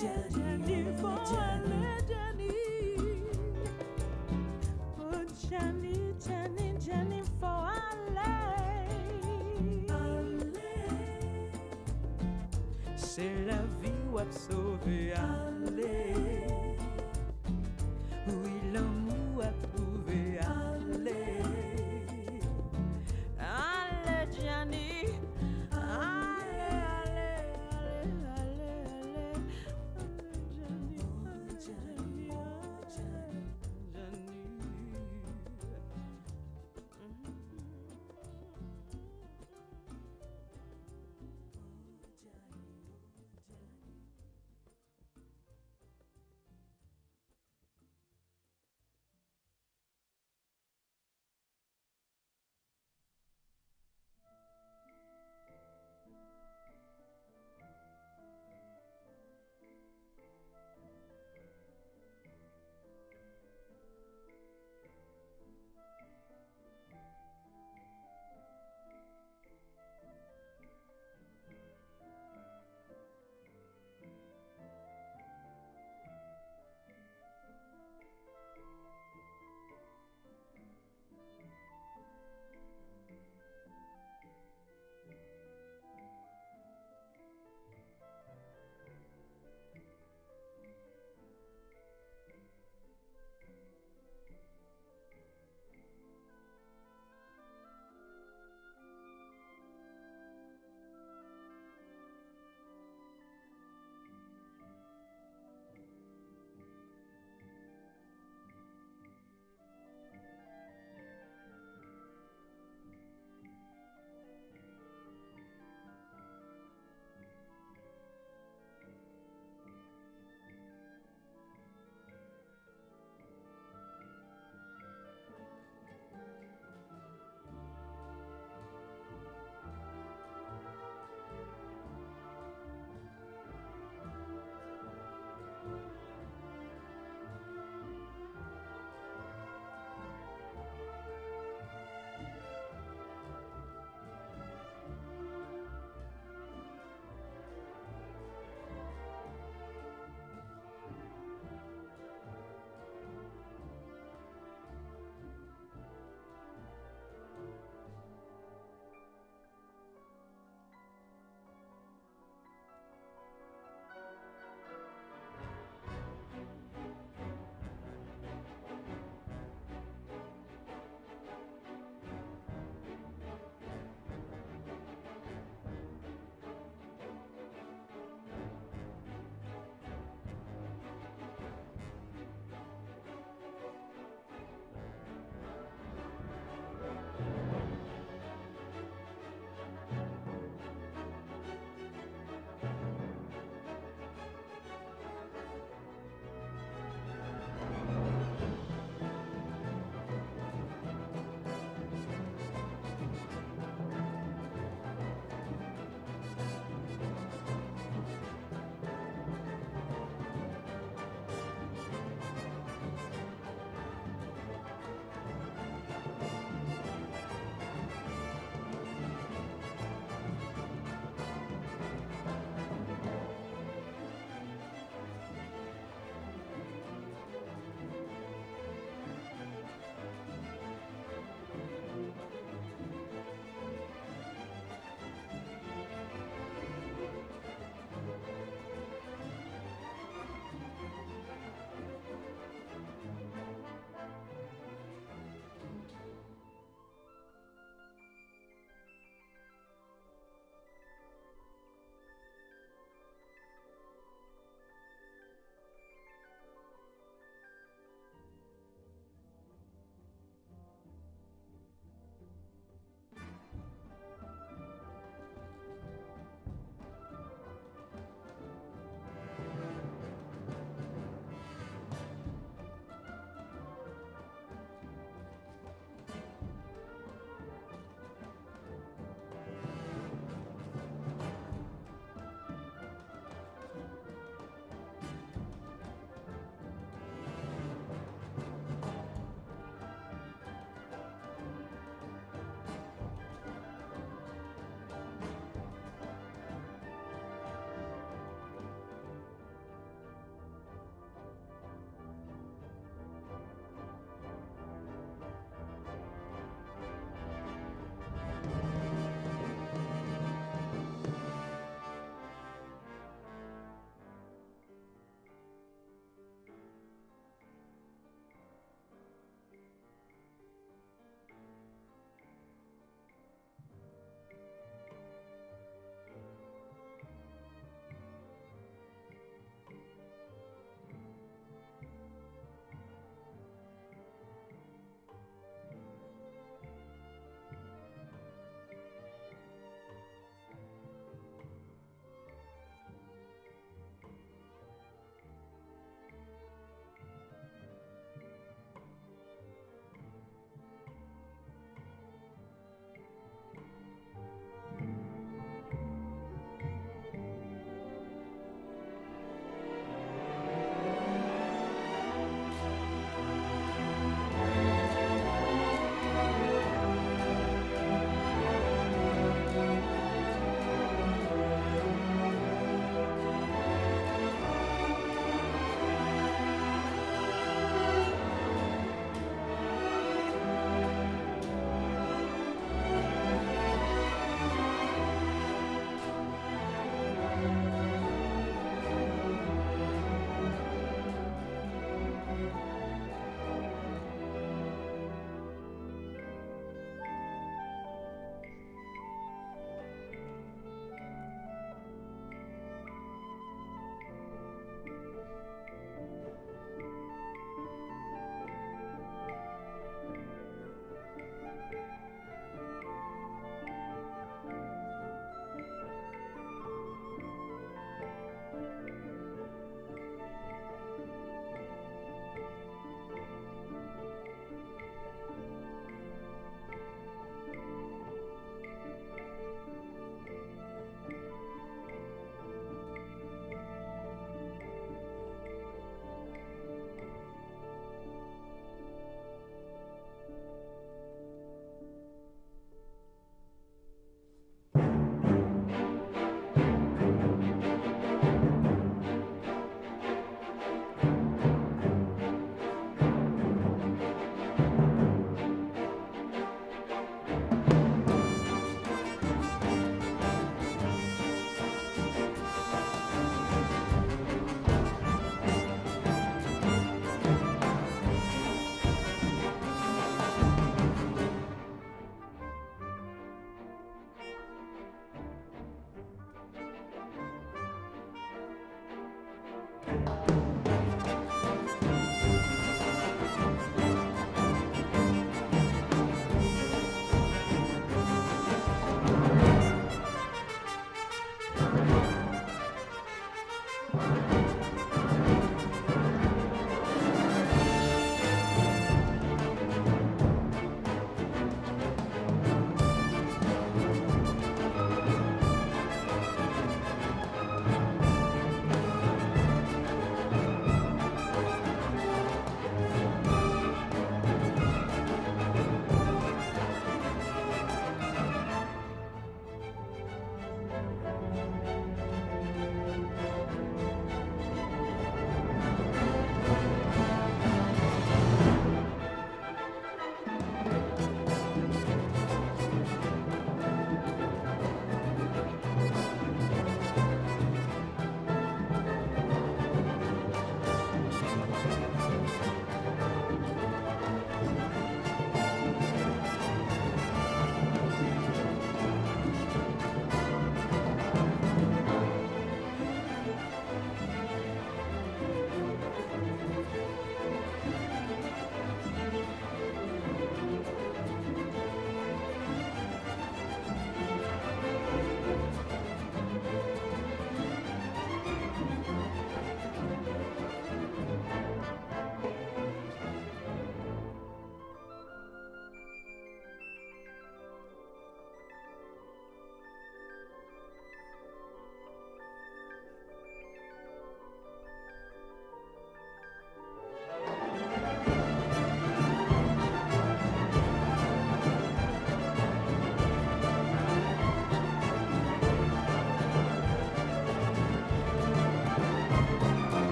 Johnny, for Johnny. Oh, Johnny, Johnny, Johnny, for c'est la vie ou a sauvé aller. Oui, l'amour a prouvé aller. Allez, Johnny. Allez, allez, allez, allez, allez. Johnny, Johnny, Johnny.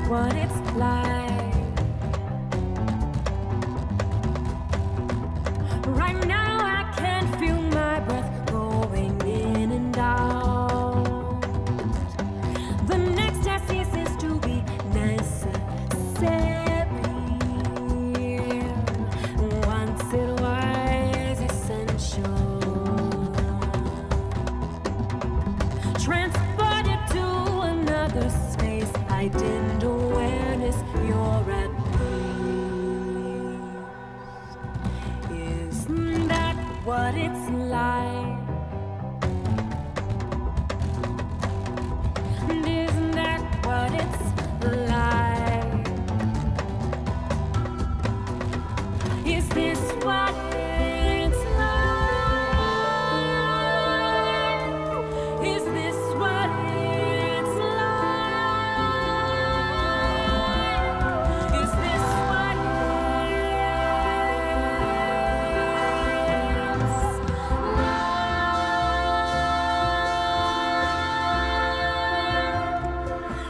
what it's like? Right now I can feel my breath going in and out. The next task is to be necessary. Once it was essential. Transported to another space, heightened awareness, you're at peace. Isn't that what it's like? Isn't that what it's like? Is this what it's like? Is this what it's like? Is this what it's like?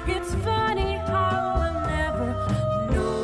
It's funny how I'll never know.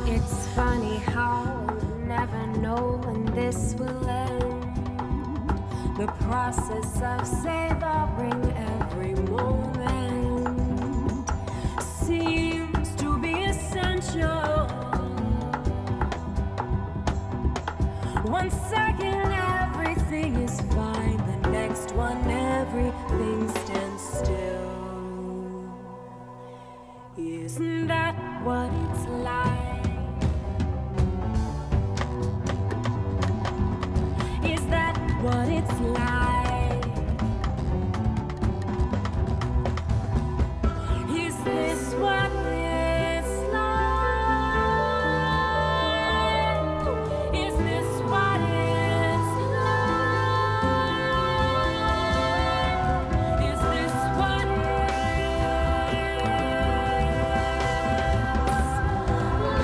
It's funny how we'll never know when this will end. The process of savoring every moment seems to be essential. One second everything is fine, the next one everything stands still. Isn't that what it's like? Is that what it's like? Is this what it's like? Is this what it's like? Is this what it's like?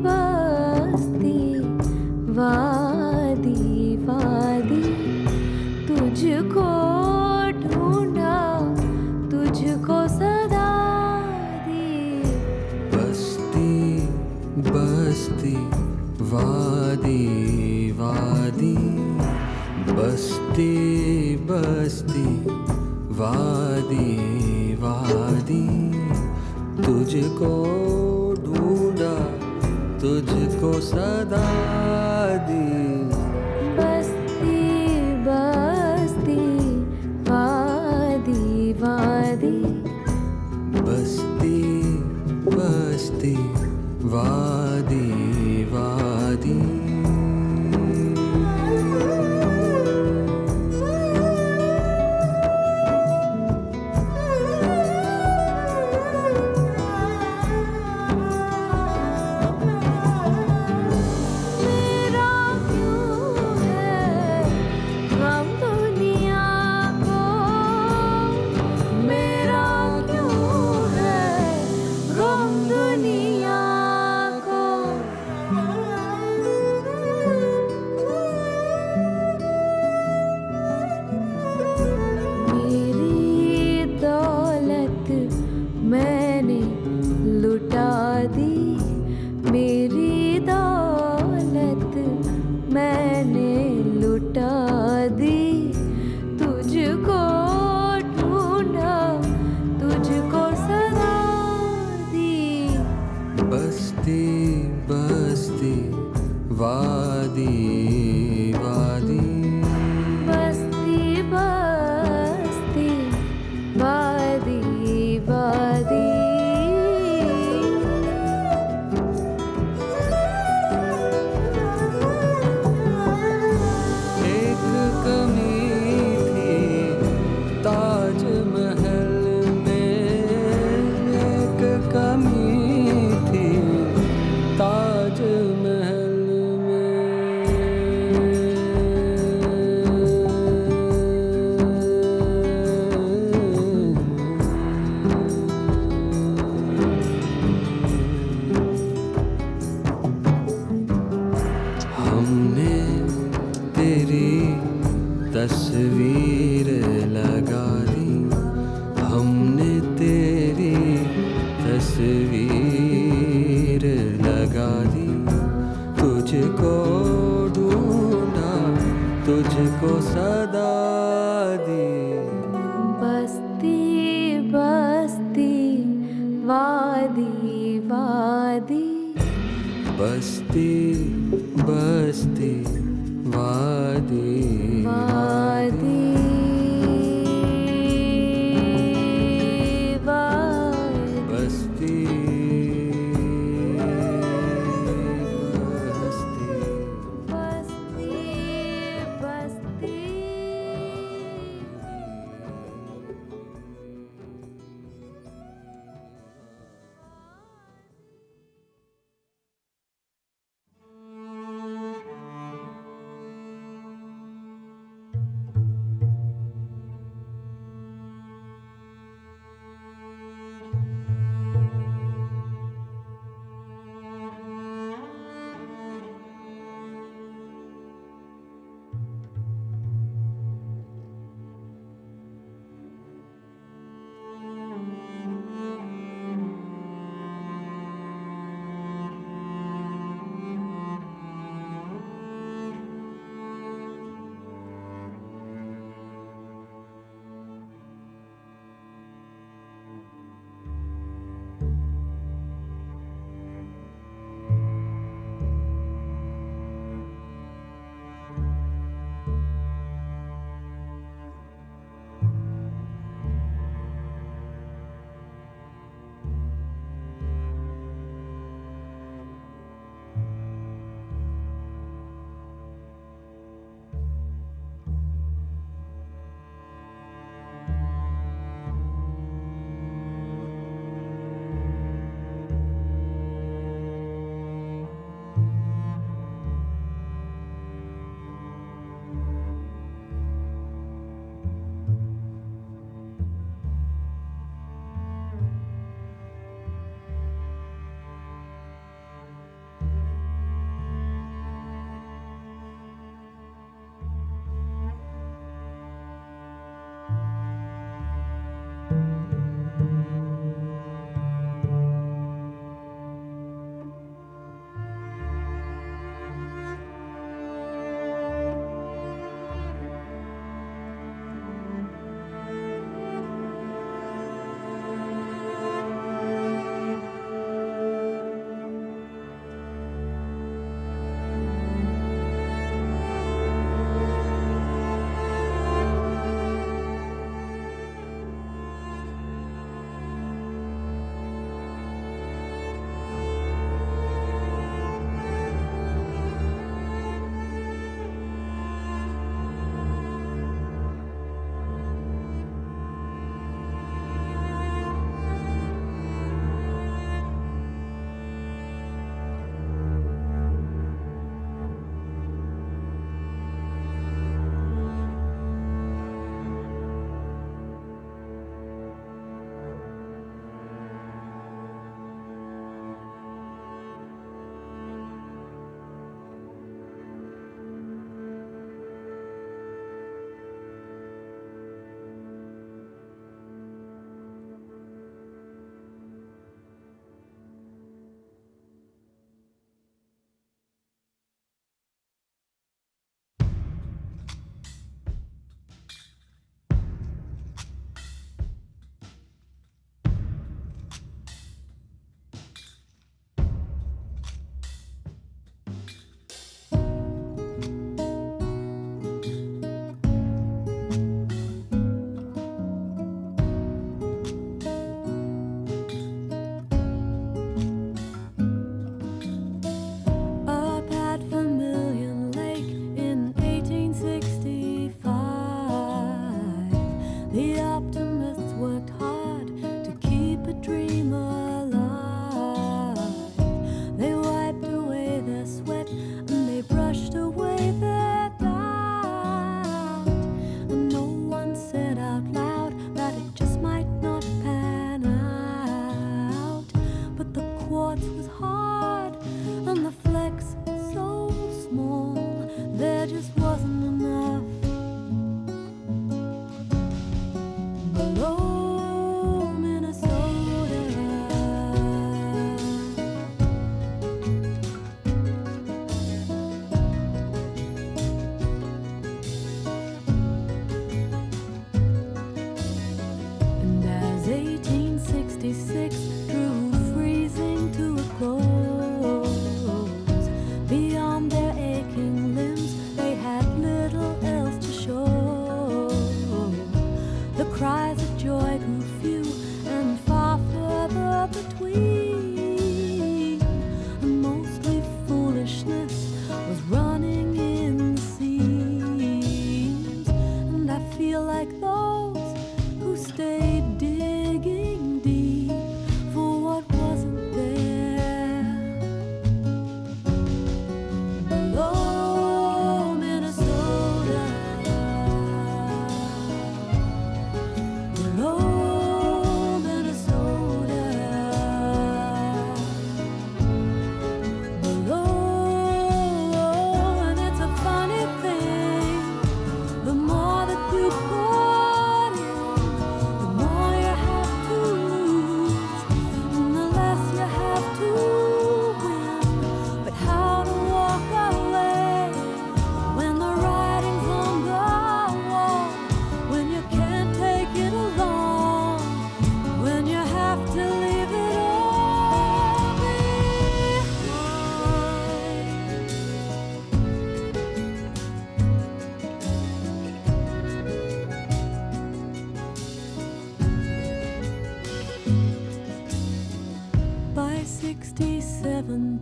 बस्ती वादी वादी तुझको ढूंढा तुझको सदा दी बस्ती बस्ती वादी वादी बस्ती बस्ती वादी वादी तुझको ढूंढा तुझको सदा दी बस्ती बस्ती वादी वादी बस्ती बस्ती वादी वादी मेरा क्यों है गम दुनिया को मेरा क्यों है गम दुनिया को मेरी दौलत मैंने लुटा दी मेरी दौलत मैंने लुटा दी तुझको ढूंढा तुझको सदा दी बस्ती बस्ती वादी वादी बस्ती बस्ती वादी वादी एक कमी थी ताजमहल में एक कमी थी ताजमहल हमने तेरी तस्वीर लगा दी हमने तेरी तस्वीर लगा दी तुझको ढूंढा तुझको सदा दी बस्ती बस्ती वादी वादी बस्ती बस्ती वादी वादी वादी बस्ती बस्ती बस्ती बस्ती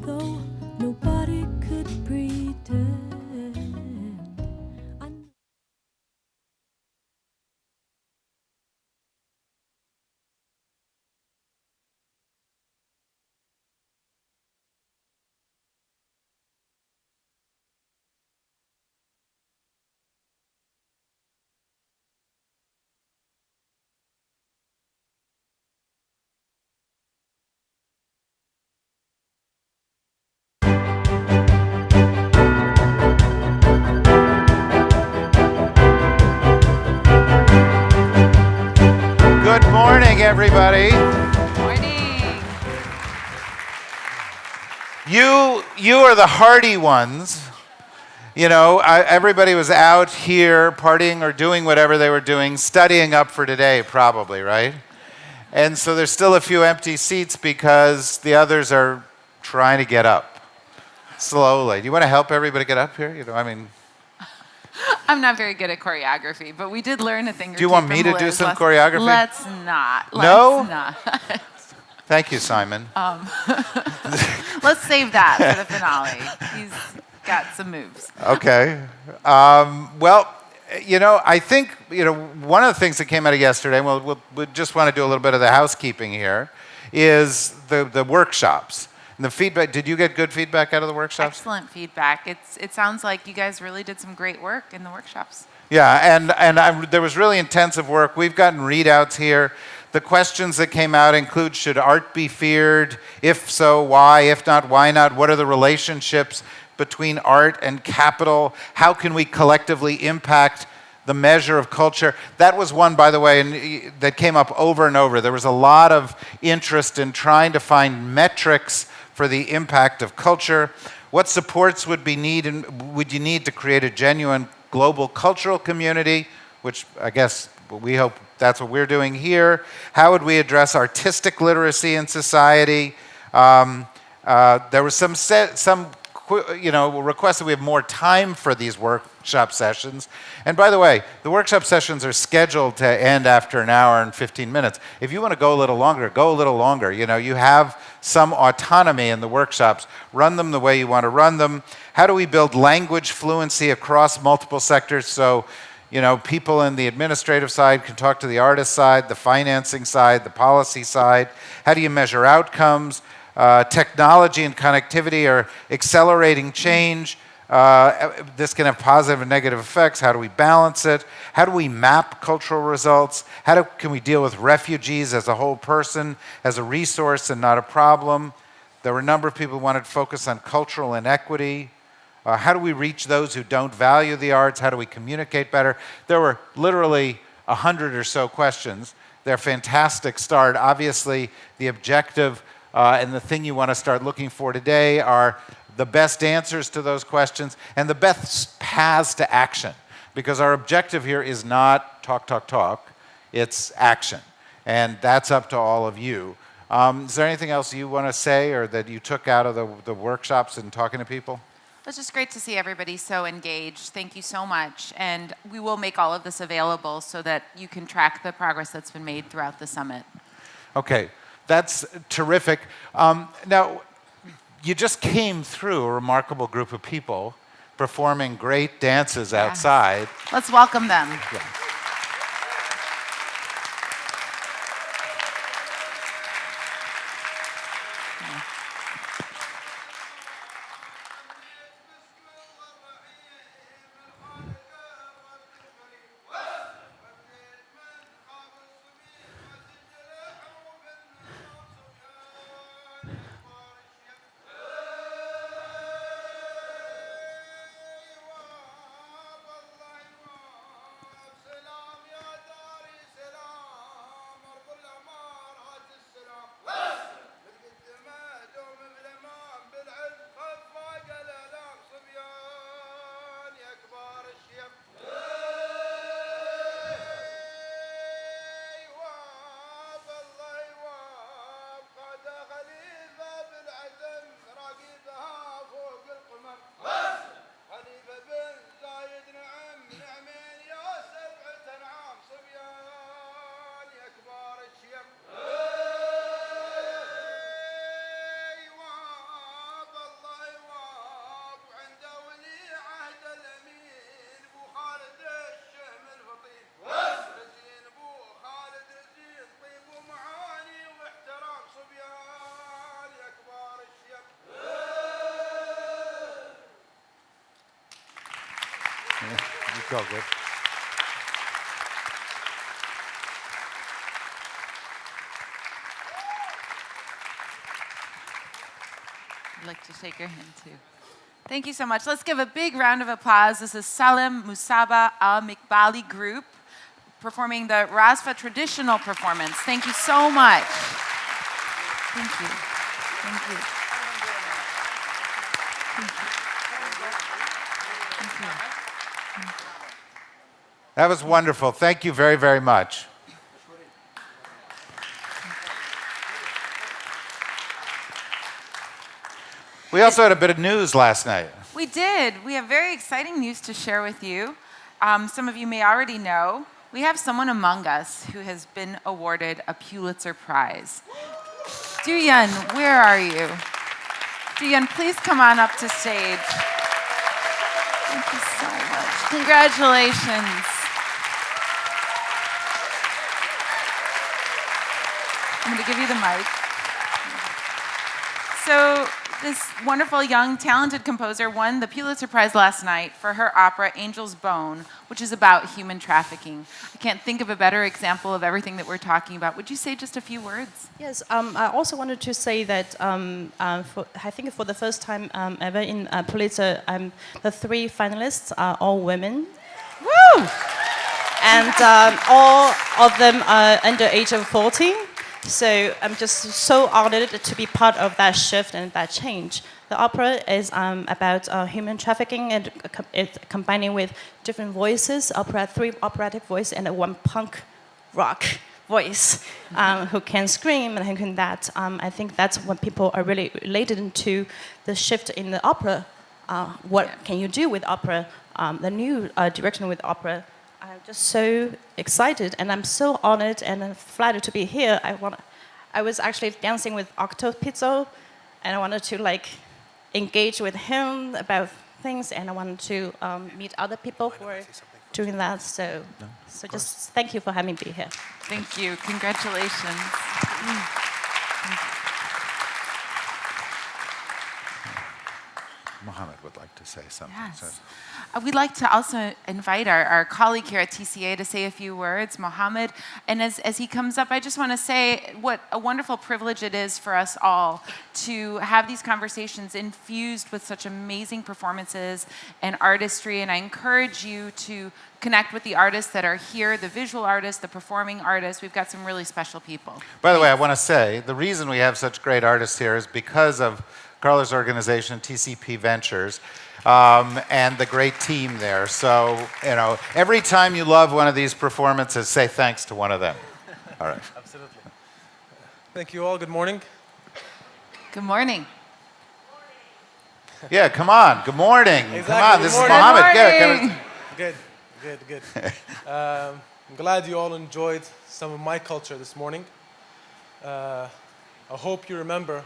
though nobody could pretend. I Good morning, everybody. Morning. You are the hardy ones. You know, everybody was out here partying or doing whatever they were doing, studying up for today, probably, right? And so there's still a few empty seats because the others are trying to get up slowly. Do you want to help everybody get up here? You know, I mean, I'm not very good at choreography, but we did learn a thing or two. Do you want from me to do Liz some last- choreography? Let's not. No? Let's not. thank you, Simon. Let's save that for the finale. He's got some moves. Okay. Well, you know, I think, you know, one of the things that came out of yesterday, and we'll just want to do a little bit of the housekeeping here, is the workshops. And the feedback, did you get good feedback out of the workshops? Excellent feedback. It sounds like you guys really did some great work in the workshops. Yeah, and there was really intensive work. We've gotten readouts here. The questions that came out include, should art be feared? If so, why? If not, why not? What are the relationships between art and capital? How can we collectively impact the measure of culture? That was one, by the way, and that came up over and over. There was a lot of interest in trying to find metrics for the impact of culture. What supports would you need to create a genuine global cultural community, which I guess we hope that's what we're doing here. How would we address artistic literacy in society? There was some request that we have more time for these workshop sessions. And by the way, the workshop sessions are scheduled to end after an hour and 15 minutes. If you want to go a little longer, go a little longer. You know, you have some autonomy in the workshops. Run them the way you want to run them. How do we build language fluency across multiple sectors so, you know, people in the administrative side can talk to the artist side, the financing side, the policy side? How do you measure outcomes? Technology and connectivity are accelerating change. This can have positive and negative effects. How do we balance it? How do we map cultural results? Can we deal with refugees as a whole person, as a resource and not a problem? There were a number of people who wanted to focus on cultural inequity. How do we reach those who don't value the arts? How do we communicate better? There were literally 100 or so questions. They're a fantastic start. Obviously, the objective and the thing you want to start looking for today are the best answers to those questions and the best paths to action. Because our objective here is not talk, it's action. And that's up to all of you. Is there anything else you want to say or that you took out of the workshops and talking to people? It's just great to see everybody so engaged. Thank you so much. And we will make all of this available so that you can track the progress that's been made throughout the summit. Okay, that's terrific. Now, you just came through a remarkable group of people performing great dances outside. Let's welcome them. Yeah. You feel good. I'd like to shake your hand too. Thank you so much. Let's give a big round of applause. This is Salem Musaba Al Mikbali Group performing the Rasfa traditional performance. Thank you so much. Thank you. Thank you. Thank you. That was wonderful. Thank you very, very much. We also had a bit of news last night. We did. We have very exciting news to share with you. Some of you may already know, we have someone among us who has been awarded a Pulitzer Prize. Duyan, where are you? Duyan, please come on up to stage. Thank you so much. Congratulations. I'm going to give you the mic. So this wonderful, young, talented composer won the Pulitzer Prize last night for her opera Angel's Bone, which is about human trafficking. I can't think of a better example of everything that we're talking about. Would you say just a few words? Yes, I also wanted to say that I think for the first time ever in Pulitzer, the 3 finalists are all women. Woo! And all of them are under age of 40. So I'm just so honored to be part of that shift and that change. The opera is about human trafficking and it's combining with different voices, 3 operatic voices and 1 punk rock voice who can scream and who can that. I think that's what people are really related to the shift in the opera. What can you do with opera? The new direction with opera. I'm just so excited, and I'm so honored and flattered to be here. I was actually dancing with Octo Pizzo, and I wanted to engage with him about things, and I wanted to meet other people who are doing that. So just thank you for having me here. Thank you. Congratulations. Mohammed would like to say something. Yes. We'd like to also invite our colleague here at TCA to say a few words, Mohammed. And as he comes up, I just want to say what a wonderful privilege it is for us all to have these conversations infused with such amazing performances and artistry. And I encourage you to connect with the artists that are here, the visual artists, the performing artists. We've got some really special people. By the way, I want to say the reason we have such great artists here is because of Carla's organization, TCP Ventures, and the great team there. So, every time you love one of these performances, say thanks to one of them. All right. Absolutely. Thank you all. Good morning. Good morning. Yeah, come on. Good morning. Exactly. Come on. This is Good Mohammed. Good. I'm glad you all enjoyed some of my culture this morning. I hope you remember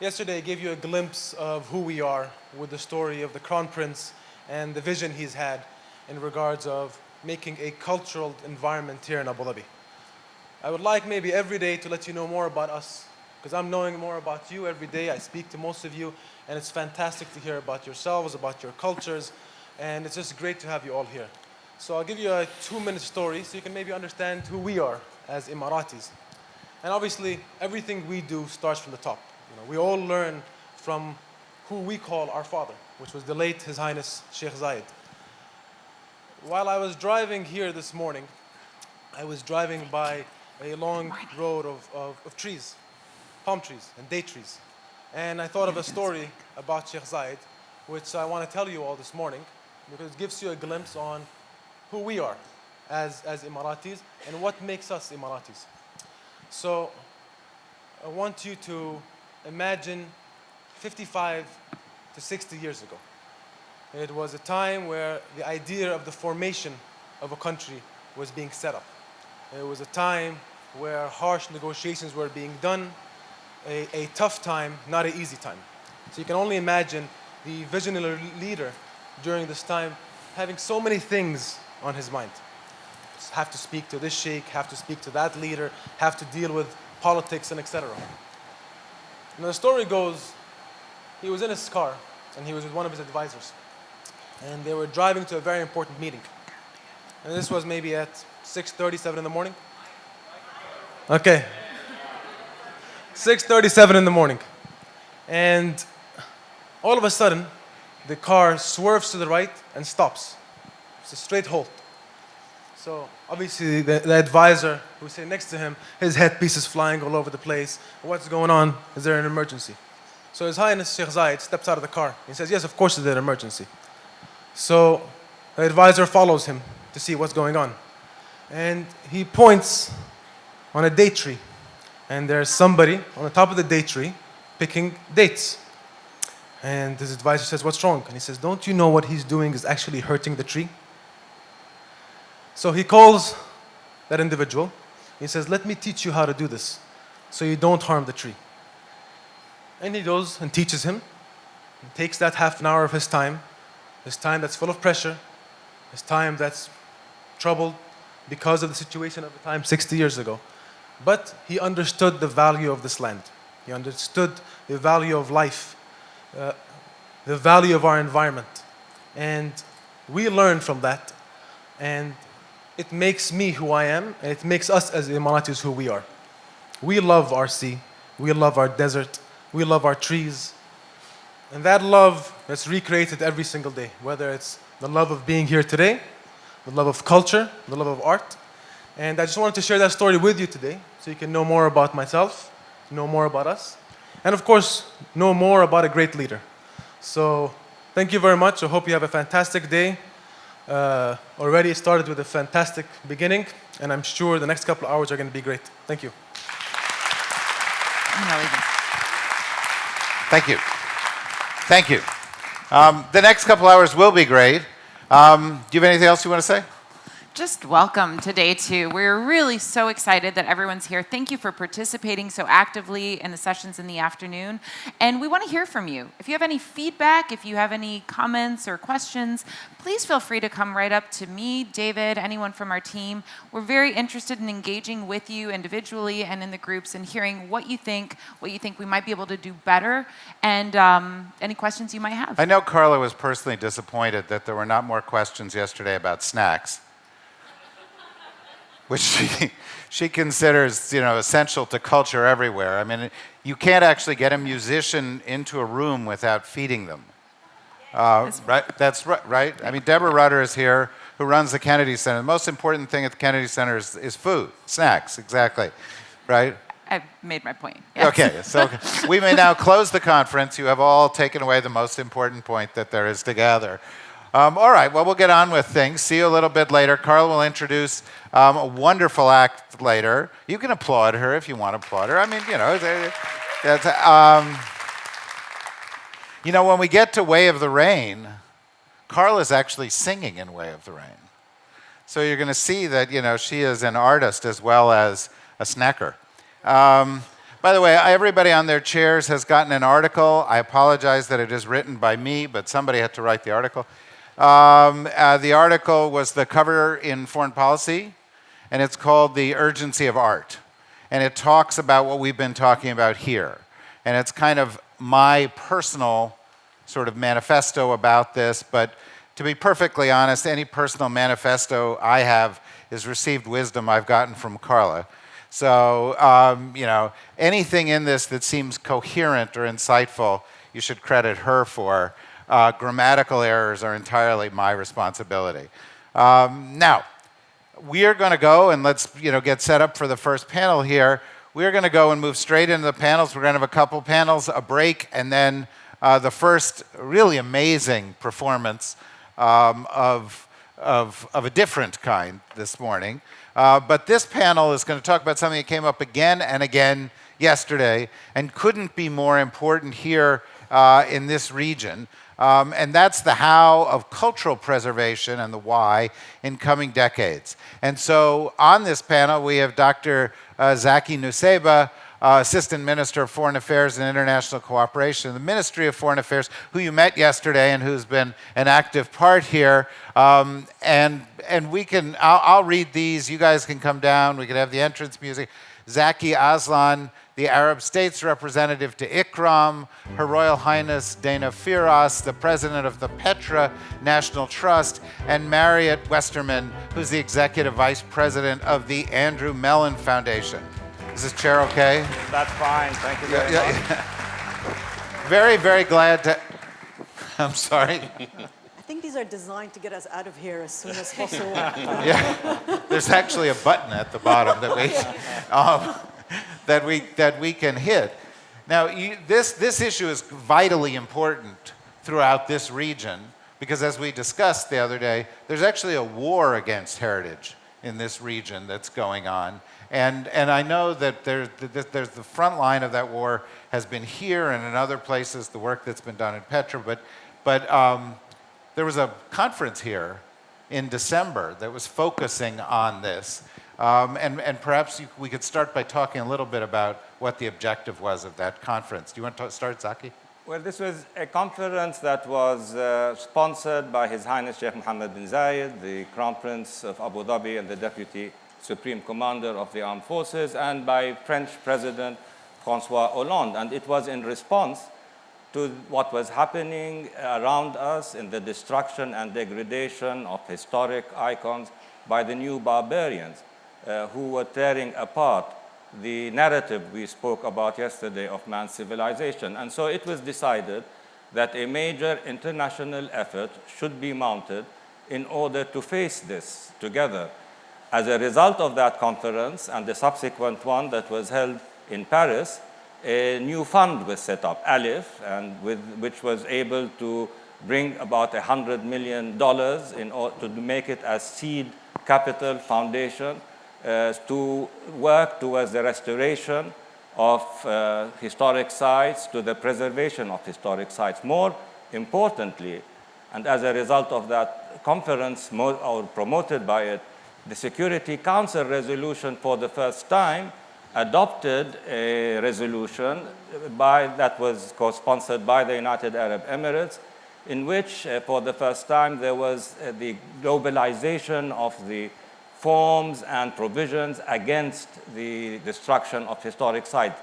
yesterday I gave you a glimpse of who we are with the story of the Crown Prince and the vision he's had in regards of making a cultural environment here in Abu Dhabi. I would like maybe every day to let you know more about us, because I'm knowing more about you every day. I speak to most of you, and it's fantastic to hear about yourselves, about your cultures, and it's just great to have you all here. So I'll give you a 2-minute story so you can maybe understand who we are as Emiratis. And obviously, everything we do starts from the top. We all learn from who we call our father, which was the late His Highness Sheikh Zayed. While I was driving here this morning, I was driving by a long road of trees, palm trees and date trees. And I thought of a story about Sheikh Zayed, which I want to tell you all this morning, because it gives you a glimpse on who we are as Emiratis and what makes us Emiratis. So I want you to imagine 55 to 60 years ago. It was a time where the idea of the formation of a country was being set up. It was a time where harsh negotiations were being done, a tough time, not an easy time. So you can only imagine the visionary leader during this time having so many things on his mind. Have to speak to this sheikh, have to speak to that leader, have to deal with politics and etc. And the story goes, he was in his car and he was with one of his advisors. and they were driving to a very important meeting. And this was maybe at 6:37 in the morning. Okay. 6:37 in the morning. And all of a sudden, the car swerves to the right and stops. It's a straight halt. So obviously the advisor who's sitting next to him, his headpiece is flying all over the place. What's going on? Is there an emergency? So His Highness Sheikh Zayed steps out of the car. He says, yes, of course there's an emergency. So the advisor follows him to see what's going on. And he points on a date tree. And there's somebody on the top of the date tree picking dates. And his advisor says, what's wrong? And he says, don't you know what he's doing is actually hurting the tree? So he calls that individual. He says, let me teach you how to do this so you don't harm the tree. And he goes and teaches him. He takes that half an hour of his time that's full of pressure, his time that's troubled because of the situation of the time 60 years ago. But he understood the value of this land. He understood the value of life, the value of our environment. And we learn from that. And it makes me who I am, and it makes us as Emiratis who we are. We love our sea, we love our desert, we love our trees. And that love is recreated every single day, whether it's the love of being here today, the love of culture, the love of art. And I just wanted to share that story with you today, so you can know more about myself, know more about us, and of course, know more about a great leader. So thank you very much. I hope you have a fantastic day. Already it started with a fantastic beginning, and I'm sure the next couple of hours are going to be great. Thank you. Thank you. Thank you. The next couple hours will be great. Do you have anything else you want to say? Just welcome to day two. We're really so excited that everyone's here. Thank you for participating so actively in the sessions in the afternoon. And we want to hear from you. If you have any feedback, if you have any comments or questions, please feel free to come right up to me, David, anyone from our team. We're very interested in engaging with you individually and in the groups and hearing what you think we might be able to do better, and any questions you might have. I know Carla was personally disappointed that there were not more questions yesterday about snacks, which she considers, essential to culture everywhere. I mean, you can't actually get a musician into a room without feeding them. Right? That's right. I mean, Deborah Rutter is here, who runs the Kennedy Center. The most important thing at the Kennedy Center is food, snacks, exactly, right? I've made my point. Yes. Okay, so we may now close the conference. You have all taken away the most important point that there is to gather. All right, well, we'll get on with things. See you a little bit later. Carla will introduce a wonderful act later. You can applaud her if you want to applaud her. I mean, when we get to Way of the Rain, Carla's actually singing in Way of the Rain. So you're going to see that, she is an artist as well as a snacker. By the way, everybody on their chairs has gotten an article. I apologize that it is written by me, but somebody had to write the article. The article was the cover in Foreign Policy, and it's called The Urgency of Art. And it talks about what we've been talking about here. And it's kind of my personal sort of manifesto about this, but to be perfectly honest, any personal manifesto I have is received wisdom I've gotten from Carla. So, anything in this that seems coherent or insightful, you should credit her for. Grammatical errors are entirely my responsibility. Now, we are going to go, and let's get set up for the first panel here. We're going to go and move straight into the panels. We're going to have a couple panels, a break, and then the first really amazing performance of a different kind this morning. But this panel is going to talk about something that came up again and again yesterday and couldn't be more important here in this region. And that's the how of cultural preservation and the why in coming decades. And so on this panel, we have Dr. Zaki Nusseibeh, Assistant Minister of Foreign Affairs and International Cooperation in the Ministry of Foreign Affairs, who you met yesterday and who's been an active part here. And we can, I'll read these. You guys can come down. We can have the entrance music. Zaki Aslan the Arab States representative to ICRAM, Her Royal Highness Dana Firas, the president of the Petra National Trust, and Marriott Westerman, who's the executive vice president of the Andrew Mellon Foundation. Is this chair okay? That's fine. Thank you very much. Very, very glad to. I'm sorry. I think these are designed to get us out of here as soon as possible. Yeah, there's actually a button at the bottom that we can hit. Now, this issue is vitally important throughout this region because, as we discussed the other day, there's actually a war against heritage in this region that's going on. And I know that there's the front line of that war has been here and in other places, the work that's been done in Petra, but there was a conference here in December that was focusing on this. And perhaps we could start by talking a little bit about what the objective was of that conference. Do you want to start, Zaki? Well, this was a conference that was sponsored by His Highness Sheikh Mohammed bin Zayed, the Crown Prince of Abu Dhabi and the Deputy Supreme Commander of the Armed Forces, and by French President François Hollande. And it was in response to what was happening around us in the destruction and degradation of historic icons by the new barbarians who were tearing apart the narrative we spoke about yesterday of man's civilization. And so it was decided that a major international effort should be mounted in order to face this together. As a result of that conference and the subsequent one that was held in Paris, a new fund was set up, ALIF, and which was able to bring about $100 million in order to make it as seed capital foundation to work towards the restoration of historic sites, to the preservation of historic sites. More importantly, and as a result of that conference or promoted by it, the Security Council resolution for the first time adopted a resolution that was co-sponsored by the United Arab Emirates, in which for the first time there was the globalization of the forms and provisions against the destruction of historic sites,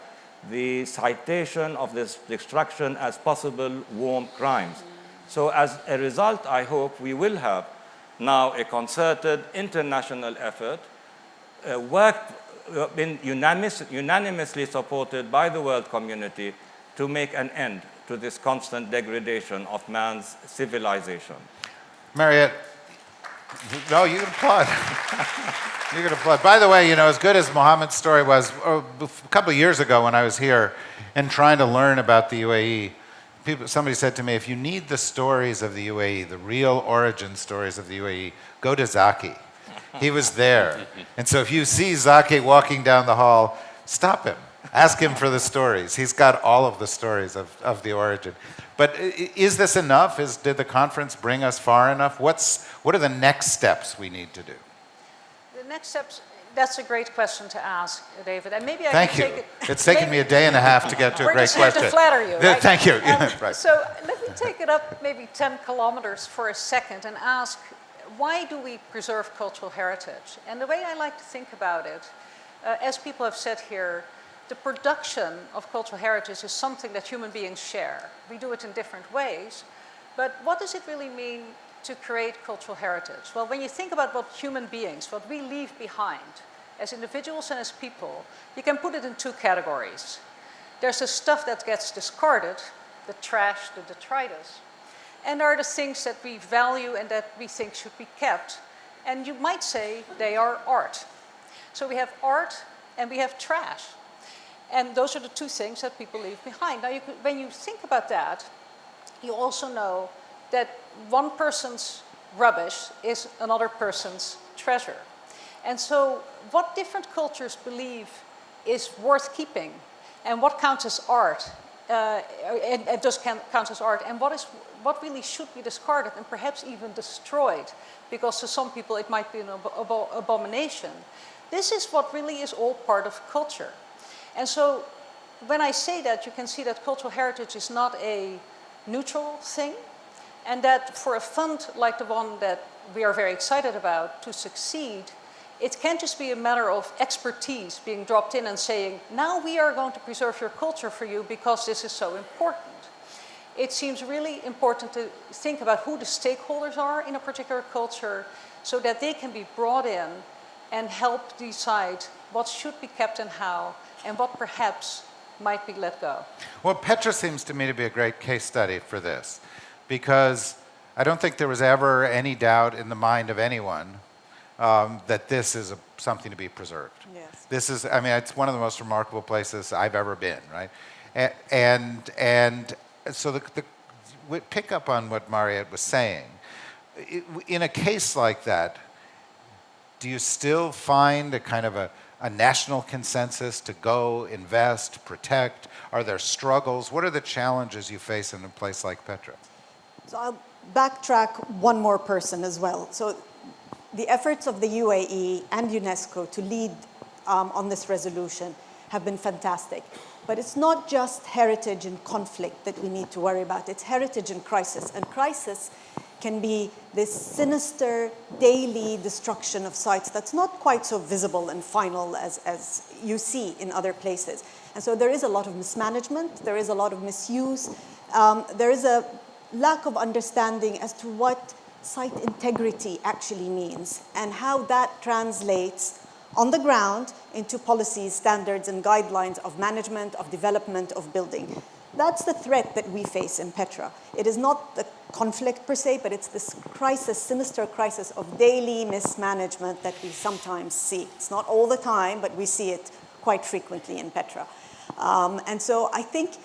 the citation of this destruction as possible war crimes. So as a result, I hope we will have now a concerted international effort been unanimously supported by the world community to make an end to this constant degradation of man's civilization. Marriott, no, you can applaud. You can applaud. By the way, as good as Mohammed's story was, a couple of years ago when I was here and trying to learn about the UAE, somebody said to me, if you need the stories of the UAE, the real origin stories of the UAE, go to Zaki. He was there. And so if you see Zaki walking down the hall, stop him. Ask him for the stories. He's got all of the stories of the origin. But is this enough? Did the conference bring us far enough? What are the next steps we need to do? The next steps, that's a great question to ask, David. And maybe Thank you. take it. It's taken me a day and a half to get to a great question. We're just here to flatter you, right? Thank you. Right. So let me take it up maybe 10 kilometers for a second and ask, why do we preserve cultural heritage? And the way I like to think about it, as people have said here, the production of cultural heritage is something that human beings share. We do it in different ways, but what does it really mean to create cultural heritage? Well, when you think about what human beings, what we leave behind as individuals and as people, you can put it in two categories. There's the stuff that gets discarded, the trash, the detritus, and there are the things that we value and that we think should be kept, and you might say they are art. So we have art and we have trash. And those are the two things that people leave behind. Now, when you think about that, you also know that one person's rubbish is another person's treasure. And so what different cultures believe is worth keeping, and what counts as art, and does count as art, and what really should be discarded and perhaps even destroyed, because to some people it might be an abomination. This is what really is all part of culture. And so when I say that, you can see that cultural heritage is not a neutral thing, and that for a fund like the one that we are very excited about to succeed, it can't just be a matter of expertise being dropped in and saying, now we are going to preserve your culture for you because this is so important. It seems really important to think about who the stakeholders are in a particular culture so that they can be brought in and help decide what should be kept and how, and what perhaps might be let go. Well, Petra seems to me to be a great case study for this, because I don't think there was ever any doubt in the mind of anyone that this is something to be preserved. Yes. This is, I mean, it's one of the most remarkable places I've ever been, right? And so we pick up on what Mariette was saying. In a case like that, do you still find a kind of a national consensus to go, invest, protect? Are there struggles? What are the challenges you face in a place like Petra? So I'll backtrack one more person as well. So the efforts of the UAE and UNESCO to lead on this resolution have been fantastic. But it's not just heritage and conflict that we need to worry about. It's heritage and crisis. And crisis can be this sinister daily destruction of sites that's not quite so visible and final as you see in other places. And so there is a lot of mismanagement, there is a lot of misuse, there is a lack of understanding as to what site integrity actually means and how that translates on the ground into policies, standards, and guidelines of management, of development, of building. That's the threat that we face in Petra. It is not the conflict per se, but it's this crisis, sinister crisis of daily mismanagement that we sometimes see. It's not all the time, but we see it quite frequently in Petra. And so I think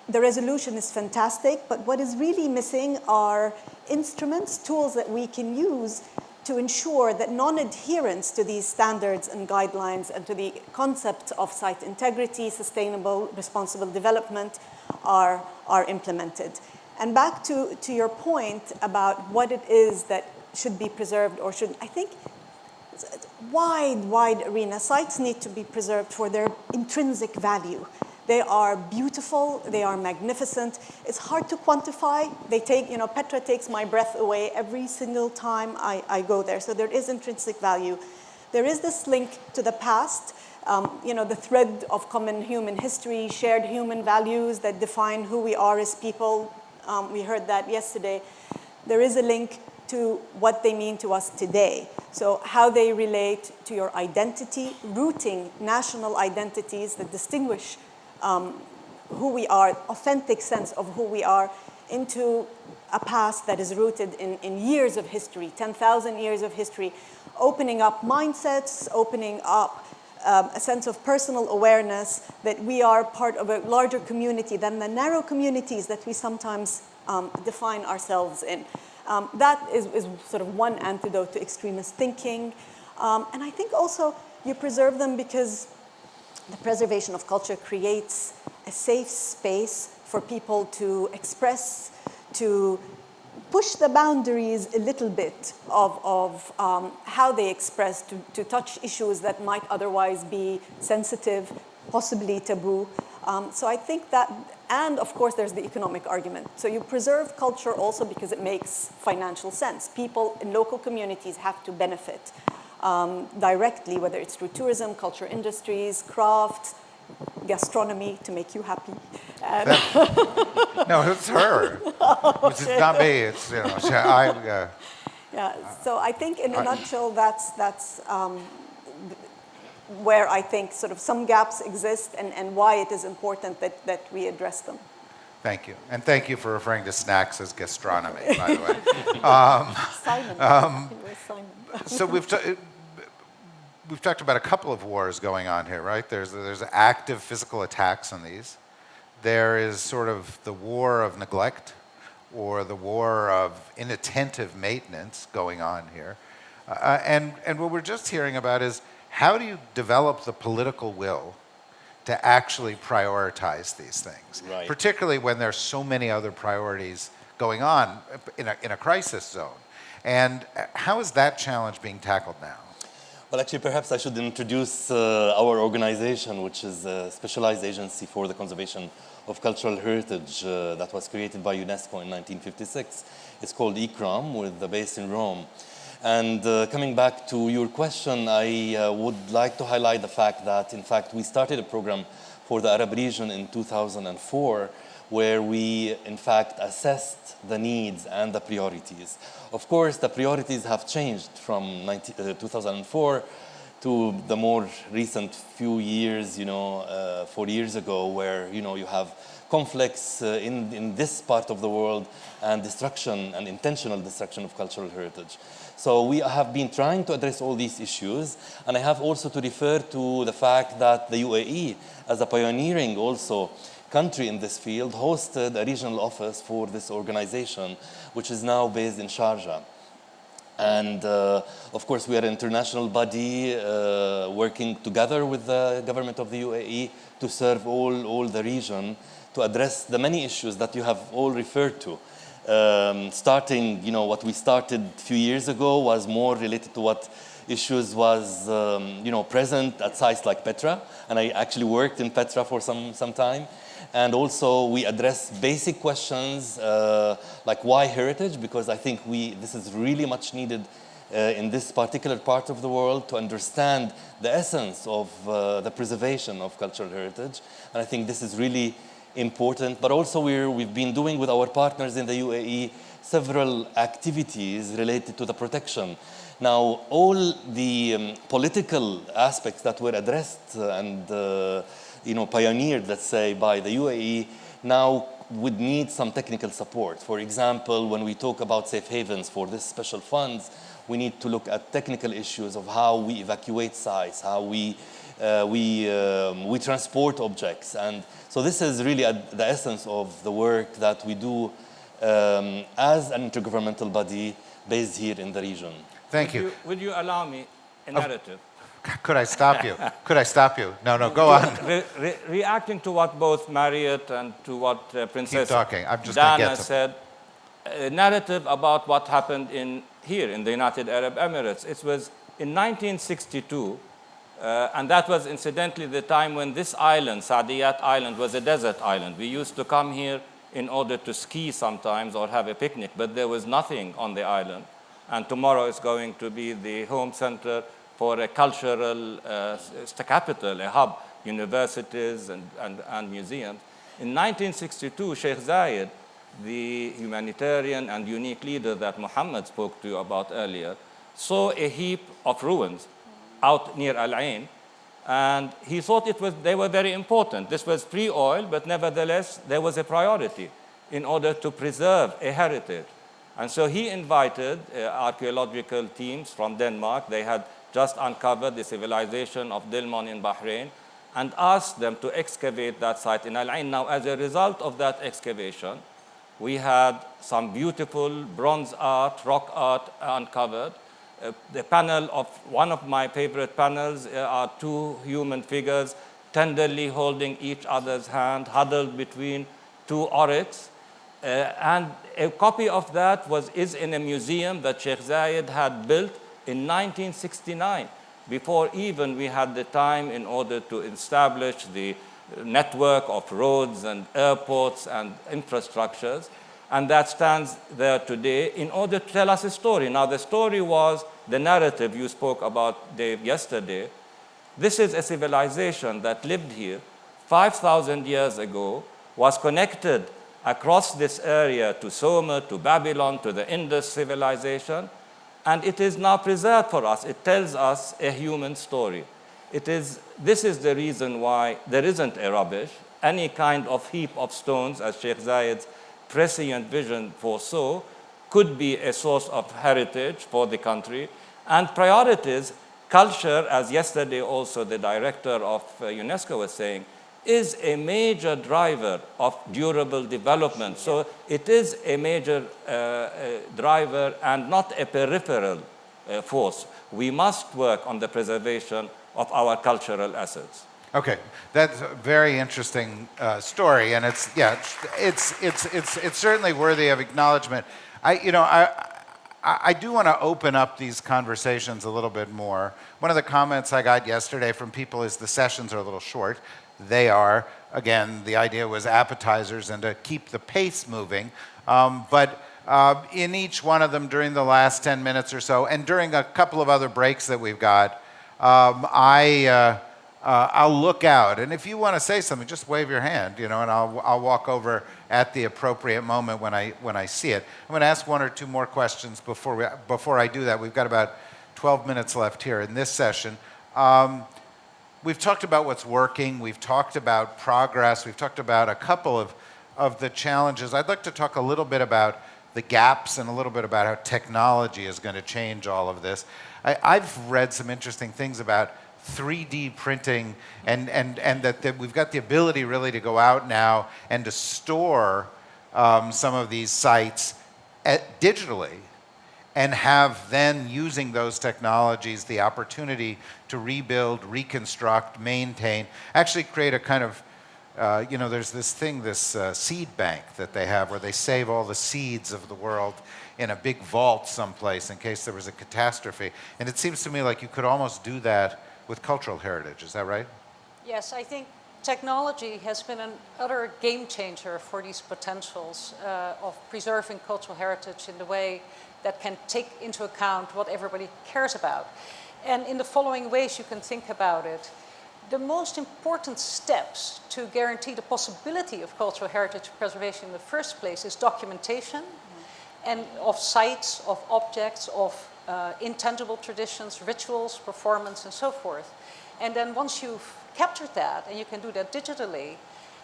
the resolution is fantastic, but what is really missing are instruments, tools that we can use to ensure that non-adherence to these standards and guidelines and to the concept of site integrity, sustainable, responsible development are implemented. And back to your point about what it is that should be preserved or shouldn't, I think it's a wide arena. Sites need to be preserved for their intrinsic value. They are beautiful, they are magnificent. It's hard to quantify. They take, Petra takes my breath away every single time I go there. So there is intrinsic value. There is this link to the past, the thread of common human history, shared human values that define who we are as people. We heard that yesterday. There is a link to what they mean to us today. So how they relate to your identity, rooting national identities that distinguish who we are, authentic sense of who we are, into a past that is rooted in years of history, 10,000 years of history, opening up mindsets, opening up a sense of personal awareness that we are part of a larger community than the narrow communities that we sometimes define ourselves in. That is sort of one antidote to extremist thinking. And I think also you preserve them because the preservation of culture creates a safe space for people to express, to push the boundaries a little bit of how they express, to touch issues that might otherwise be sensitive, possibly taboo. So I think that, and of course there's the economic argument. So you preserve culture also because it makes financial sense. People in local communities have to benefit directly, whether it's through tourism, culture industries, crafts, gastronomy to make you happy. No, it's her. Which is not me. It's, Yeah, so I think in a nutshell, that's where I think sort of some gaps exist and why it is important that we address them. Thank you. And thank you for referring to snacks as gastronomy, by the way. Simon. So we've talked about a couple of wars going on here, right? There's active physical attacks on these. There is sort of the war of neglect or the war of inattentive maintenance going on here. And what we're just hearing about is how do you develop the political will to actually prioritize these things, right, particularly when there's so many other priorities going on in a crisis zone. And how is that challenge being tackled now? Well, actually, perhaps I should introduce our organization, which is a specialized agency for the conservation of cultural heritage that was created by UNESCO in 1956. It's called ICRAM, with a base in Rome. And coming back to your question, I would like to highlight the fact that, in fact, we started a program for the Arab region in 2004, where we, in fact, assessed the needs and the priorities. Of course, the priorities have changed from 2004 to the more recent few years, 4 years ago, where, you have conflicts in this part of the world and destruction and intentional destruction of cultural heritage. So we have been trying to address all these issues, and I have also to refer to the fact that the UAE, as a pioneering also country in this field, hosted a regional office for this organization, which is now based in Sharjah. And of course, we are an international body working together with the government of the UAE to serve all the region, to address the many issues that you have all referred to. Starting, what we started a few years ago was more related to what issues was, present at sites like Petra. And I actually worked in Petra for some time. And also we address basic questions like why heritage, because I think this is really much needed in this particular part of the world to understand the essence of the preservation of cultural heritage. And I think this is really important. But also we've been doing with our partners in the UAE several activities related to the protection. Now, all the political aspects that were addressed and pioneered, let's say, by the UAE, now would need some technical support. For example, when we talk about safe havens for this special funds, we need to look at technical issues of how we evacuate sites, how we transport objects. And so this is really the essence of the work that we do as an intergovernmental body based here in the region. Thank you. Would you allow me a narrative? Could I stop you? Could I stop you? No, go on. Reacting to what both Marriott and to what Princess Diana said, a narrative about what happened here in the United Arab Emirates. It was in 1962, and that was incidentally the time when this island, Saadiyat Island, was a desert island. We used to come here in order to ski sometimes or have a picnic, but there was nothing on the island. And tomorrow is going to be the home center for a cultural capital, a hub, universities and museums. In 1962, Sheikh Zayed, the humanitarian and unique leader that Muhammad spoke to you about earlier, saw a heap of ruins out near Al Ain, and he thought they were very important. This was pre-oil, but nevertheless, there was a priority in order to preserve a heritage. And so he invited archaeological teams from Denmark. They had just uncovered the civilization of Dilmun in Bahrain, and asked them to excavate that site in Al Ain. Now, as a result of that excavation, we had some beautiful bronze art, rock art uncovered. The panel of one of my favorite panels are two human figures tenderly holding each other's hand, huddled between two oryx. And a copy of that is in a museum that Sheikh Zayed had built in 1969, before even we had the time in order to establish the network of roads and airports and infrastructures. And that stands there today in order to tell us a story. Now, the story was the narrative you spoke about, Dave, yesterday. This is a civilization that lived here 5,000 years ago, was connected across this area to Sumer, to Babylon, to the Indus civilization, and it is now preserved for us. It tells us a human story. This is the reason why there isn't a rubbish. Any kind of heap of stones, as Sheikh Zayed's prescient vision foresaw, could be a source of heritage for the country. And priorities, culture, as yesterday also the director of UNESCO was saying, is a major driver of durable development. So it is a major driver and not a peripheral force. We must work on the preservation of our cultural assets. Okay, that's a very interesting story, and it's certainly worthy of acknowledgement. I do want to open up these conversations a little bit more. One of the comments I got yesterday from people is the sessions are a little short. They are. Again, the idea was appetizers and to keep the pace moving. But in each one of them during the last 10 minutes or so, and during a couple of other breaks that we've got, I'll look out. And if you want to say something, just wave your hand, and I'll walk over at the appropriate moment when I see it. I'm going to ask one or two more questions before I do that. We've got about 12 minutes left here in this session. We've talked about what's working. We've talked about progress. We've talked about a couple of the challenges. I'd like to talk a little bit about the gaps and a little bit about how technology is going to change all of this. I've read some interesting things about 3D printing and that we've got the ability really to go out now and to store some of these sites digitally, and have then, using those technologies, the opportunity to rebuild, reconstruct, maintain, actually create a kind of, there's this thing, this seed bank that they have where they save all the seeds of the world in a big vault someplace in case there was a catastrophe. And it seems to me like you could almost do that with cultural heritage. Is that right? Yes, I think technology has been an utter game changer for these potentials of preserving cultural heritage in the way that can take into account what everybody cares about. And in the following ways you can think about it. The most important steps to guarantee the possibility of cultural heritage preservation in the first place is documentation and of sites, of objects, of intangible traditions, rituals, performance, and so forth. And then once you've captured that, and you can do that digitally,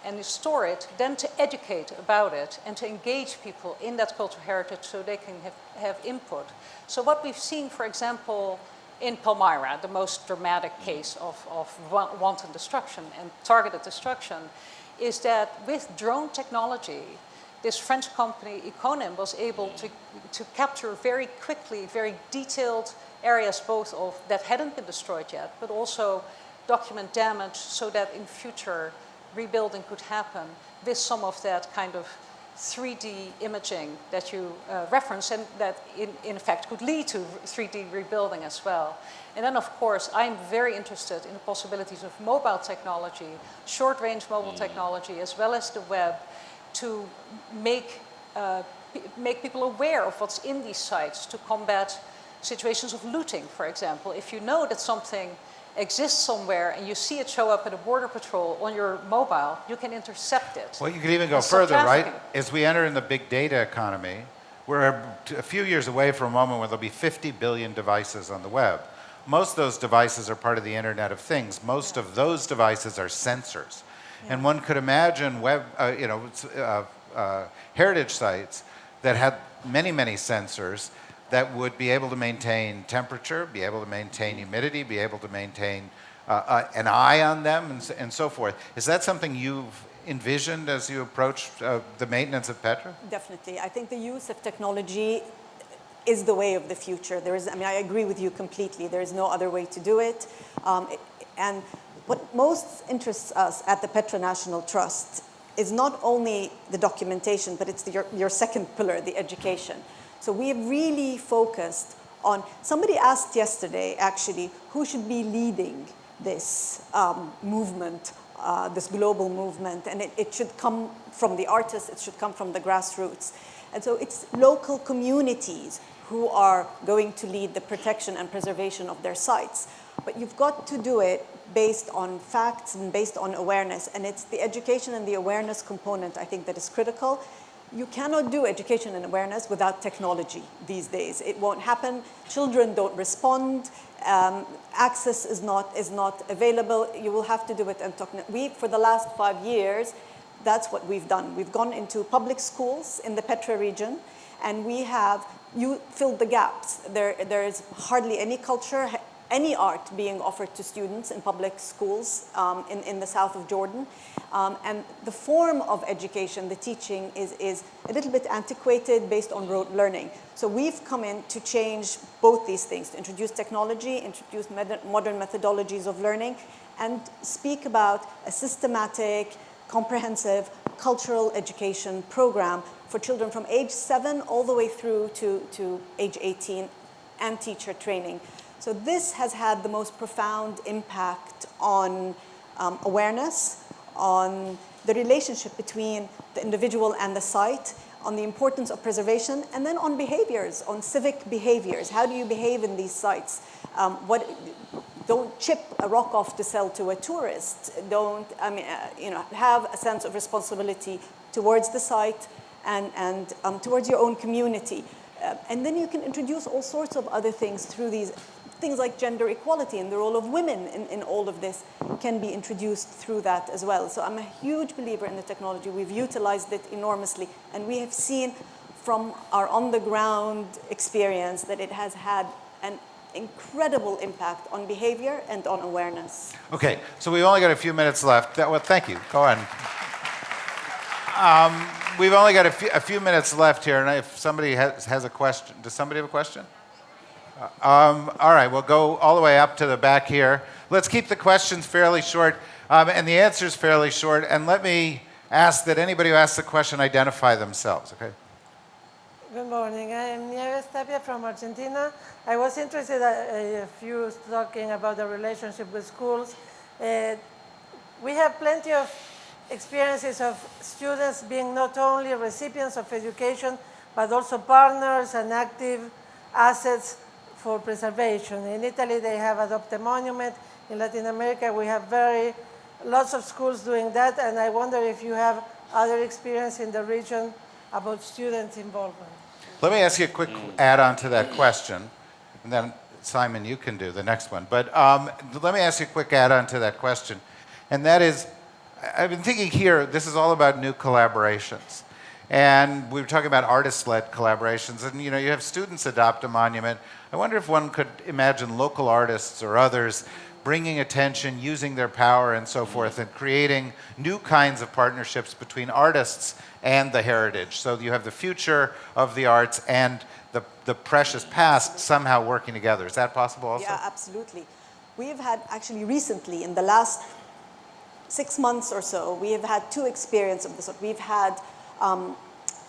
and you store it, then to educate about it and to engage people in that cultural heritage so they can have input. So what we've seen, for example, in Palmyra, the most dramatic case of wanton destruction and targeted destruction, is that with drone technology, this French company, Econim, was able to capture very quickly, very detailed areas both of that hadn't been destroyed yet, but also document damage so that in future rebuilding could happen with some of that kind of 3D imaging that you reference, and that in fact could lead to 3D rebuilding as well. And then of course I'm very interested in the possibilities of mobile technology, short-range mobile technology, as well as the web, to make people aware of what's in these sites, to combat situations of looting, for example. If you know that something exists somewhere and you see it show up at a border patrol on your mobile, you can intercept it. Well, you can even go further, right? As we enter in the big data economy, we're a few years away from a moment where there'll be 50 billion devices on the web. Most of those devices are part of the Internet of Things. Most of those devices are sensors. Yeah. And one could imagine heritage sites that had many, many sensors that would be able to maintain temperature, be able to maintain humidity, be able to maintain an eye on them, and so forth. Is that something you've envisioned as you approach the maintenance of Petra? Definitely. I think the use of technology is the way of the future. I agree with you completely. There is no other way to do it. And what most interests us at the Petra National Trust is not only the documentation, but it's your second pillar, the education. So we have really focused on, somebody asked yesterday, actually, who should be leading this movement, this global movement, and it should come from the artists, it should come from the grassroots. And so it's local communities who are going to lead the protection and preservation of their sites. But you've got to do it based on facts and based on awareness, and it's the education and the awareness component, I think, that is critical. You cannot do education and awareness without technology these days. It won't happen. Children don't respond. Access is not available. You will have to do it. And for the last 5 years, that's what we've done. We've gone into public schools in the Petra region, and you filled the gaps. There is hardly any culture, any art being offered to students in public schools in the south of Jordan. And the form of education, the teaching, is a little bit antiquated based on rote learning. So we've come in to change both these things, to introduce technology, introduce modern methodologies of learning, and speak about a systematic, comprehensive cultural education program for children from age 7 all the way through to age 18, and teacher training. So this has had the most profound impact on awareness, on the relationship between the individual and the site, on the importance of preservation, and then on behaviors, on civic behaviors. How do you behave in these sites? Don't chip a rock off to sell to a tourist. Don't, have a sense of responsibility towards the site and towards your own community. And then you can introduce all sorts of other things through these things like gender equality and the role of women in all of this can be introduced through that as well. So I'm a huge believer in the technology. We've utilized it enormously, and we have seen from our on-the-ground experience that it has had an incredible impact on behavior and on awareness. Okay, so we've only got a few minutes left. Well, thank you. Go on. We've only got a few minutes left here, and if somebody has a question, does somebody have a question? All right, we'll go all the way up to the back here. Let's keep the questions fairly short and the answers fairly short, and let me ask that anybody who asks a question identify themselves, okay? Good morning. I'm Nieves Tapia from Argentina. I was interested if you talking about the relationship with schools. We have plenty of experiences of students being not only recipients of education, but also partners and active assets for preservation. In Italy, they have adopted monument. In Latin America, we have lots of schools doing that, and I wonder if you have other experience in the region about students' involvement. Let me ask you a quick add-on to that question, and then Simon, you can do the next one. But let me ask you a quick add-on to that question, and that is, I've been thinking here, this is all about new collaborations. And we were talking about artist-led collaborations, and you have students adopt a monument. I wonder if one could imagine local artists or others bringing attention, using their power and so forth, and creating new kinds of partnerships between artists and the heritage. So you have the future of the arts and the precious past somehow working together. Is that possible also? Yeah, absolutely. We have had, actually recently, in the last 6 months or so, we have had two experiences of this. We've had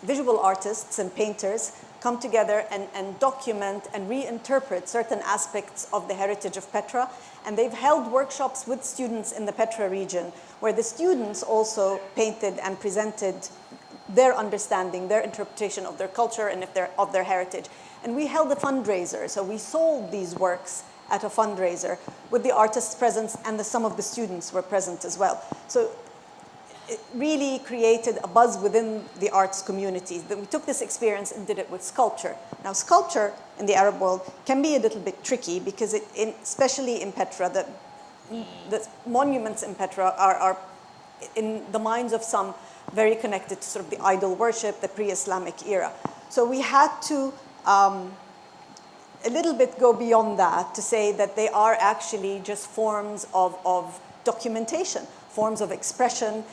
visual artists and painters come together and document and reinterpret certain aspects of the heritage of Petra. And they've held workshops with students in the Petra region, where the students also painted and presented their understanding, their interpretation of their culture and of their heritage. And we held a fundraiser, so we sold these works at a fundraiser with the artists present, and some of the students were present as well. So it really created a buzz within the arts community. Then we took this experience and did it with sculpture. Now, sculpture in the Arab world can be a little bit tricky because, especially in Petra, the monuments in Petra are, in the minds of some, very connected to sort of the idol worship, the pre-Islamic era. So we had to a little bit go beyond that to say that they are actually just forms of documentation, forms of expression,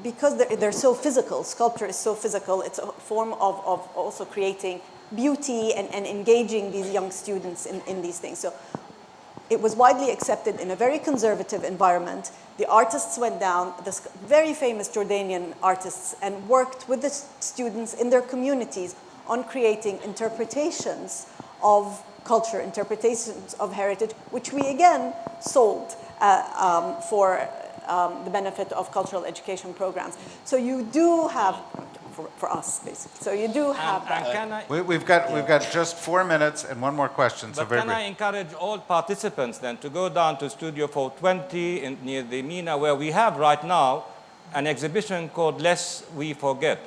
because they're so physical, sculpture is so physical, it's a form of also creating beauty and engaging these young students in these things. So it was widely accepted in a very conservative environment. The artists went down, the very famous Jordanian artists, and worked with the students in their communities on creating interpretations of culture, interpretations of heritage, which we again sold for the benefit of cultural education programs. So you do have, for us basically, so you do have that. We've got just 4 minutes and one more question. But can I encourage all participants then to go down to Studio 420 near the MENA, where we have right now an exhibition called Lest We Forget,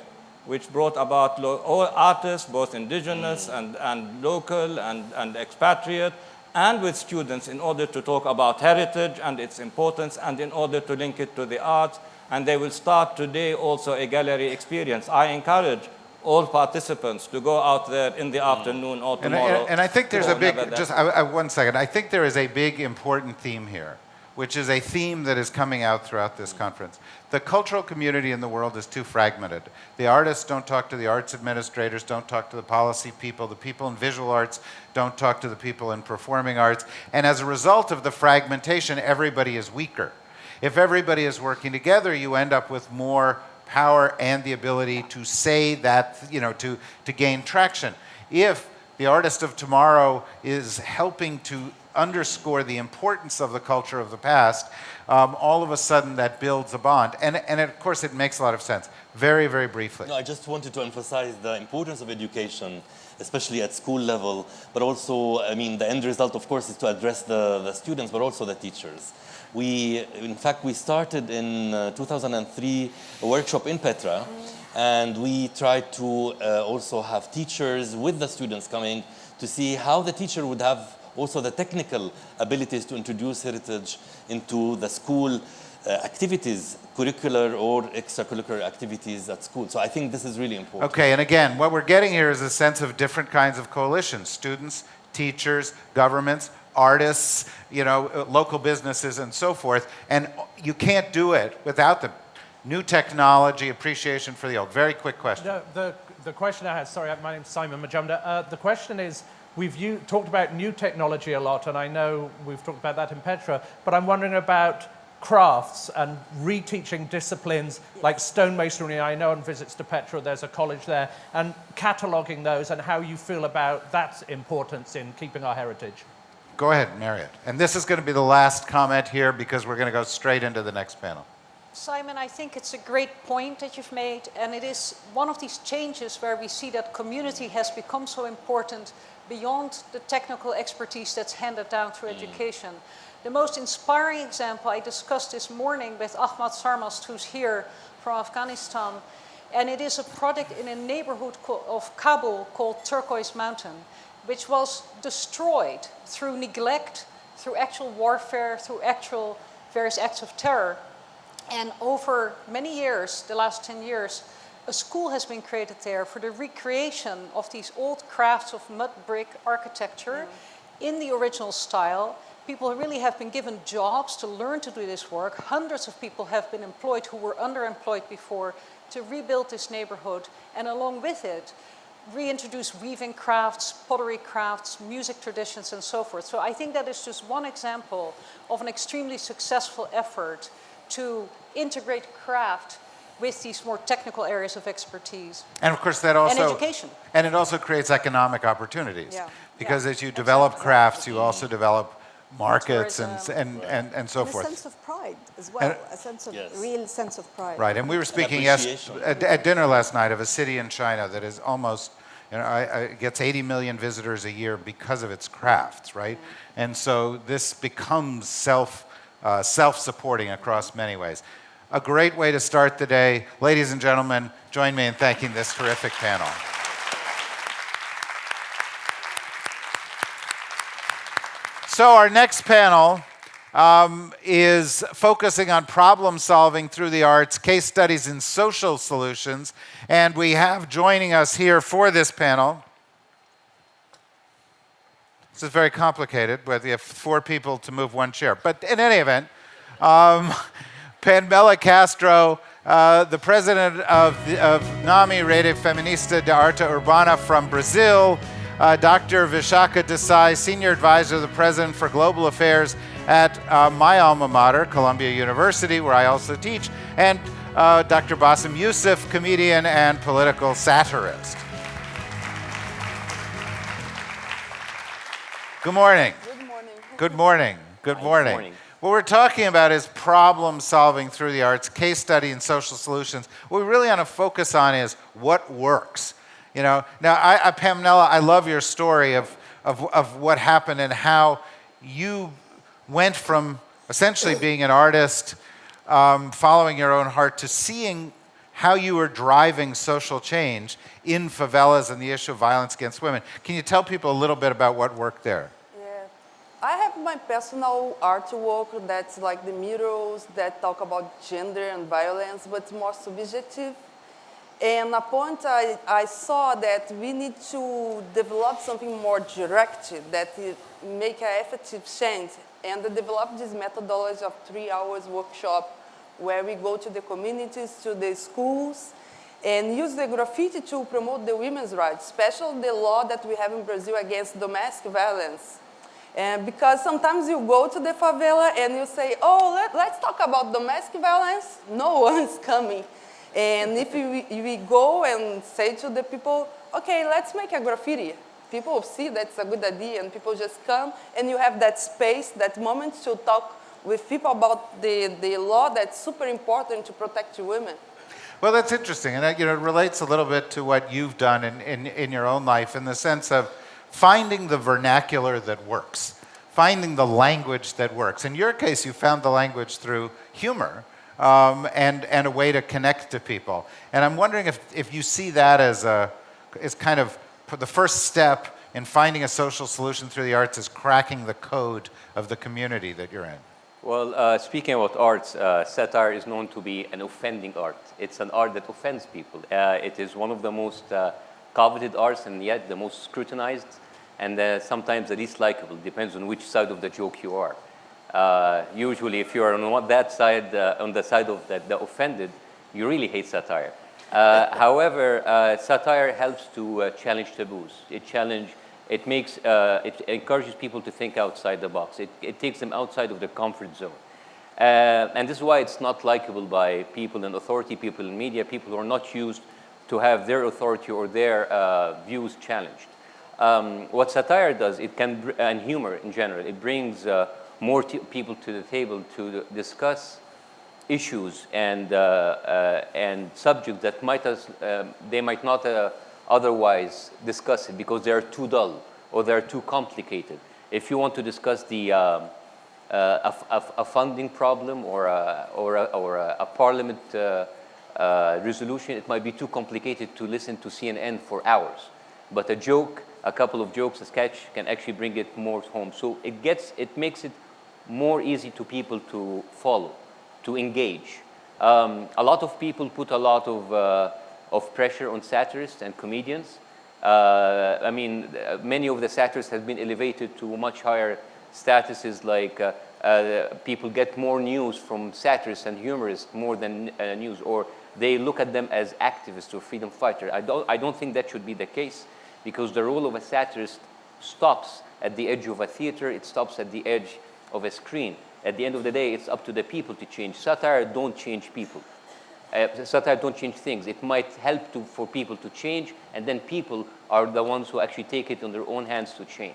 which brought about all artists, both indigenous and local and expatriate, and with students in order to talk about heritage and its importance and in order to link it to the arts. And they will start today also a gallery experience. I encourage all participants to go out there in the afternoon or tomorrow. And I think there's a big, one second, I think there is a big important theme here, which is a theme that is coming out throughout this conference. The cultural community in the world is too fragmented. The artists don't talk to the arts administrators, don't talk to the policy people. The people in visual arts don't talk to the people in performing arts. And as a result of the fragmentation, everybody is weaker. If everybody is working together, you end up with more power and the ability to say that, to gain traction. If the artist of tomorrow is helping to underscore the importance of the culture of the past, all of a sudden that builds a bond. And of course, it makes a lot of sense. Very, very briefly. No, I just wanted to emphasize the importance of education, especially at school level, but also, I mean, the end result, of course, is to address the students, but also the teachers. In fact, we started in 2003 a workshop in Petra, and we tried to also have teachers with the students coming to see how the teacher would have also the technical abilities to introduce heritage into the school activities, curricular or extracurricular activities at school. So I think this is really important. Okay, and again, what we're getting here is a sense of different kinds of coalitions: students, teachers, governments, artists, local businesses, and so forth. And you can't do it without the new technology, appreciation for the old. Very quick question. The question I had, sorry, my name's Simon Majumdar. The question is, we've talked about new technology a lot, and I know we've talked about that in Petra, but I'm wondering about crafts and reteaching disciplines like stonemasonry. I know on visits to Petra there's a college there, and cataloguing those and how you feel about that importance in keeping our heritage. Go ahead, Marriott. And this is going to be the last comment here because we're going to go straight into the next panel. Simon, I think it's a great point that you've made, and it is one of these changes where we see that community has become so important beyond the technical expertise that's handed down through education. The most inspiring example I discussed this morning with Ahmad Sarmast, who's here from Afghanistan, and it is a project in a neighborhood of Kabul called Turquoise Mountain, which was destroyed through neglect, through actual warfare, through actual various acts of terror. And over many years, the last 10 years, a school has been created there for the recreation of these old crafts of mud brick architecture in the original style. People really have been given jobs to learn to do this work. Hundreds of people have been employed who were underemployed before to rebuild this neighborhood, and along with it, reintroduce weaving crafts, pottery crafts, music traditions, and so forth. So I think that is just one example of an extremely successful effort to integrate craft with these more technical areas of expertise. And of course that also... And education. And it also creates economic opportunities. Yeah. Because as you develop crafts, you also develop markets and so forth. A sense of pride as well, a sense of real sense of pride. Right, and we were speaking at dinner last night of a city in China that is almost, gets 80 million visitors a year because of its crafts, right? And so this becomes self-supporting across many ways. A great way to start the day. Ladies and gentlemen, join me in thanking this terrific panel. So our next panel is focusing on problem solving through the arts, case studies in social solutions. And we have joining us here for this panel. This is very complicated, but you have 4 people to move 1 chair. But in any event, Pamela Castro, the president of NAMI, Rede Feminista de Arte Urbana from Brazil, Dr. Vishaka Desai, senior advisor of the president for global affairs at my alma mater, Columbia University, where I also teach, and Dr. Bassem Youssef, comedian and political satirist. Good morning. Good morning. Good morning. Good morning. What we're talking about is problem solving through the arts, case study and social solutions. What we really want to focus on is what works. Now, Pamela, I love your story of what happened and how you went from essentially being an artist, following your own heart, to seeing how you were driving social change in favelas and the issue of violence against women. Can you tell people a little bit about what worked there? Yeah, I have my personal artwork that's like the murals that talk about gender and violence, but more subjective. And a point I saw that we need to develop something more direct that make an effective change. And I developed this methodology of 3 hours workshop where we go to the communities, to the schools, and use the graffiti to promote the women's rights, especially the law that we have in Brazil against domestic violence. And because sometimes you go to the favela and you say, oh, let's talk about domestic violence, no one's coming. And if we go and say to the people, okay, let's make a graffiti. people see that's a good idea and people just come and you have that space, that moment to talk with people about the law that's super important to protect women. Well, that's interesting, and it relates a little bit to what you've done in your own life in the sense of finding the vernacular that works, finding the language that works. In your case, you found the language through humor and a way to connect to people. And I'm wondering if you see that as kind of the first step in finding a social solution through the arts is cracking the code of the community that you're in. Well, speaking about arts, satire is known to be an offending art. It's an art that offends people. It is one of the most coveted arts and yet the most scrutinized and sometimes the least likable. Depends on which side of the joke you are. Usually, if you are on that side, on the side of the offended, you really hate satire. However, satire helps to challenge taboos. It encourages people to think outside the box. It takes them outside of their comfort zone. And this is why it's not likable by people in authority, people in media, people who are not used to have their authority or their views challenged. What satire does, and humor in general, it brings more people to the table to discuss issues and subjects that they might not otherwise discuss it because they are too dull or they are too complicated. If you want to discuss a funding problem or a parliament resolution, it might be too complicated to listen to CNN for hours. But a couple of jokes, a sketch can actually bring it more home. So it makes it more easy to people to follow, to engage. A lot of people put a lot of pressure on satirists and comedians. Many of the satirists have been elevated to much higher statuses, like people get more news from satirists and humorists more than news, or they look at them as activists or freedom fighters. I don't think that should be the case, because the role of a satirist stops at the edge of a theater, it stops at the edge of a screen. At the end of the day, it's up to the people to change. Satire don't change people. Satire don't change things. It might help for people to change, and then people are the ones who actually take it in their own hands to change.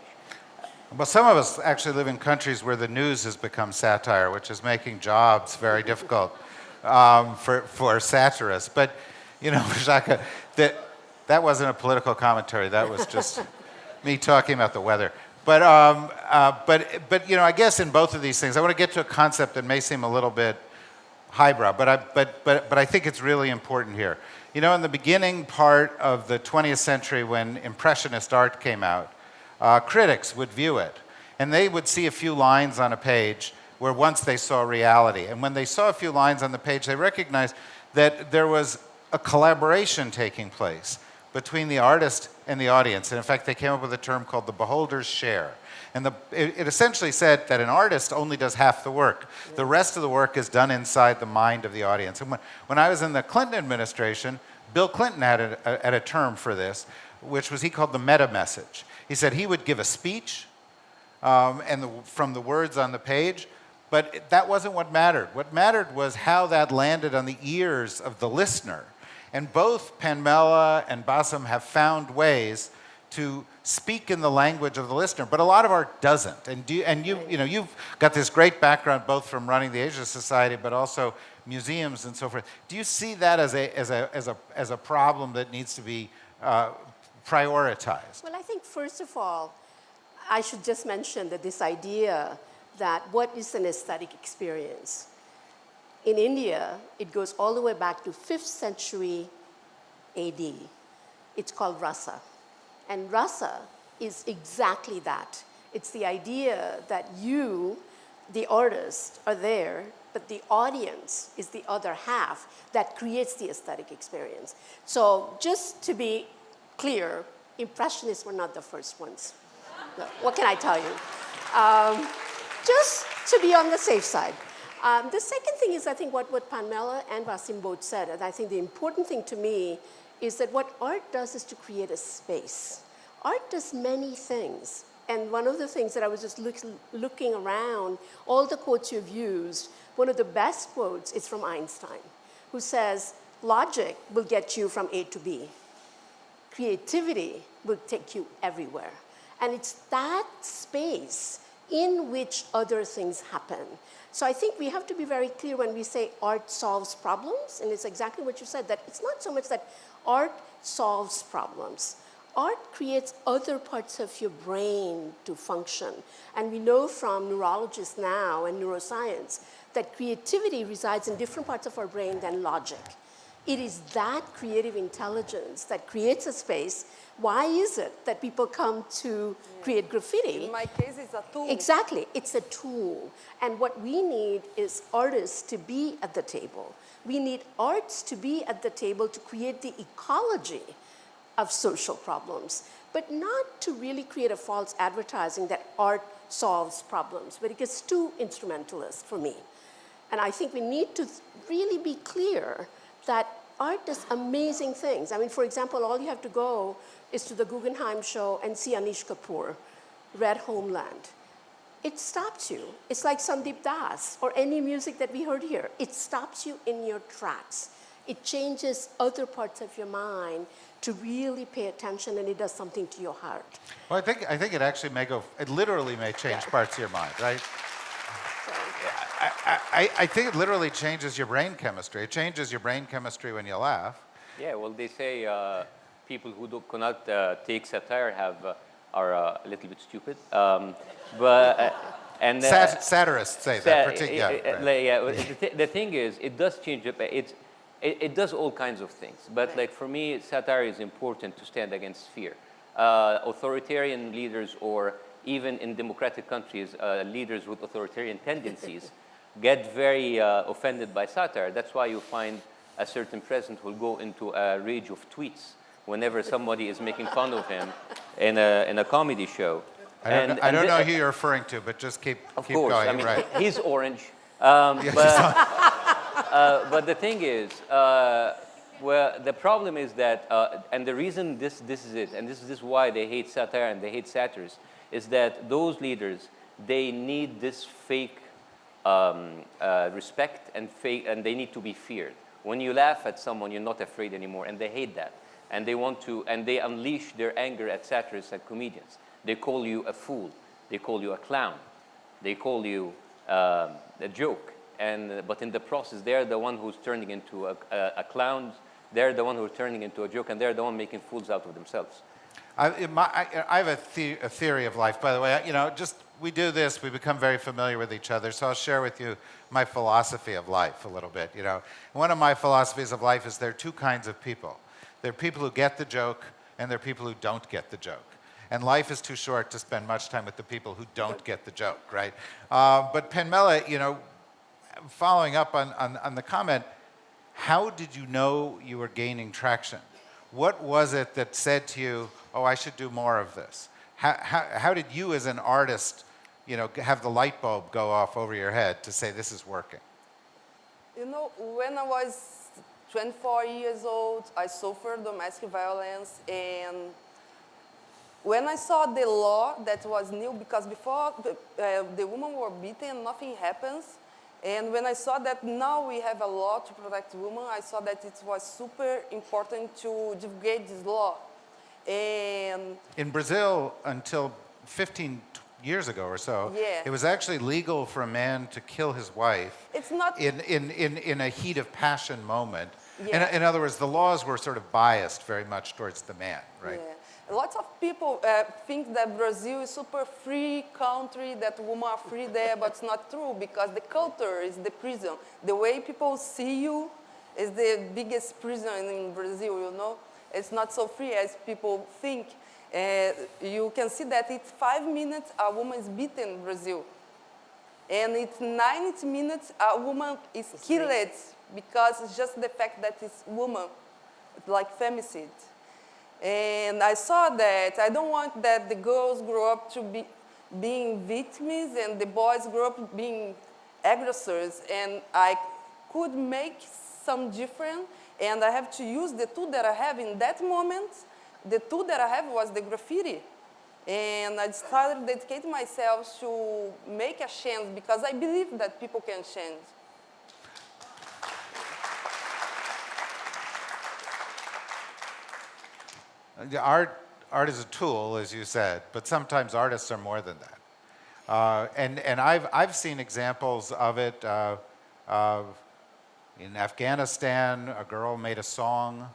Well, some of us actually live in countries where the news has become satire, which is making jobs very difficult for satirists. But, Shaka, that wasn't a political commentary. That was just me talking about the weather. But I guess in both of these things, I want to get to a concept that may seem a little bit highbrow, but I think it's really important here. In the beginning part of the 20th century, when Impressionist art came out, critics would view it, and they would see a few lines on a page where once they saw reality. And when they saw a few lines on the page, they recognized that there was a collaboration taking place between the artist and the audience. And in fact, they came up with a term called the beholder's share. And it essentially said that an artist only does half the work. The rest of the work is done inside the mind of the audience. And when I was in the Clinton administration, Bill Clinton had a term for this, which he called the meta message. He said he would give a speech from the words on the page, but that wasn't what mattered. What mattered was how that landed on the ears of the listener. And both Panmela and Bassem have found ways to speak in the language of the listener, but a lot of art doesn't. And you've got this great background both from running the Asia Society, but also museums and so forth. Do you see that as a problem that needs to be prioritized? Well, I think first of all, I should just mention that this idea that what is an aesthetic experience? In India, it goes all the way back to 5th century AD. It's called rasa. And rasa is exactly that. It's the idea that you, the artist, are there, but the audience is the other half that creates the aesthetic experience. So just to be clear, Impressionists were not the first ones. What can I tell you? Just to be on the safe side. The second thing is, I think, what Panmela and Bassem both said, and I think the important thing to me is that what art does is to create a space. Art does many things. And one of the things that I was just looking around, all the quotes you've used, one of the best quotes is from Einstein, who says, logic will get you from A to B. creativity will take you everywhere. And it's that space in which other things happen. So I think we have to be very clear when we say art solves problems, and it's exactly what you said, that it's not so much that art solves problems. Art creates other parts of your brain to function. And we know from neurologists now and neuroscience that creativity resides in different parts of our brain than logic. It is that creative intelligence that creates a space. Why is it that people come to create graffiti? In my case, it's a tool. Exactly, it's a tool. And what we need is artists to be at the table. We need arts to be at the table to create the ecology of social problems, but not to really create a false advertising that art solves problems, but it gets too instrumentalist for me. And I think we need to really be clear that art does amazing things. I mean, for example, all you have to go is to the Guggenheim show and see Anish Kapoor, Red Homeland. It stops you. It's like Sandeep Das or any music that we heard here. It stops you in your tracks. It changes other parts of your mind to really pay attention, and it does something to your heart. Well, I think it actually it literally may change parts of your mind, right? I think it literally changes your brain chemistry. It changes your brain chemistry when you laugh. Yeah, well, they say people who cannot take satire are a little bit stupid. Satirists say that. The thing is, it does change it does all kinds of things. But like for me, satire is important to stand against fear. Authoritarian leaders, or even in democratic countries, leaders with authoritarian tendencies get very offended by satire. That's why you find a certain president will go into a rage of tweets whenever somebody is making fun of him in a comedy show. I don't know who you're referring to, but just keep going. I mean, right. He's orange. But the thing is, well, the problem is that, and the reason this is it, and this is why they hate satire and they hate satirists, is that those leaders, they need this fake respect and they need to be feared. When you laugh at someone, you're not afraid anymore, and they hate that. And they unleash their anger at satirists and comedians. They call you a fool. They call you a clown. They call you a joke. But in the process, they're the one who's turning into a clown. They're the one who's turning into a joke, and they're the one making fools out of themselves. I have a theory of life, by the way. We do this, we become very familiar with each other, so I'll share with you my philosophy of life a little bit. One of my philosophies of life is there are two kinds of people. There are people who get the joke, and there are people who don't get the joke. And life is too short to spend much time with the people who don't get the joke, right? But Penmela, following up on the comment, how did you know you were gaining traction? What was it that said to you, oh, I should do more of this? How did you as an artist, have the light bulb go off over your head to say this is working? When I was 24 years old, I suffered domestic violence, and when I saw the law that was new, because before the women were beaten, nothing happens. And when I saw that now we have a law to protect women, I saw that it was super important to divulgate this law. And in Brazil, until 15 years ago or so, it was actually legal for a man to kill his wife. It's not in a heat of passion moment. Yeah. In other words, the laws were sort of biased very much towards the man, right? Yeah. Lots of people think that Brazil is a super free country, that women are free there, but it's not true, because the culture is the prison. The way people see you is the biggest prison in Brazil, It's not so free as people think. You can see that it's 5 minutes a woman is beaten in Brazil. And it's 90 minutes a woman is killed because it's just the fact that it's woman, like femicide. And I saw that. I don't want that the girls grow up to be being victims and the boys grow up being aggressors. And I could make some difference, and I have to use the tool that I have in that moment. The tool that I have was the graffiti. And I started dedicating myself to make a change, because I believe that people can change. The art is a tool, as you said, but sometimes artists are more than that. And I've seen examples of it. In Afghanistan, a girl made a song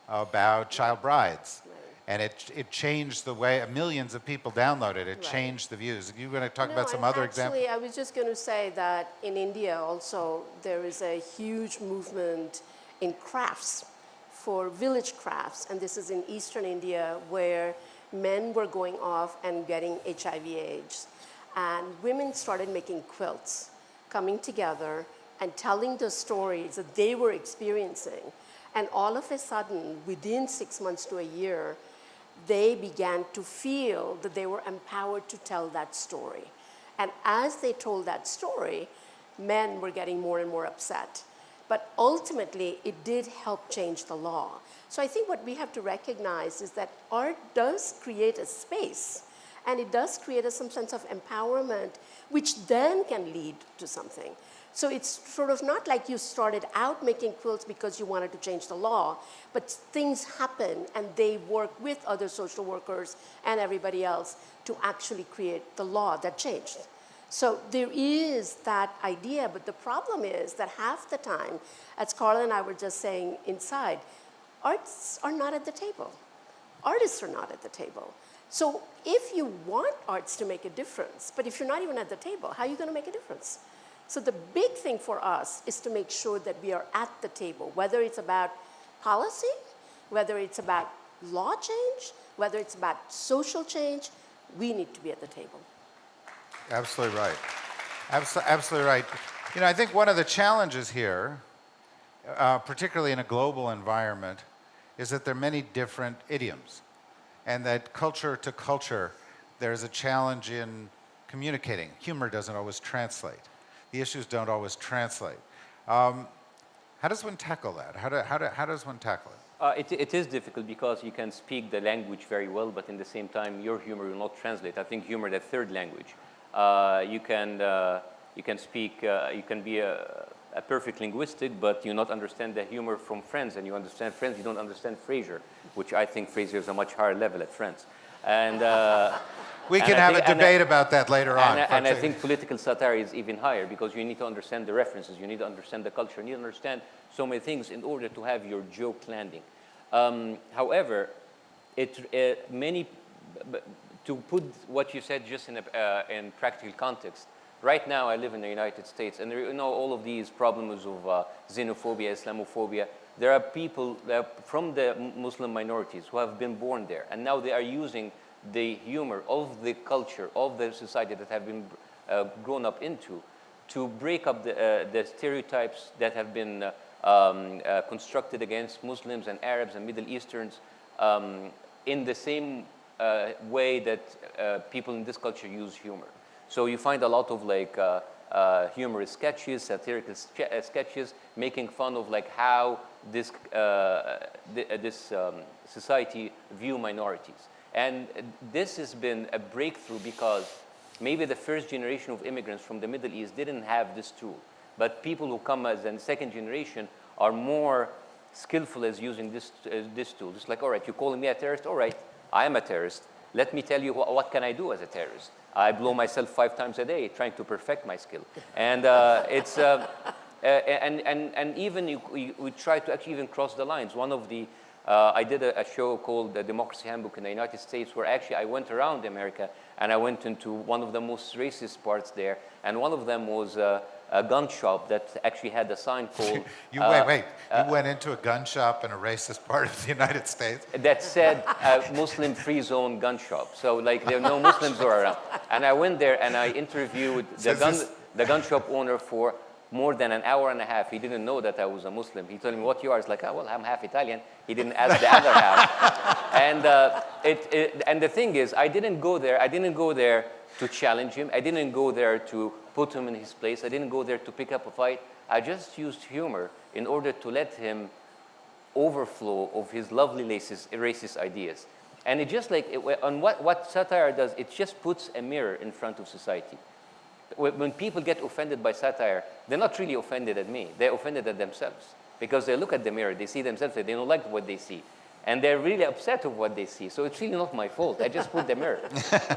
about child brides. And it changed the way, millions of people downloaded it. It changed the views. You're going to talk about some other examples? I was just going to say that in India also, there is a huge movement in crafts, for village crafts. And this is in eastern India, where men were going off and getting HIV/AIDS. And women started making quilts, coming together and telling the stories that they were experiencing. And all of a sudden, within 6 months to a year, they began to feel that they were empowered to tell that story. And as they told that story, men were getting more and more upset. But ultimately, it did help change the law. So I think what we have to recognize is that art does create a space, and it does create some sense of empowerment, which then can lead to something. So it's sort of not like you started out making quilts because you wanted to change the law, but things happen and they work with other social workers and everybody else to actually create the law that changed. So there is that idea, but the problem is that half the time, as Carla and I were just saying inside, arts are not at the table. Artists are not at the table. So if you want arts to make a difference, but if you're not even at the table, how are you going to make a difference? So the big thing for us is to make sure that we are at the table, whether it's about policy, whether it's about law change, whether it's about social change, we need to be at the table. Absolutely right. Absolutely right. You know, I think one of the challenges here, particularly in a global environment, is that there are many different idioms, and that culture to culture, there's a challenge in communicating. Humor doesn't always translate. The issues don't always translate. How does one tackle that? How does one tackle it? It is difficult because you can speak the language very well, but in the same time, your humor will not translate. I think humor is a third language. You can speak, you can be a perfect linguistic, but you not understand the humor from Friends, and you understand Friends, you don't understand Frasier, which I think Frasier is a much higher level at Friends. And we can have a debate about that later on. And I think political satire is even higher because you need to understand the references, you need to understand the culture, you need to understand so many things in order to have your joke landing. However, to put what you said just in practical context, right now I live in the United States, and you know all of these problems of xenophobia, Islamophobia. There are people from the Muslim minorities who have been born there, and now they are using the humor of the culture, of the society that have been grown up into, to break up the stereotypes that have been constructed against Muslims and Arabs and Middle Easterns in the same way that people in this culture use humor. So you find a lot of like humorous sketches, satirical sketches, making fun of like how this society view minorities. And this has been a breakthrough because maybe the first generation of immigrants from the Middle East didn't have this tool. But people who come as a second generation are more skillful as using this tool. It's like, all right, you're calling me a terrorist? All right, I am a terrorist. Let me tell you what can I do as a terrorist. I blow myself 5 times a day trying to perfect my skill. And it's and even we try to actually even cross the lines. One of the I did a show called The Democracy Handbook in the United States, where actually I went around America and I went into one of the most racist parts there. And one of them was a gun shop that actually had a sign called... You went into a gun shop in a racist part of the United States? That said Muslim-free zone gun shop. So like there are no Muslims around. And I went there and I interviewed the gun shop owner for more than an hour and a half. He didn't know that I was a Muslim. He told me, what you are? It's like, oh, well, I'm half Italian. He didn't ask the other half. And the thing is, I didn't go there to challenge him. I didn't go there to put him in his place. I didn't go there to pick up a fight. I just used humor in order to let him overflow of his lovely racist ideas. And it just like, on what satire does, it just puts a mirror in front of society. When people get offended by satire, they're not really offended at me. They're offended at themselves. Because they look at the mirror, they see themselves, they don't like what they see. and they're really upset of what they see. So it's really not my fault. I just put the mirror.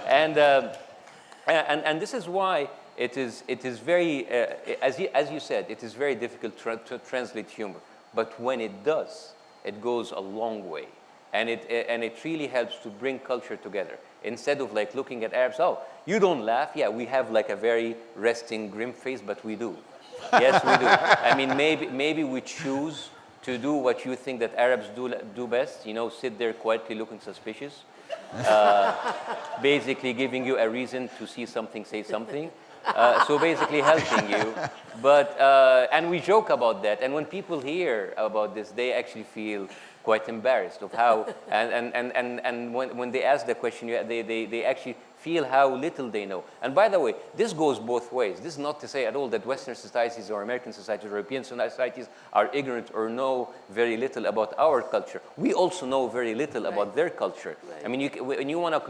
And this is why it is very, as you said, it is very difficult to translate humor. But when it does, it goes a long way. And it really helps to bring culture together. Instead of like looking at Arabs, oh, you don't laugh. Yeah, we have like a very resting, grim face, but we do. Yes, we do. I mean, maybe we choose to do what you think that Arabs do best, you know, sit there quietly looking suspicious, basically giving you a reason to see something, say something. So basically helping you. But, and we joke about that. And when people hear about this, they actually feel quite embarrassed of how, and when they ask the question, they actually feel how little they know. And by the way, this goes both ways. This is not to say at all that Western societies or American societies or European societies are ignorant or know very little about our culture. We also know very little about their culture. Right. I mean, when you want to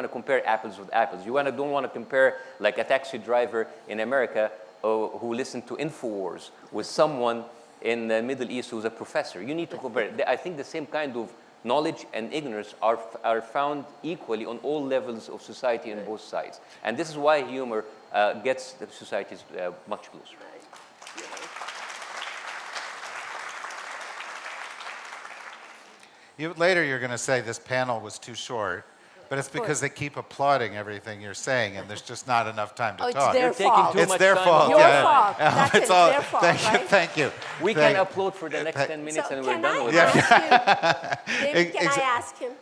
compare apples with apples. You don't want to compare like a taxi driver in America who listened to InfoWars with someone in the Middle East who's a professor. You need to compare. I think the same kind of knowledge and ignorance are found equally on all levels of society on both sides. And this is why humor gets the societies much closer. Later you're going to say this panel was too short, but it's because they keep applauding everything you're saying, and there's just not enough time to talk. You're taking too much their time. fault. Your Yeah. fault. That's It's it, all, their fault, thank you. We can upload for the next 10 minutes and we're done with it. David, can I ask him?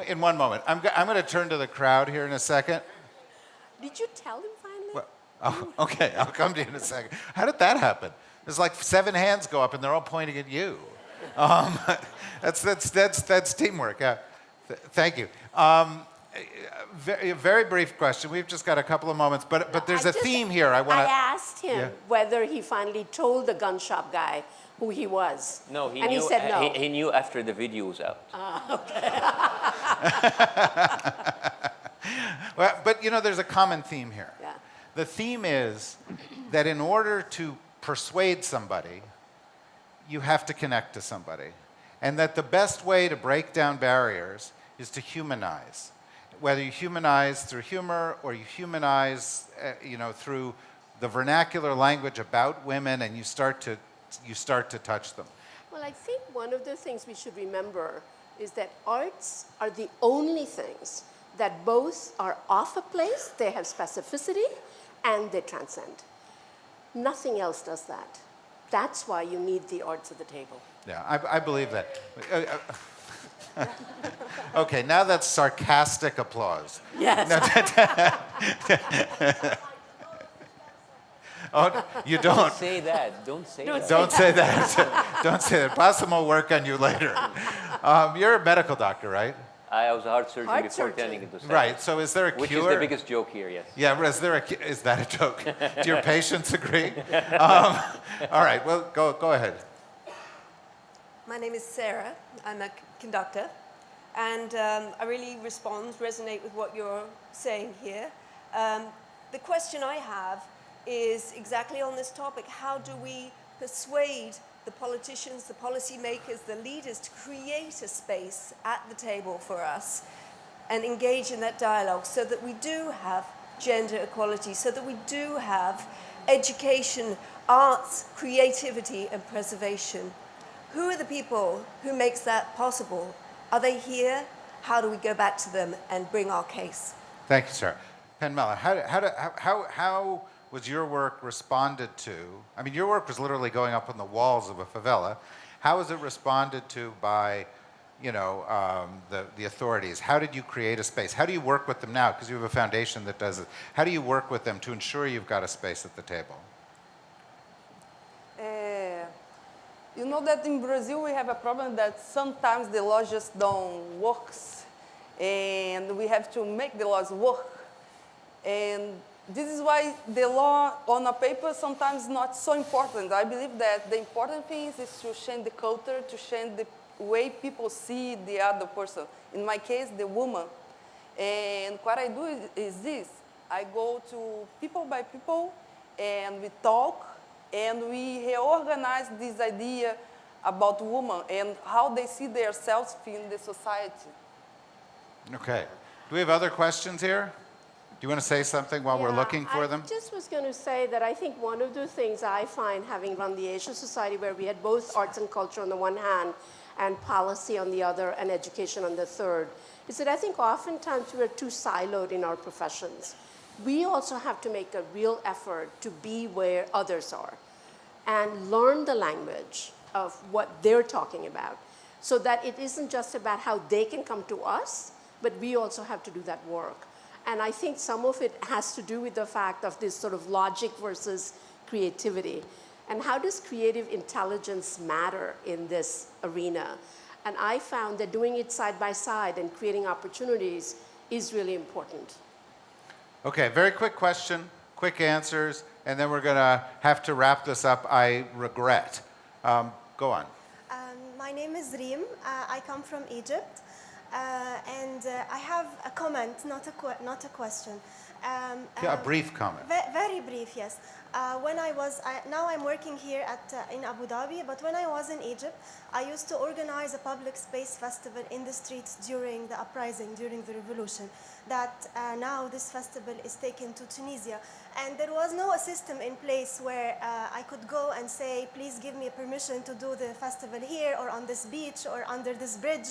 In one moment. I'm going to turn to the crowd here in a second. Did you tell him finally? Well, oh, okay, I'll come to you in a second. How did that happen? There's like 7 hands go up and they're all pointing at you. That's teamwork. Thank you. Very brief question. We've just got a couple of moments, but there's a theme here. I asked him whether he finally told the gun shop guy who he was. No, he and knew. He said no. He knew after the video was out. Okay. Well, but you know, there's a common theme here. Yeah. The theme is that in order to persuade somebody, you have to connect to somebody, and that the best way to break down barriers is to humanize. Whether you humanize through humor or you humanize, through the vernacular language about women, and you start to touch them. Well, I think one of the things we should remember is that arts are the only things that both are off a place, they have specificity, and they transcend. Nothing else does that. That's why you need the arts at the table. Yeah, I believe that. Okay, now that's sarcastic applause. Yes. Oh, you don't. Don't say that. Don't say that. Don't say that. Don't say that. Passimo will work on you later. You're a medical doctor, right? I was a heart surgeon before turning into science. Right. So is there a cure? Which is the biggest joke here, yes. Yeah. Is that a joke? Do your patients agree? All right. Well, go ahead. My name is Sarah. I'm a conductor, and I really resonate with what you're saying here. The question I have is exactly on this topic. How do we persuade the politicians, the policymakers, the leaders to create a space at the table for us and engage in that dialogue so that we do have gender equality, so that we do have education, arts, creativity, and preservation? Who are the people who makes that possible? Are they here? How do we go back to them and bring our case? Thank you, Sarah. Penmela, how was your work responded to? I mean, your work was literally going up on the walls of a favela. How was it responded to by, the authorities? How did you create a space? How do you work with them now? Because you have a foundation that does it. How do you work with them to ensure you've got a space at the table? You know that in Brazil we have a problem that sometimes the law just don't work, and we have to make the laws work. And this is why the law on a paper sometimes is not so important. I believe that the important thing is to change the culture, to change the way people see the other person. In my case, the woman. And what I do is this. I go to people by people, and we talk, and we reorganize this idea about women and how they see themselves in the society. Okay. Do we have other questions here? Do you want to say something while we're looking for them? I just was going to say that I think one of the things I find, having run the Asian Society, where we had both arts and culture on the one hand and policy on the other and education on the third, is that I think oftentimes we're too siloed in our professions. We also have to make a real effort to be where others are and learn the language of what they're talking about, so that it isn't just about how they can come to us, but we also have to do that work. And I think some of it has to do with the fact of this sort of logic versus creativity. And how does creative intelligence matter in this arena? And I found that doing it side by side and creating opportunities is really important. Okay, very quick question, quick answers, and then we're going to have to wrap this up, I regret. Go on. My name is Reem. I come from Egypt. And I have a comment, not a question. Yeah, a brief comment. Very brief, yes. Now I'm working here in Abu Dhabi, but when I was in Egypt, I used to organize a public space festival in the streets during the uprising, during the revolution. That now this festival is taken to Tunisia. And there was no system in place where I could go and say, please give me permission to do the festival here or on this beach or under this bridge.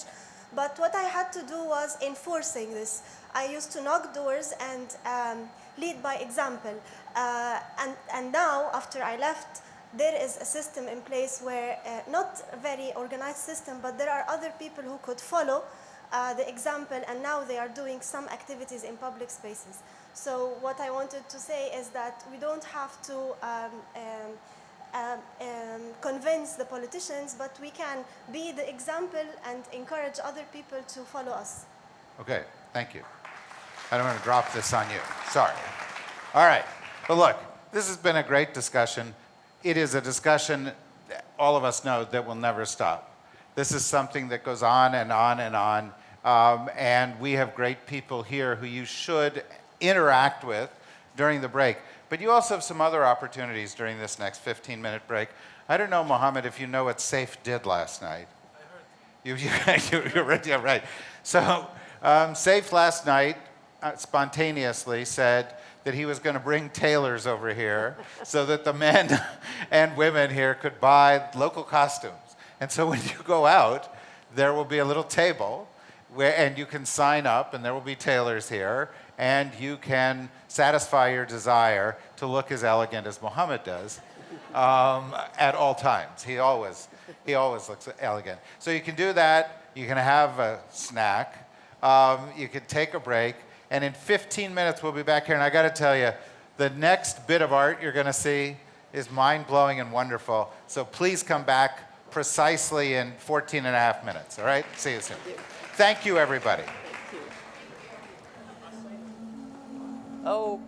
But what I had to do was enforcing this. I used to knock doors and lead by example. And now, after I left, there is a system in place where, not a very organized system, but there are other people who could follow the example, and now they are doing some activities in public spaces. So what I wanted to say is that we don't have to convince the politicians, but we can be the example and encourage other people to follow us. Okay, thank you. I don't want to drop this on you. Sorry. All right. But look, this has been a great discussion. It is a discussion that all of us know that will never stop. This is something that goes on and on and on. And we have great people here who you should interact with during the break. But you also have some other opportunities during this next 15-minute break. I don't know, Mohammed, if you know what SAFE did last night. I heard. You're right, yeah, right. So SAFE last night spontaneously said that he was going to bring tailors over here so that the men and women here could buy local costumes. And so when you go out, there will be a little table and you can sign up, and there will be tailors here, and you can satisfy your desire to look as elegant as Mohammed does at all times. He always looks elegant. So you can do that. You can have a snack. You can take a break. And in 15 minutes, we'll be back here. And I got to tell you, the next bit of art you're going to see is mind-blowing and wonderful. So please come back precisely in 14 and a half minutes. All right? See you soon. Thank you, everybody. Thank you. Oh.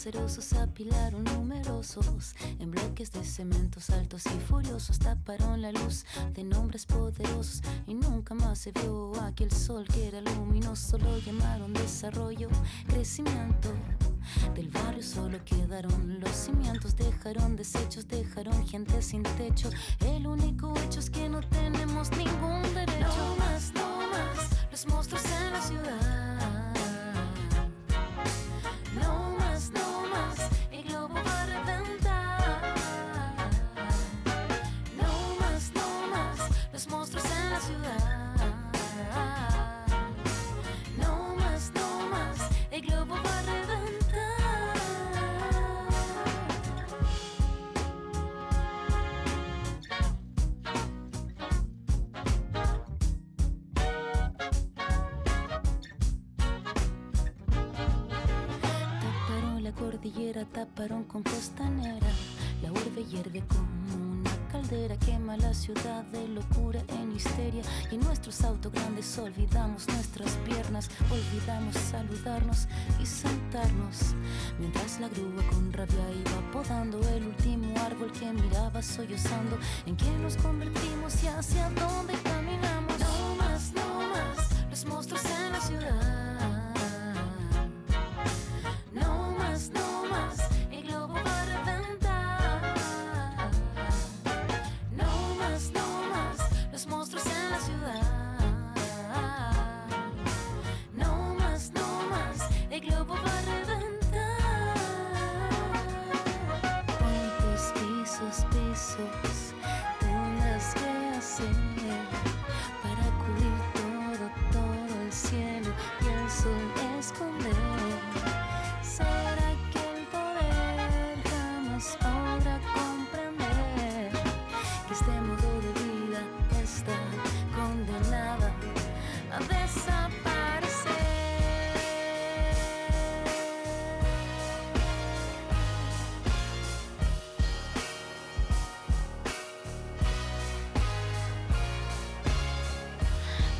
rinocerosos se apilaron numerosos en bloques de cementos altos y furiosos. Taparon la luz de nombres poderosos y nunca más se vio aquel sol que era luminoso. Lo llamaron desarrollo, crecimiento. Del barrio solo quedaron los cimientos, dejaron desechos, dejaron gente sin techo. El único hecho es que no tenemos ningún derecho. No más, los monstruos en la ciudad. No más, el globo va a reventar. No más, los monstruos en la ciudad. No más, el globo va a reventar. Cordillera taparon con costanera. La urbe hierve como una caldera. Quema la ciudad de locura en histeria. Y en nuestros autos grandes olvidamos nuestras piernas. Olvidamos saludarnos y sentarnos. Mientras la grúa con rabia iba podando el último árbol que miraba sollozando. ¿En qué nos convertimos y hacia dónde caminamos? No más, los monstruos en la ciudad. No más, el globo va a reventar. No más, los monstruos en la ciudad. No más, el globo va a reventar. Puentes, pisos, tendrás que hacer para cubrir todo el cielo y el sol esconder. ¿Será que el poder jamás podrá comprender que este modo de vida está condenada a desaparecer?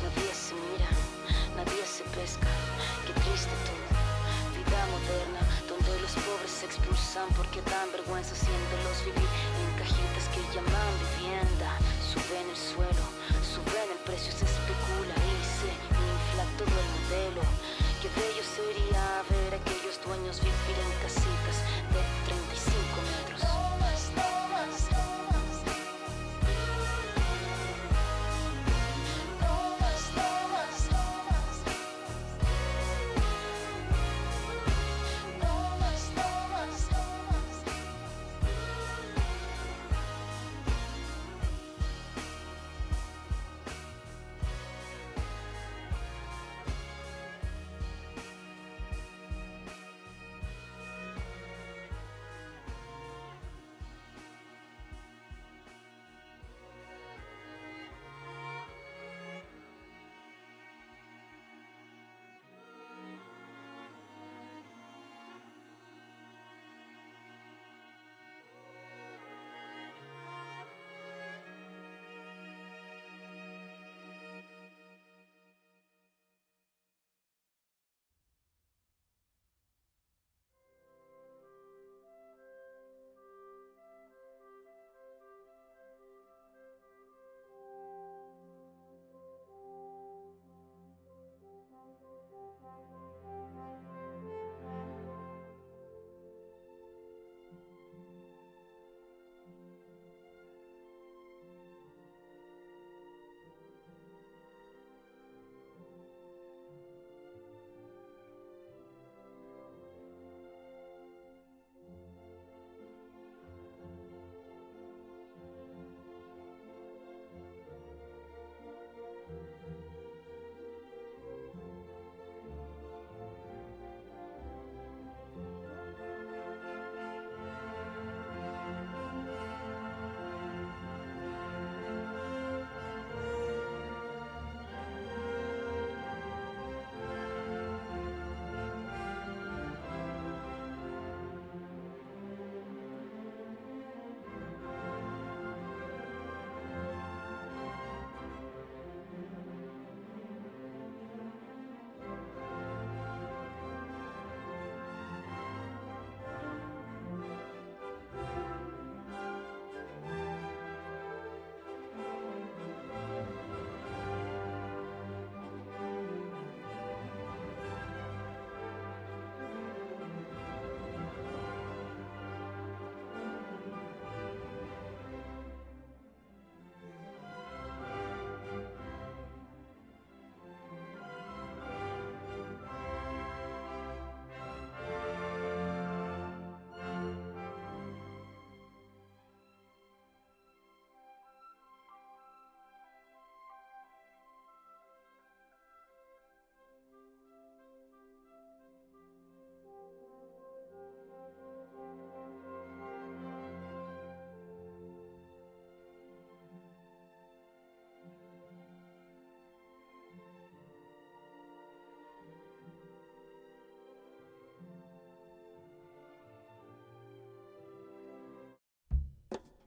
Nadie se mira, nadie se pesca, qué triste todo. Moderna, donde los pobres se expulsan porque dan vergüenza, siéntelos vivir en cajitas que llaman vivienda. Suben el suelo, suben el precio, se especula y se infla todo el modelo. Qué bello sería ver a aquellos dueños vivir en casitas de 35 metros.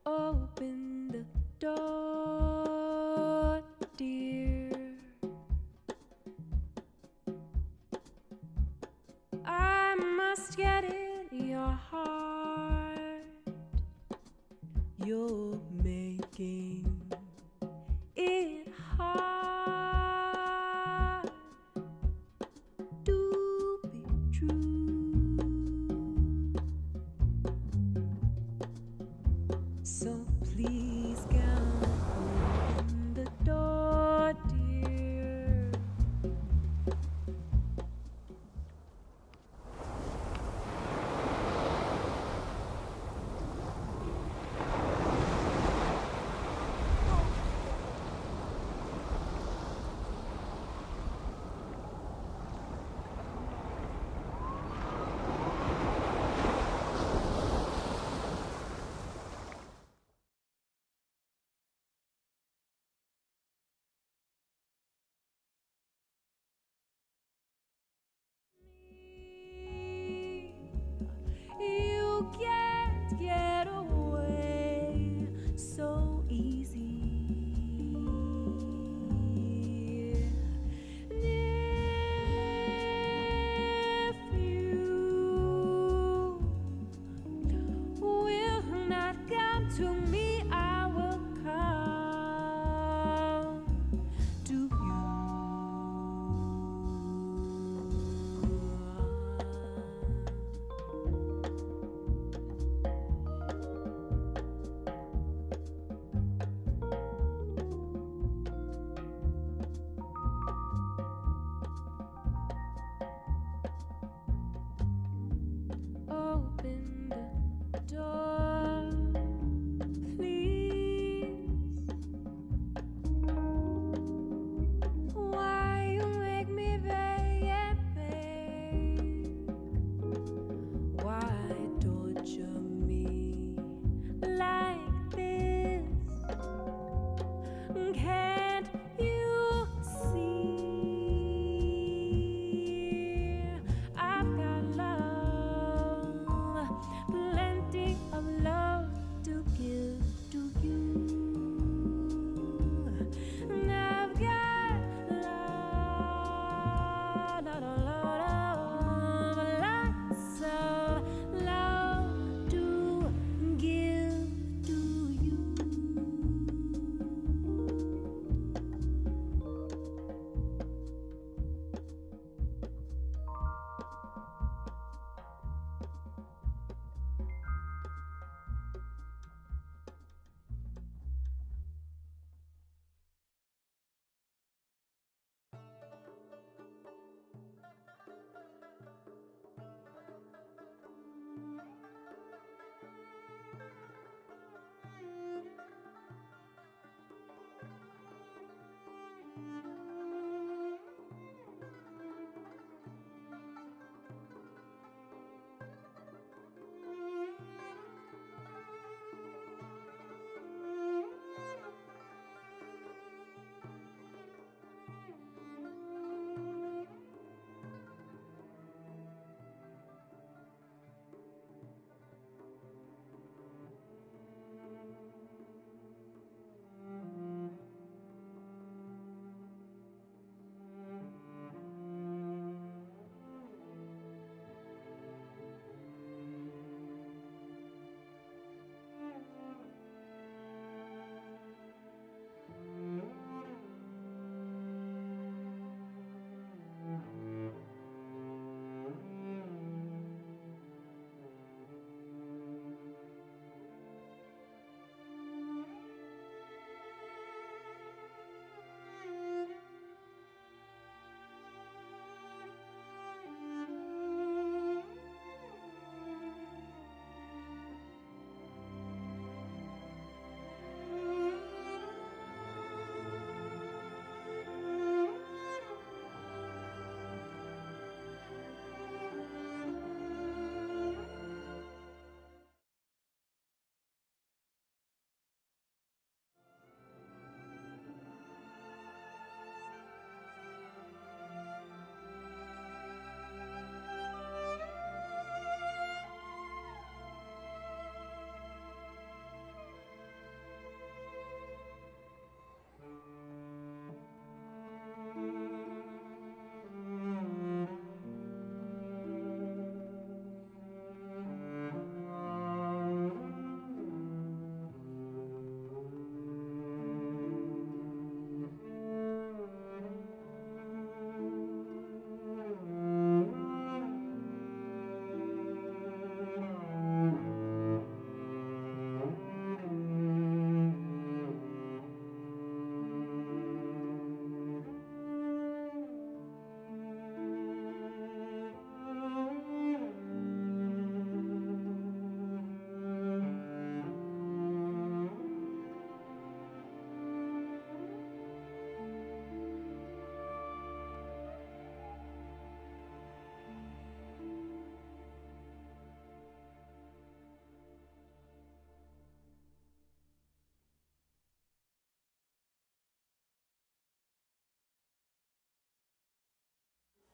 Open the door, dear. I must get in your heart. You're making it hard to be true. So please come open the door, dear.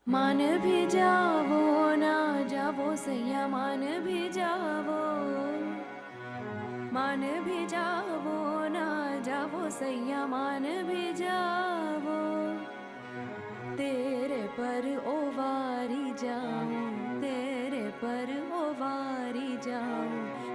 मान भी जावो ना जावो सैया मान भी जावो मान भी जावो ना जावो सैया मान भी जावो तेरे पर ओ वारी जाऊं तेरे पर ओ वारी जाऊं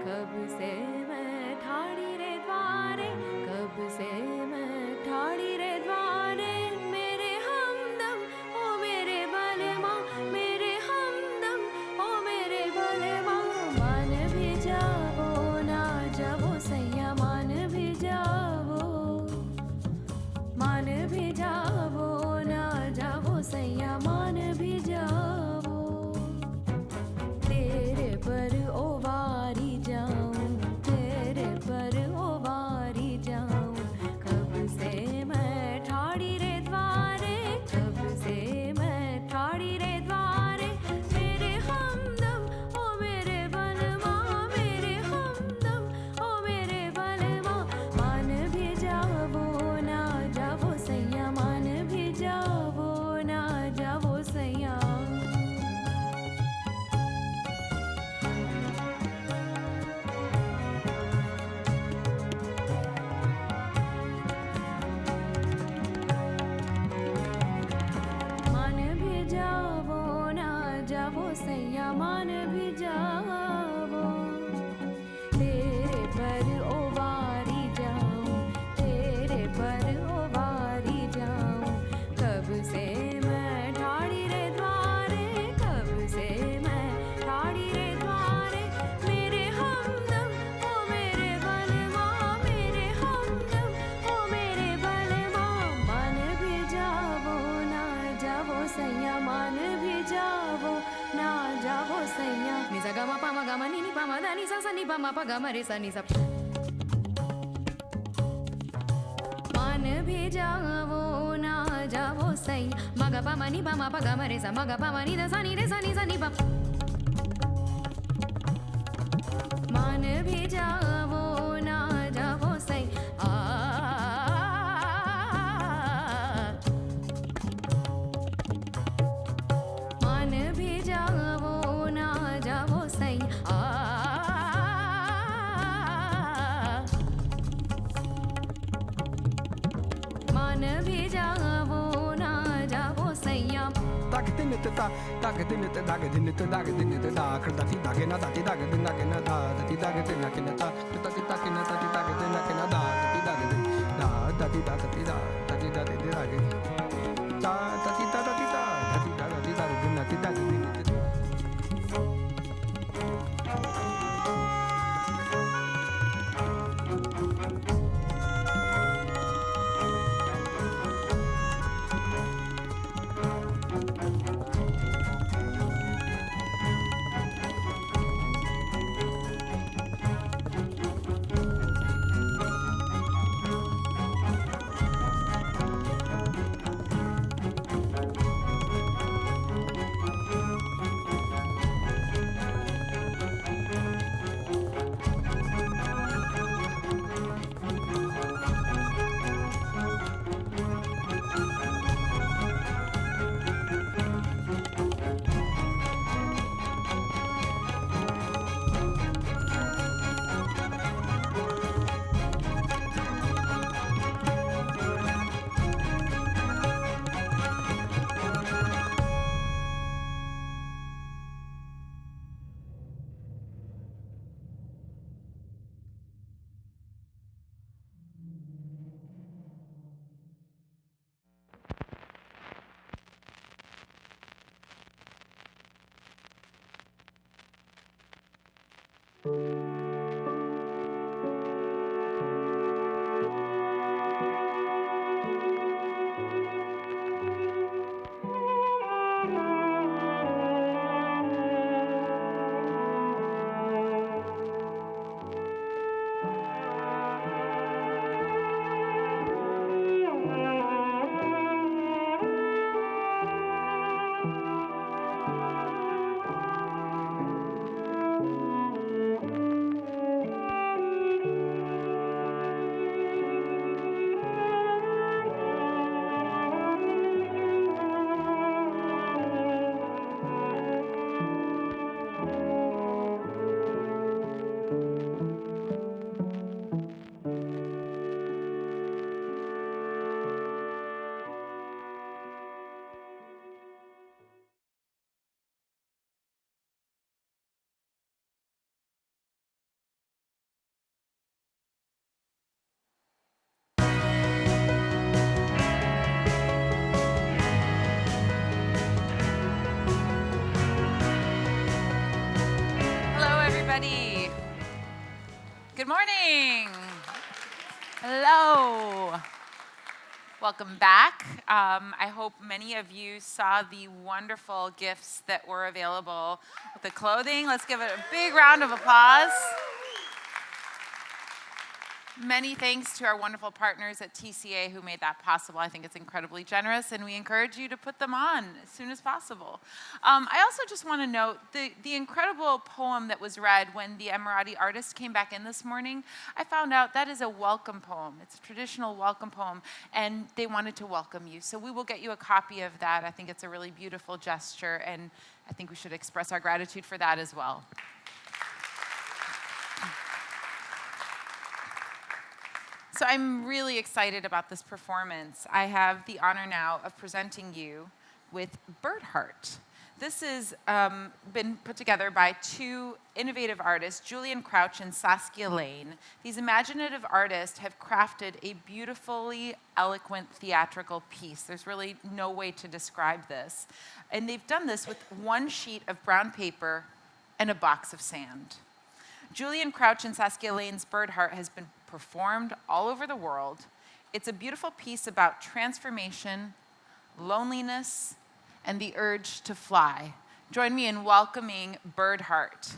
कब से मैं ठाड़ी रे द्वारे कब से मैं ठाड़ी रे द्वारे मेरे हमदम ओ मेरे बलमा मेरे हमदम ओ मेरे बलमा मान भी जावो ना जावो सैया मान भी जावो मान भी जावो ना जावो सैया मान भी जावो तेरे पर ओ वारी जाऊं तेरे पर ओ वारी जाऊं कब से मैं ठाड़ी रे द्वारे कब से मैं ठाड़ी रे द्वारे मेरे हमदम ओ मेरे बलमा मेरे हमदम ओ मेरे बलमा मान भी जावो ना जावो सैया मान भी जावो ना जावो सैया मान भी जावो ना जावो सैया मान भी जावो तेरे पर ओ वारी जाऊं तेरे पर ओ वारी जाऊं कब से मैं ठाड़ी रे द्वारे कब से मैं ठाड़ी रे द्वारे मेरे हमदम ओ मेरे बलमा मेरे हमदम ओ मेरे बलमा मान भी जावो ना जावो सैया मान भी जावो ना जावो सैया नि सा गा मा पा मा गा मा नि पा मा दा नि सा सा नि पा मा पा गा मा रे सा नि सा मान भी जावो ना जावो सैया मा गा पा मा नि पा मा पा गा मा रे सा मा गा पा मा नि दा सा नि रे सा नि पा मान भी जावो ना जावो सैया मान भी जावो ना जावो सैया मान भी जावो ना जावो सैया Dag din it da dag din it dag din it dag din it da kar da ti dag na da ti dag din dag na da ti dag din na kin da ta ti dag na da ti dag din na kin da ti dag din da ti da ti da da ti da ti da da ti da da ti da da ti da da ti da din na ti dag din it Good morning. Hello. Welcome back. I hope many of you saw the wonderful gifts that were available with the clothing. Let's give it a big round of applause. Many thanks to our wonderful partners at TCA who made that possible. I think it's incredibly generous, and we encourage you to put them on as soon as possible. I also just want to note the incredible poem that was read when the Emirati artist came back in this morning. I found out that is a welcome poem. It's a traditional welcome poem, and they wanted to welcome you. So we will get you a copy of that. I think it's a really beautiful gesture, and I think we should express our gratitude for that as well. So I'm really excited about this performance. I have the honor now of presenting you with Bird Heart. This has been put together by two innovative artists, Julian Crouch and Saskia Lane. These imaginative artists have crafted a beautifully eloquent theatrical piece. There's really no way to describe this. And they've done this with one sheet of brown paper and a box of sand. Julian Crouch and Saskia Lane's Bird Heart has been performed all over the world. It's a beautiful piece about transformation, loneliness, and the urge to fly. Join me in welcoming Bird Heart.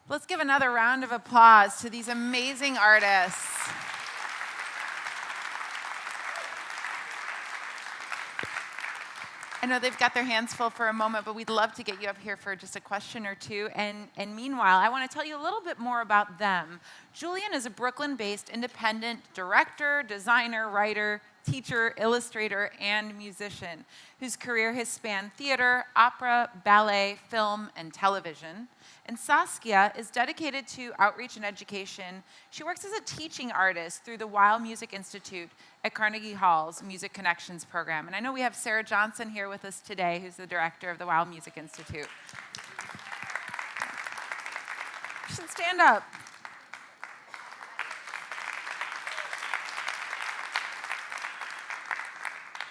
Let's give another round of applause to these amazing artists. I know they've got their hands full for a moment, but we'd love to get you up here for just a question or two. And meanwhile, I want to tell you a little bit more about them. Julian is a Brooklyn-based independent director, designer, writer, teacher, illustrator, and musician whose career has spanned theater, opera, ballet, film, and television. And Saskia is dedicated to outreach and education. She works as a teaching artist through the Weill Music Institute at Carnegie Hall's Music Connections program. And I know we have Sarah Johnson here with us today, who's the director of the Weill Music Institute. You should stand up.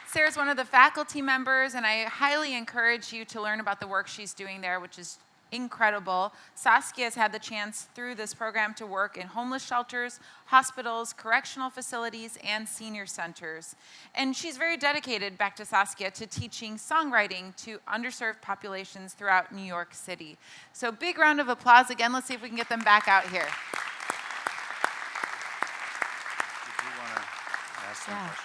Sarah's one of the faculty members, and I highly encourage you to learn about the work she's doing there, which is incredible. Saskia has had the chance through this program to work in homeless shelters, hospitals, correctional facilities, and senior centers. And she's very dedicated, back to Saskia, to teaching songwriting to underserved populations throughout New York City. So big round of applause again. Let's see if we can get them back out here. Did you want to ask some questions?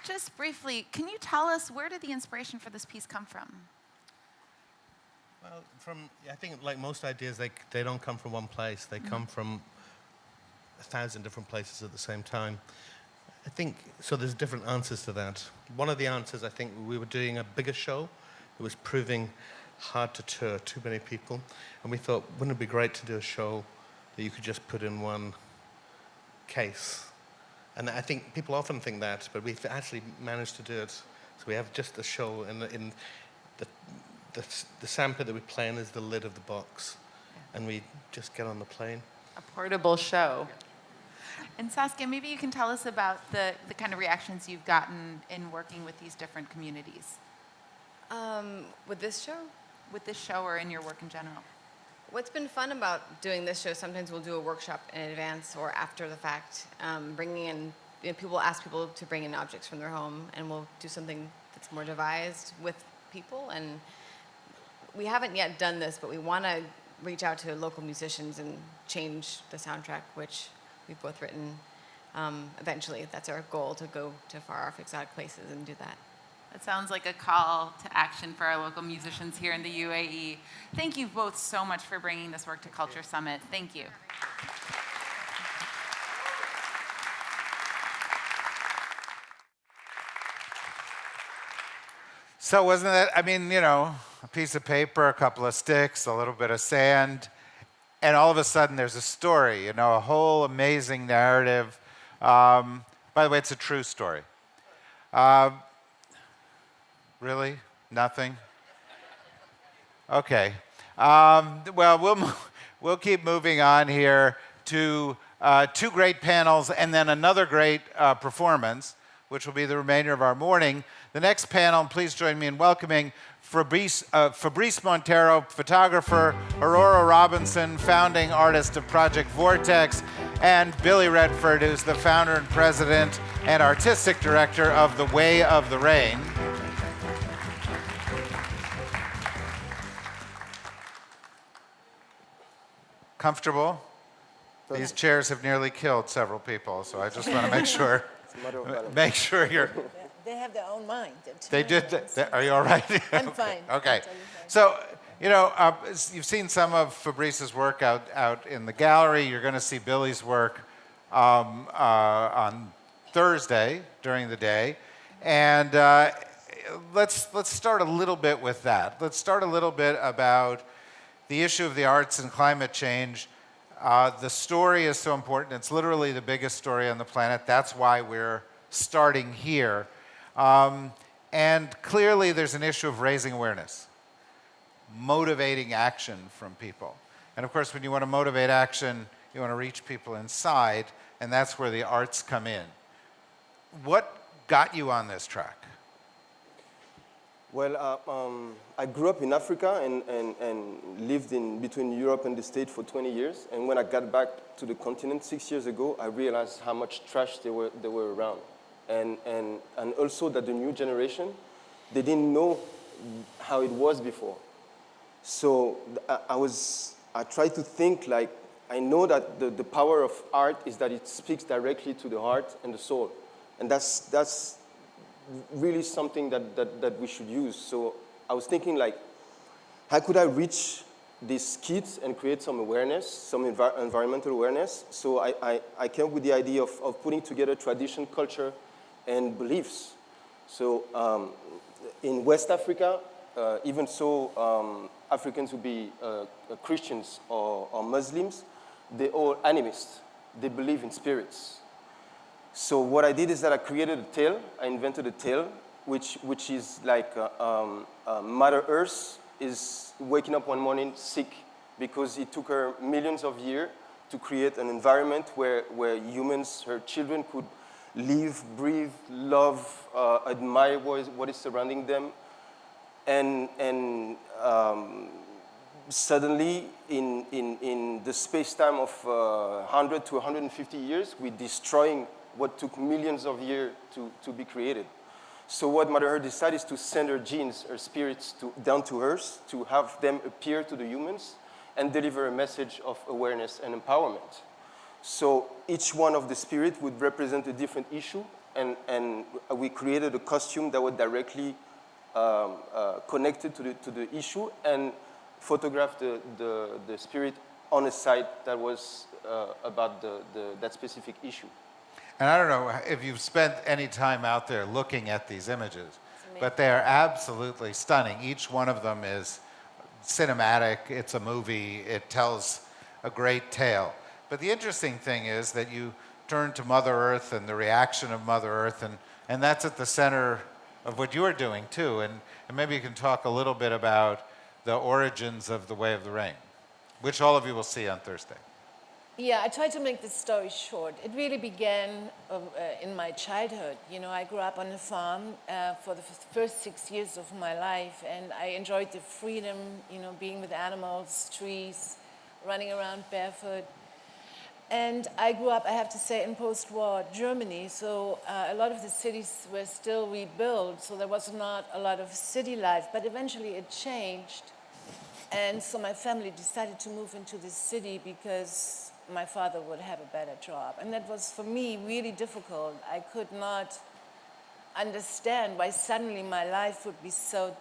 Just briefly, can you tell us, where did the inspiration for this piece come from? Well, I think like most ideas, they don't come from one place. They come from 1,000 different places at the same time. I think, so there's different answers to that. One of the answers, I think, we were doing a bigger show. It was proving hard to tour, too many people. And we thought, wouldn't it be great to do a show that you could just put in one case? And I think people often think that, but we've actually managed to do it. So we have just a show, and the sandpit that we play in is the lid of the box, and we just get on the plane. A portable show. And Saskia, maybe you can tell us about the kind of reactions you've gotten in working with these different communities. With this show? With this show or in your work in general? What's been fun about doing this show, sometimes we'll do a workshop in advance or after the fact, bringing in, people ask people to bring in objects from their home, and we'll do something that's more devised with people. And we haven't yet done this, but we want to reach out to local musicians and change the soundtrack, which we've both written. Eventually, that's our goal, to go to far-off exotic places and do that. That sounds like a call to action for our local musicians here in the UAE. Thank you both so much for bringing this work to Culture Summit. Thank you. So wasn't that, I mean, you know, a piece of paper, a couple of sticks, a little bit of sand, and all of a sudden there's a story, you know, a whole amazing narrative. By the way, it's a true story. Really? Nothing? Okay. Well, we'll keep moving on here to two great panels and then another great performance, which will be the remainder of our morning. The next panel, please join me in welcoming Fabrice Montero, photographer, Aurora Robinson, founding artist of Project Vortex, and Billy Redford, who's the founder and president and artistic director of The Way of the Rain. Comfortable? These chairs have nearly killed several people, so I just want to make sure you're... They have their own mind. They did. Are you all right? I'm fine. Okay. So, you know, you've seen some of Fabrice's work out in the gallery. You're going to see Billy's work on Thursday during the day. And let's start a little bit with that. Let's start a little bit about the issue of the arts and climate change. The story is so important. It's literally the biggest story on the planet. That's why we're starting here. And clearly there's an issue of raising awareness, motivating action from people. And of course, when you want to motivate action, you want to reach people inside, and that's where the arts come in. What got you on this track? Well, I grew up in Africa and lived in between Europe and the States for 20 years. And when I got back to the continent 6 years ago, I realized how much trash there were around. And also that the new generation, they didn't know how it was before. So I tried to think like, I know that the power of art is that it speaks directly to the heart and the soul. And that's really something that we should use. So I was thinking like, how could I reach these kids and create some awareness, some environmental awareness? So I came up with the idea of putting together tradition, culture, and beliefs. So in West Africa, even so, Africans would be Christians or Muslims, they're all animists. They believe in spirits. So what I did is that I created a tale. I invented a tale, which is like Mother Earth is waking up one morning sick because it took her millions of years to create an environment where humans, her children, could live, breathe, love, admire what is surrounding them. And suddenly, in the space-time of 100 to 150 years, we're destroying what took millions of years to be created. So what Mother Earth decided is to send her genes, her spirits, down to Earth, to have them appear to the humans and deliver a message of awareness and empowerment. So each one of the spirits would represent a different issue, and we created a costume that was directly connected to the issue and photographed the spirit on a site that was about that specific issue. And I don't know if you've spent any time out there looking at these images, but they are absolutely stunning. Each one of them is cinematic, it's a movie, it tells a great tale. But the interesting thing is that you turn to Mother Earth and the reaction of Mother Earth, and that's at the center of what you're doing too. And maybe you can talk a little bit about the origins of the Way of the Rain, which all of you will see on Thursday. Yeah, I tried to make this story short. It really began in my childhood. You know, I grew up on a farm for the first 6 years of my life, and I enjoyed the freedom, you know, being with animals, trees, running around barefoot. And I grew up, I have to say, in post-war Germany, so a lot of the cities were still rebuilt, so there was not a lot of city life, but eventually it changed. And so my family decided to move into the city because my father would have a better job. And that was, for me, really difficult. I could not understand why suddenly my life would be so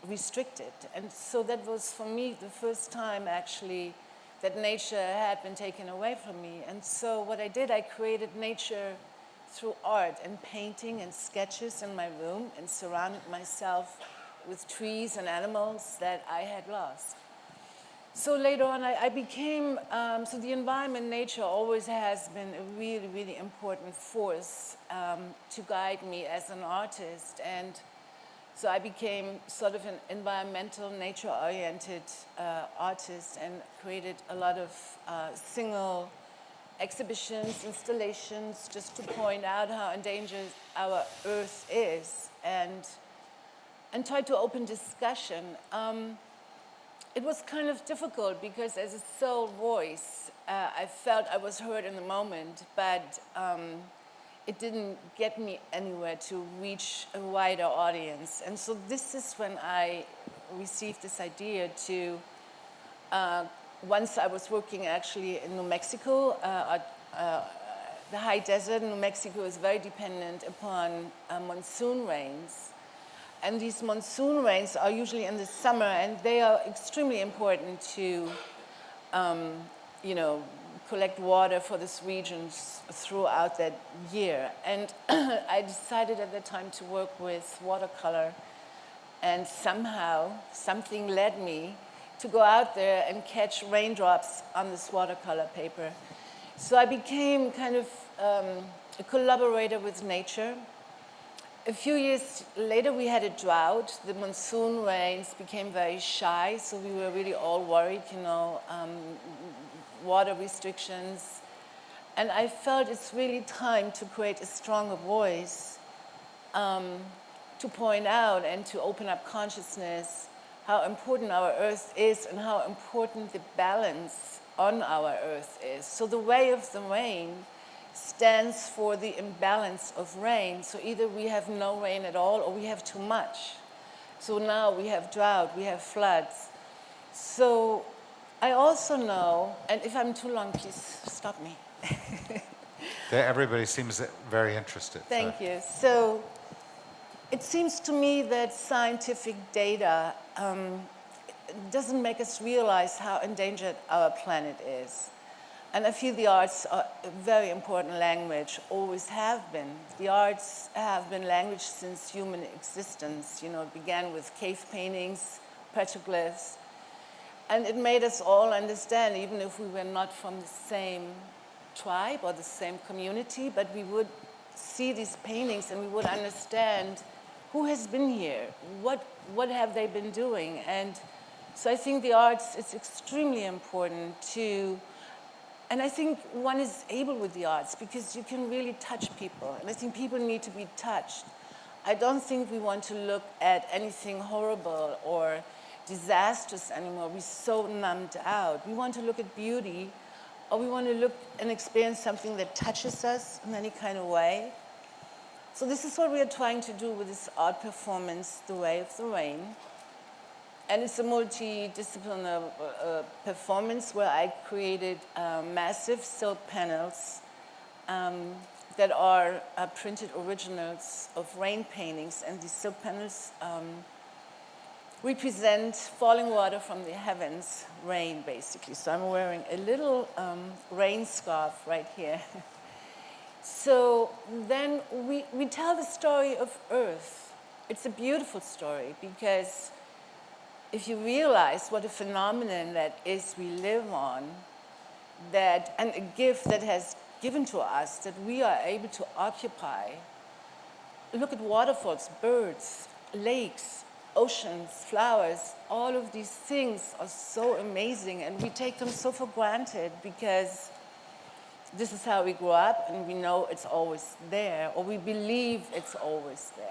restricted. And so that was, for me, the first time, actually, that nature had been taken away from me. And so what I did, I created nature through art and painting and sketches in my room and surrounded myself with trees and animals that I had lost. So later on, I became, so the environment, nature always has been a really, really important force to guide me as an artist. And so I became sort of an environmental, nature-oriented artist and created a lot of single exhibitions, installations, just to point out how endangered our Earth is and tried to open discussion. It was kind of difficult because as a sole voice, I felt I was heard in the moment, but it didn't get me anywhere to reach a wider audience. And so this is when I received this idea to, once I was working actually in New Mexico, the high desert in New Mexico is very dependent upon monsoon rains. And these monsoon rains are usually in the summer, and they are extremely important to, you know, collect water for these regions throughout that year. And I decided at the time to work with watercolor, and somehow something led me to go out there and catch raindrops on this watercolor paper. So I became kind of a collaborator with nature. A few years later, we had a drought. The monsoon rains became very shy, so we were really all worried, you know, water restrictions. And I felt it's really time to create a stronger voice to point out and to open up consciousness how important our Earth is and how important the balance on our Earth is. So the Way of the Rain stands for the imbalance of rain. So either we have no rain at all or we have too much. So now we have drought, we have floods. So I also know, and if I'm too long, please stop me. Everybody seems very interested. Thank you. So it seems to me that scientific data doesn't make us realize how endangered our planet is. And I feel the arts are a very important language, always have been. The arts have been language since human existence. You know, it began with cave paintings, petroglyphs, and it made us all understand, even if we were not from the same tribe or the same community, but we would see these paintings and we would understand who has been here, what have they been doing. And so I think the arts, it's extremely important to, and I think one is able with the arts because you can really touch people. And I think people need to be touched. I don't think we want to look at anything horrible or disastrous anymore. We're so numbed out. We want to look at beauty, or we want to look and experience something that touches us in any kind of way. So this is what we are trying to do with this art performance, The Way of the Rain. And it's a multidisciplinary performance where I created massive silk panels that are printed originals of rain paintings. And these silk panels represent falling water from the heavens, rain, basically. So I'm wearing a little rain scarf right here. So then we tell the story of Earth. It's a beautiful story because if you realize what a phenomenon that is we live on, that, and a gift that has given to us, that we are able to occupy. Look at waterfalls, birds, lakes, oceans, flowers, all of these things are so amazing, and we take them so for granted because this is how we grew up, and we know it's always there, or we believe it's always there.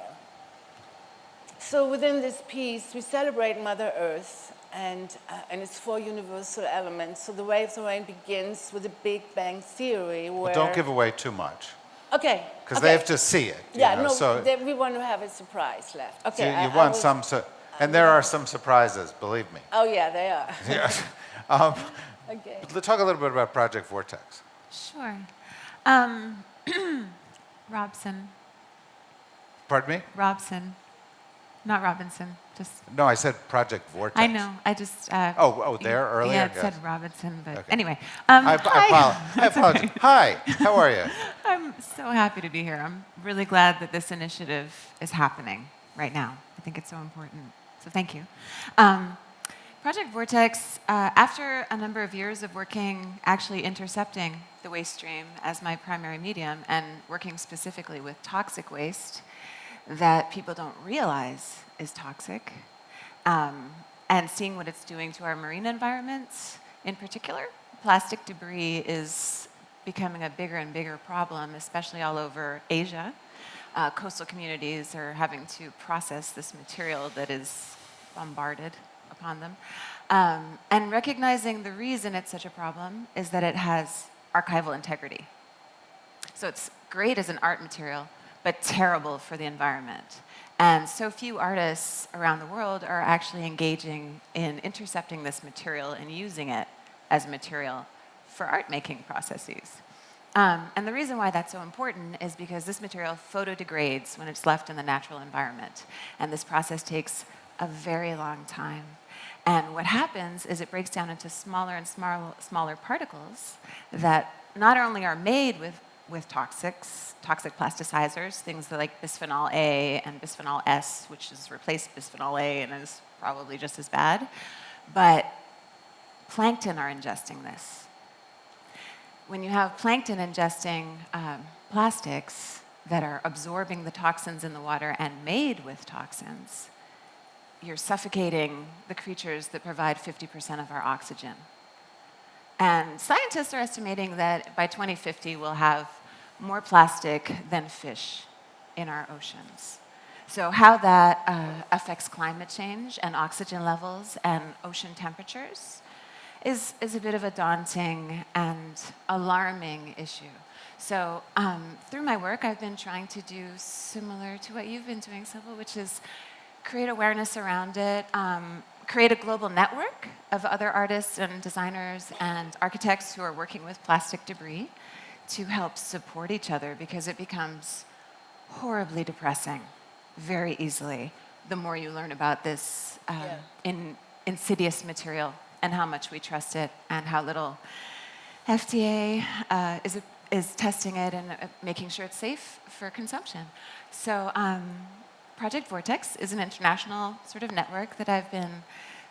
So within this piece, we celebrate Mother Earth and its 4 universal elements. So The Way of the Rain begins with the Big Bang Theory, where... Well, don't give away too much. Okay. Because they have to see it. Yeah, know, no, so we want to have a surprise left. Okay. you want some, and there are some surprises, believe me. Oh, yeah, they are. Yeah. Okay. Let's talk a little bit about Project Vortex. Sure. Robson. Pardon me? Robson. Not Robinson, just... No, I said Project Vortex. I know, I just... there earlier? Yeah, it Yes. said Robinson, but Okay. anyway. I Hi. apologize. Hi, how are you? I'm so happy to be here. I'm really glad that this initiative is happening right now. I think it's so important, so thank you. Project Vortex, after a number of years of working, actually intercepting the waste stream as my primary medium and working specifically with toxic waste that people don't realize is toxic, and seeing what it's doing to our marine environments in particular. Plastic debris is becoming a bigger and bigger problem, especially all over Asia. Coastal communities are having to process this material that is bombarded upon them. And recognizing the reason it's such a problem is that it has archival integrity. So it's great as an art material, but terrible for the environment. And so few artists around the world are actually engaging in intercepting this material and using it as material for art-making processes. And the reason why that's so important is because this material photodegrades when it's left in the natural environment. And this process takes a very long time. And what happens is it breaks down into smaller and smaller particles that not only are made with toxic plasticizers, things like bisphenol A and bisphenol S, which has replaced bisphenol A and is probably just as bad, but plankton are ingesting this. When you have plankton ingesting plastics that are absorbing the toxins in the water and made with toxins, you're suffocating the creatures that provide 50% of our oxygen. And scientists are estimating that by 2050, we'll have more plastic than fish in our oceans. So how that affects climate change and oxygen levels and ocean temperatures is a bit of a daunting and alarming issue. So through my work, I've been trying to do similar to what you've been doing, Sybil, which is create awareness around it, create a global network of other artists and designers and architects who are working with plastic debris to help support each other, because it becomes horribly depressing very easily the more you learn about this insidious material and how much we trust it and how little FDA is testing it and making sure it's safe for consumption. So Project Vortex is an international sort of network that I've been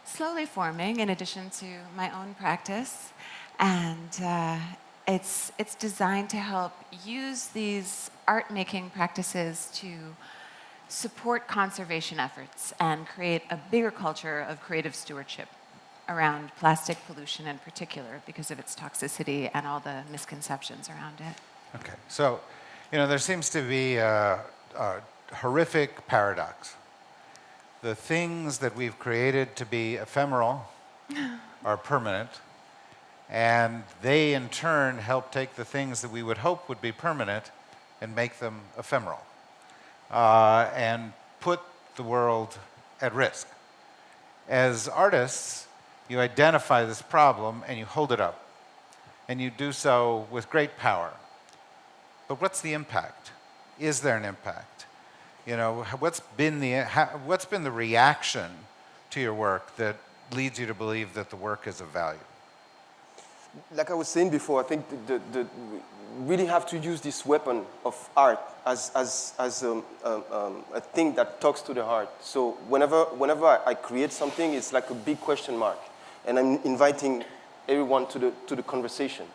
slowly forming in addition to my own practice. And it's designed to help use these art-making practices to support conservation efforts and create a bigger culture of creative stewardship around plastic pollution in particular because of its toxicity and all the misconceptions around it. Okay, so, there seems to be a horrific paradox. The things that we've created to be ephemeral are permanent, and they in turn help take the things that we would hope would be permanent and make them ephemeral, and put the world at risk. As artists, you identify this problem and you hold it up, and you do so with great power. But what's the impact? Is there an impact? What's been the reaction to your work that leads you to believe that the work is of value? Like I was saying before, I think we really have to use this weapon of art as a thing that talks to the heart. So whenever I create something, it's like a big question mark, and I'm inviting everyone to the conversation.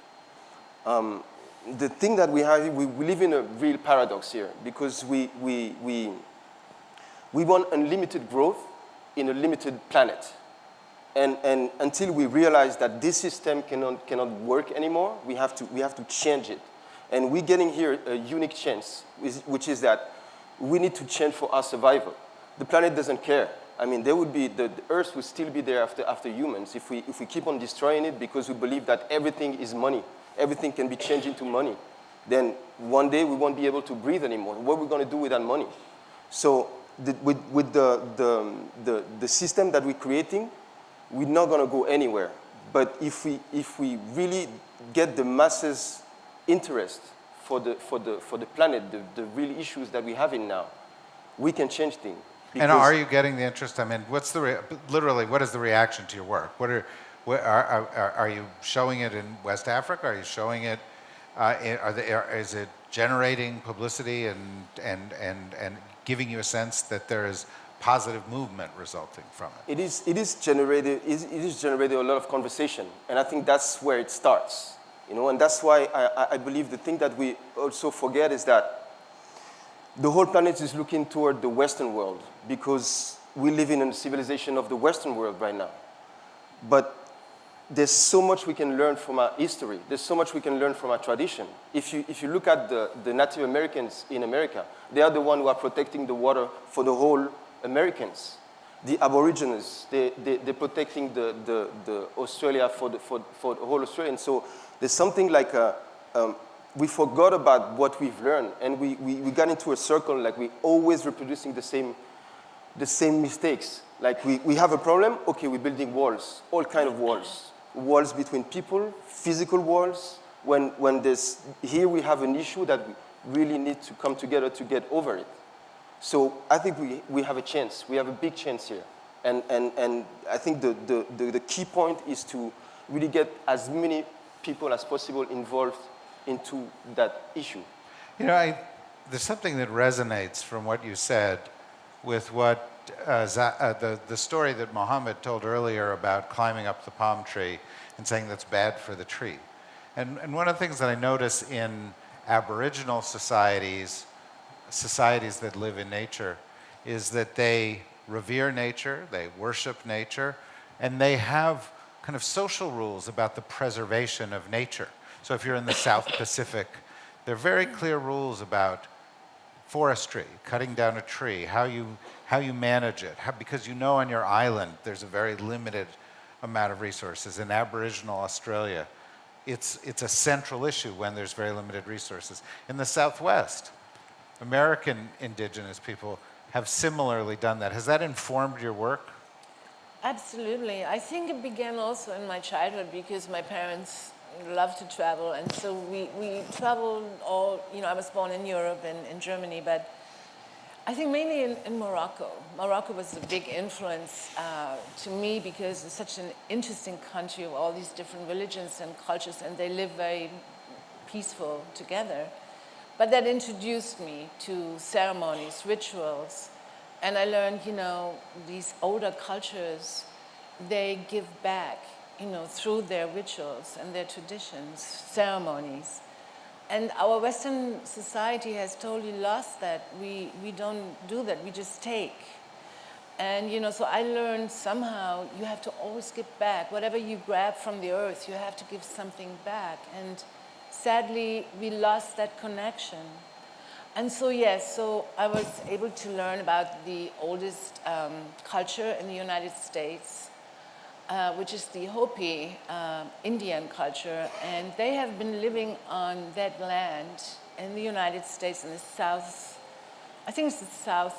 The thing that we have, we live in a real paradox here, because we want unlimited growth in a limited planet. And until we realize that this system cannot work anymore, we have to change it. And we're getting here a unique chance, which is that we need to change for our survival. The planet doesn't care. I mean, the Earth will still be there after humans if we keep on destroying it because we believe that everything is money. Everything can be changed into money. Then one day we won't be able to breathe anymore. What are we going to do with that money? So with the system that we're creating, we're not going to go anywhere. But if we really get the masses' interest for the planet, the real issues that we have in now, we can change things. And are you getting the interest? I mean, literally, what is the reaction to your work? Are you showing it in West Africa? Are you showing it? Is it generating publicity and giving you a sense that there is positive movement resulting from it? It is generated a lot of conversation, and I think that's where it starts. And that's why I believe the thing that we also forget is that the whole planet is looking toward the Western world because we live in a civilization of the Western world right now. But there's so much we can learn from our history. There's so much we can learn from our tradition. If you look at the Native Americans in America, they are the ones who are protecting the water for the whole Americans. The Aborigines, they're protecting the Australia for the whole Australian. So there's something like we forgot about what we've learned, and we got into a circle like we always reproducing the same mistakes. Like we have a problem, okay, we're building walls, all kind of walls. Walls between people, physical walls. When there's, here we have an issue that we really need to come together to get over it. So I think we have a chance. We have a big chance here. And I think the key point is to really get as many people as possible involved into that issue. There's something that resonates from what you said with what the story that Mohammed told earlier about climbing up the palm tree and saying that's bad for the tree. And one of the things that I notice in Aboriginal societies that live in nature, is that they revere nature, they worship nature, and they have kind of social rules about the preservation of nature. So if you're in the South Pacific, there are very clear rules about forestry, cutting down a tree, how you manage it, because on your island there's a very limited amount of resources. In Aboriginal Australia, it's a central issue when there's very limited resources. In the Southwest, American indigenous people have similarly done that. Has that informed your work? Absolutely. I think it began also in my childhood because my parents loved to travel, and so we traveled all, I was born in Europe and in Germany, but I think mainly in Morocco. Morocco was a big influence to me because it's such an interesting country of all these different religions and cultures, and they live very peaceful together. But that introduced me to ceremonies, rituals, and I learned, these older cultures, they give back, through their rituals and their traditions, ceremonies. And our Western society has totally lost that. We don't do that, we just take. And so I learned somehow you have to always give back. Whatever you grab from the earth, you have to give something back. And sadly, we lost that connection. And so yes, so I was able to learn about the oldest culture in the United States, which is the Hopi Indian culture, and they have been living on that land in the United States in the south, I think it's the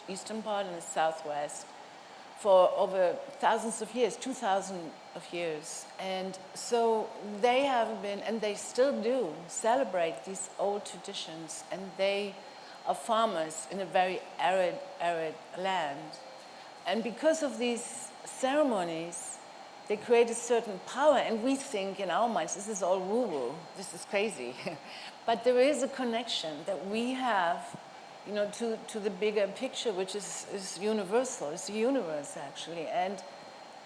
eastern part and the southwest, for over thousands of years, 2,000 of years. And so they have been, and they still do, celebrate these old traditions, and they are farmers in a very arid land. And because of these ceremonies, they create a certain power, and we think in our minds, this is all woo-woo, this is crazy. But there is a connection that we have, to the bigger picture, which is universal, it's the universe, actually. And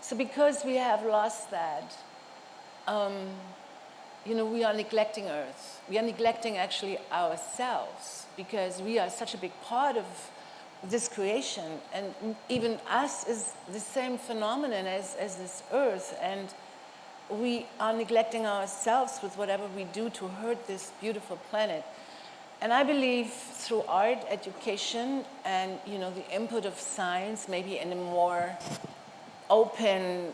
so because we have lost that, we are neglecting Earth. We are neglecting, actually, ourselves, because we are such a big part of this creation, and even us is the same phenomenon as this earth, and we are neglecting ourselves with whatever we do to hurt this beautiful planet. And I believe through art, education, and the input of science, maybe in a more open,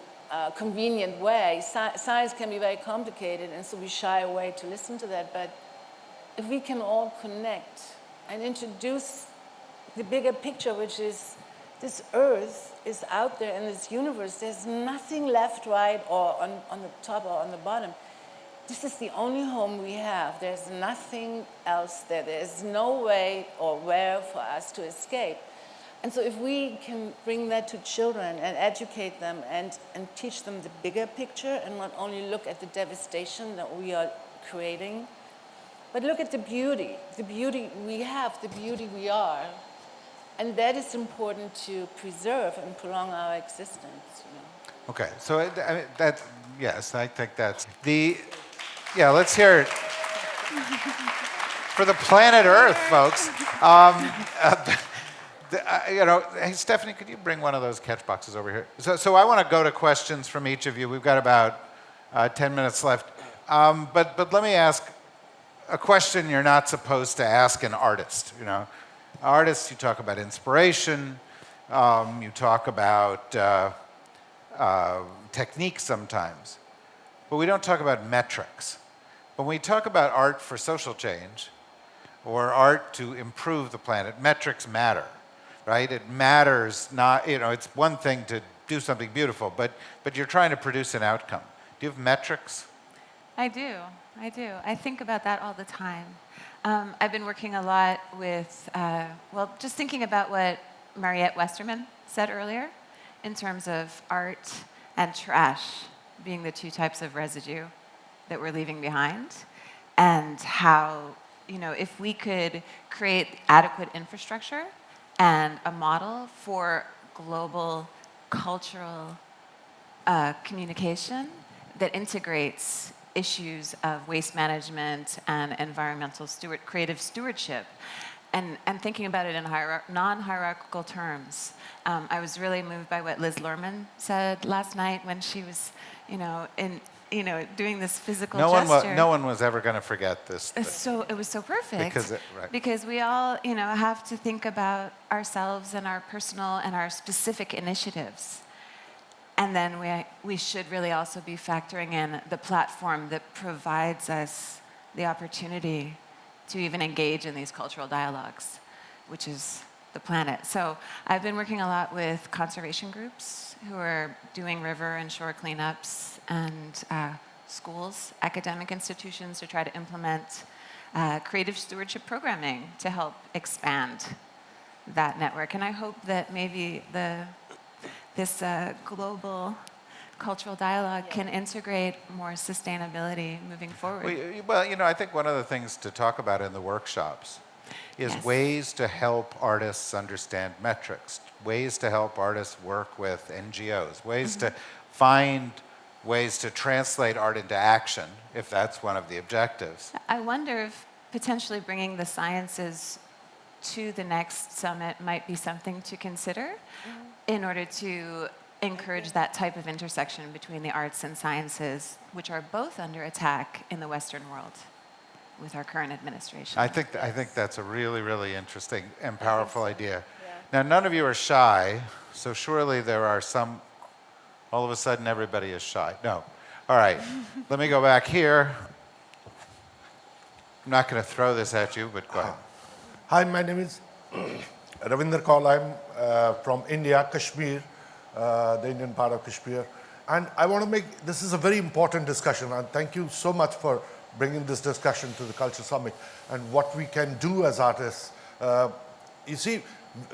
convenient way. Science can be very complicated, and so we shy away to listen to that, but if we can all connect and introduce the bigger picture, which is this earth is out there in this universe. There's nothing left, right, or on the top or on the bottom. This is the only home we have. There's nothing else there. There's no way or where for us to escape. And so if we can bring that to children and educate them and teach them the bigger picture and not only look at the devastation that we are creating, but look at the beauty we have, the beauty we are. And that is important to preserve and prolong our existence. Okay, so yes, I think that's let's hear it for the planet Earth, folks. Hey, Stephanie, could you bring one of those catch boxes over here? So I want to go to questions from each of you. We've got about 10 minutes left. But let me ask a question you're not supposed to ask an artist, Artists, you talk about inspiration, you talk about technique sometimes, but we don't talk about metrics. When we talk about art for social change or art to improve the planet, metrics matter, right? It matters not, it's one thing to do something beautiful, but you're trying to produce an outcome. Do you have metrics? I do. I think about that all the time. I've been working a lot with, just thinking about what Mariette Westerman said earlier in terms of art and trash being the two types of residue that we're leaving behind, and how, if we could create adequate infrastructure and a model for global cultural communication that integrates issues of waste management and environmental creative stewardship, and thinking about it in non-hierarchical terms. I was really moved by what Liz Lerman said last night when she was, doing this physical gesture. No one was ever going to forget this. So it was so perfect Right. because we all, have to think about ourselves and our personal and our specific initiatives. And then we should really also be factoring in the platform that provides us the opportunity to even engage in these cultural dialogues, which is the planet. So I've been working a lot with conservation groups who are doing river and shore cleanups, and schools, academic institutions to try to implement creative stewardship programming to help expand that network. And I hope that maybe this global cultural dialogue can integrate more sustainability moving forward. Well, you know, I think one of the things to talk about in the workshops is ways to help artists understand metrics, ways to help artists work with NGOs, ways to find ways to translate art into action, if that's one of the objectives. I wonder if potentially bringing the sciences to the next summit might be something to consider in order to encourage that type of intersection between the arts and sciences, which are both under attack in the Western world with our current administration. I think that's a really, really interesting and powerful idea. Now, none of you are shy, so surely there are some. All of a sudden, everybody is shy. No. All right. Let me go back here. I'm not going to throw this at you, but go ahead. Hi, my name is Ravinder Kaul. I'm from India, Kashmir, the Indian part of Kashmir. And I want to make, this is a very important discussion, and thank you so much for bringing this discussion to the Culture Summit and what we can do as artists. You see,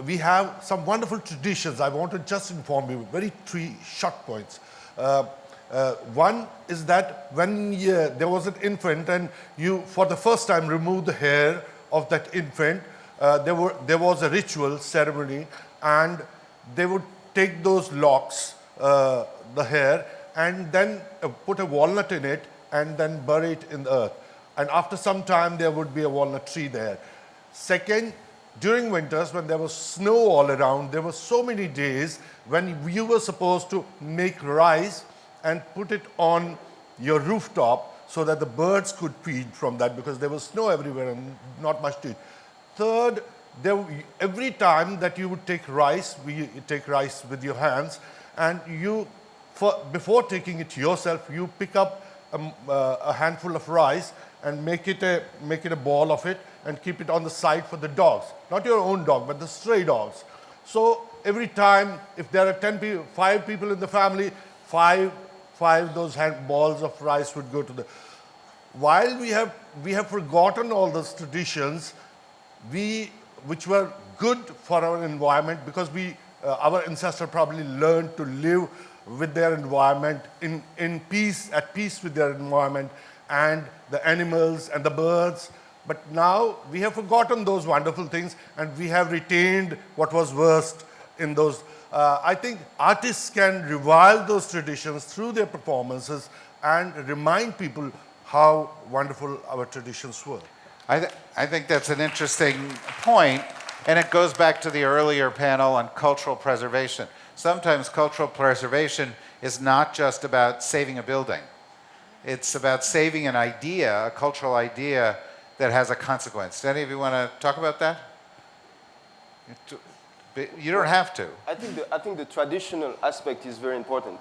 we have some wonderful traditions. I want to just inform you, three short points. One is that when there was an infant and you, for the first time, remove the hair of that infant, there was a ritual ceremony, and they would take those locks, the hair, and then put a walnut in it and then bury it in the earth. And after some time, there would be a walnut tree there. Second, during winters, when there was snow all around, there were so many days when you were supposed to make rice and put it on your rooftop so that the birds could feed from that, because there was snow everywhere and not much to eat. Third, every time that you would take rice, you take rice with your hands, and before taking it yourself, you pick up a handful of rice and make it a ball of it and keep it on the side for the dogs. Not your own dog, but the stray dogs. So every time, if there are 5 people in the family, five those balls of rice would go to the. While we have forgotten all those traditions, which were good for our environment, because our ancestors probably learned to live with their environment in peace, at peace with their environment and the animals and the birds. But now we have forgotten those wonderful things, and we have retained what was worst in those. I think artists can revive those traditions through their performances and remind people how wonderful our traditions were. I think that's an interesting point, and it goes back to the earlier panel on cultural preservation. Sometimes cultural preservation is not just about saving a building. It's about saving an idea, a cultural idea that has a consequence. Do any of you want to talk about that? You don't have to. I think the traditional aspect is very important.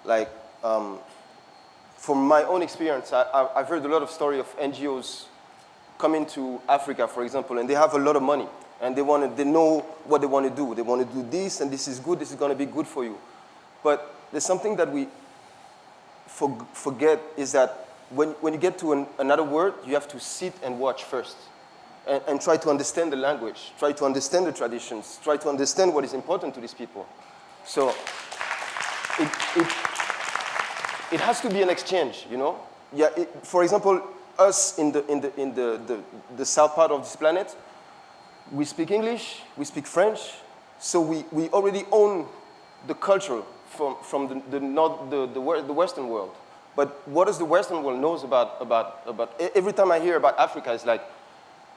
Like, from my own experience, I've heard a lot of stories of NGOs coming to Africa, for example, and they have a lot of money, and they know what they want to do. They want to do this, and this is good. This is going to be good for you. But there's something that we forget, is that when you get to another word, you have to sit and watch first. And try to understand the language, try to understand the traditions, try to understand what is important to these people. So it has to be an exchange, you know? Yeah. For example, us in the south part of this planet, we speak English, we speak French, so we already own the culture from the Western world. But what does the Western world knows about? Every time I hear about Africa, it's like,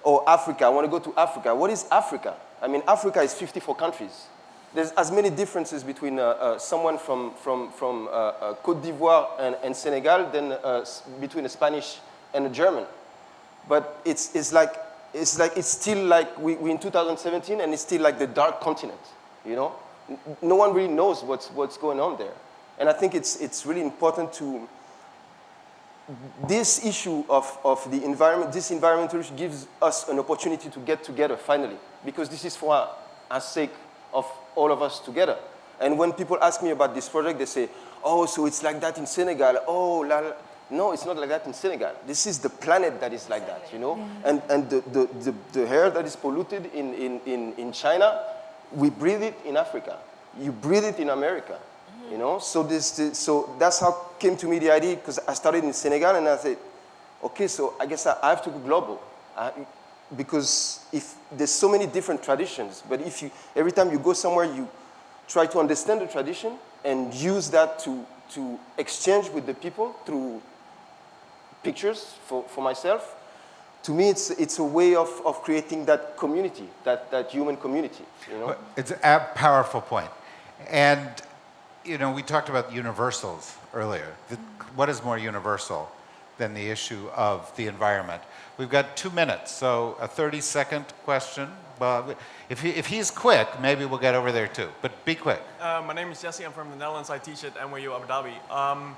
oh, Africa, I want to go to Africa. What is Africa? I mean, Africa is 54 countries. There's as many differences between someone from Côte d'Ivoire and Senegal than between a Spanish and a German. But it's still like we in 2017, and it's still like the dark continent, you know? No one really knows what's going on there. And I think it's really important to. This issue of the environment, this environmental issue gives us an opportunity to get together finally, because this is for as sake of all of us together. And when people ask me about this project, they say, oh, so it's like that in Senegal. Oh, la, la. No, it's not like that in Senegal. This is the planet that is like that, you know? And the air that is polluted in China, we breathe it in Africa. You breathe it in America, you know? So that's how came to me the idea, because I started in Senegal and I said, okay, so I guess I have to go global. Because if there's so many different traditions, but if every time you go somewhere, you try to understand the tradition and use that to exchange with the people through pictures for myself. To me, it's a way of creating that community, that human community, you know? It's a powerful point. And, you know, we talked about universals earlier. What is more universal than the issue of the environment? We've got 2 minutes, so a 30-second question. Well, if he's quick, maybe we'll get over there too, but be quick. My name is Jesse, I'm from the Netherlands, I teach at NYU Abu Dhabi.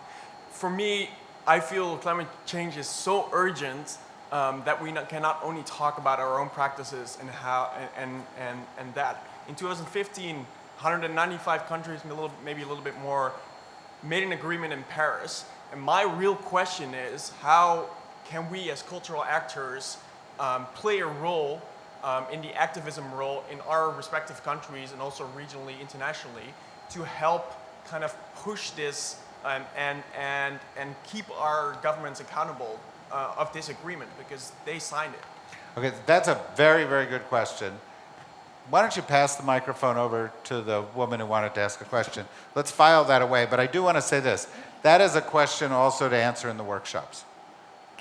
For me, I feel climate change is so urgent that we can not only talk about our own practices and how and that. In 2015, 195 countries, maybe a little bit more, made an agreement in Paris. And my real question is, how can we as cultural actors play a role in the activism role in our respective countries and also regionally, internationally, to help kind of push this and keep our governments accountable of this agreement, because they signed it. Okay, that's a very, very good question. Why don't you pass the microphone over to the woman who wanted to ask a question? Let's file that away, but I do want to say this. That is a question also to answer in the workshops.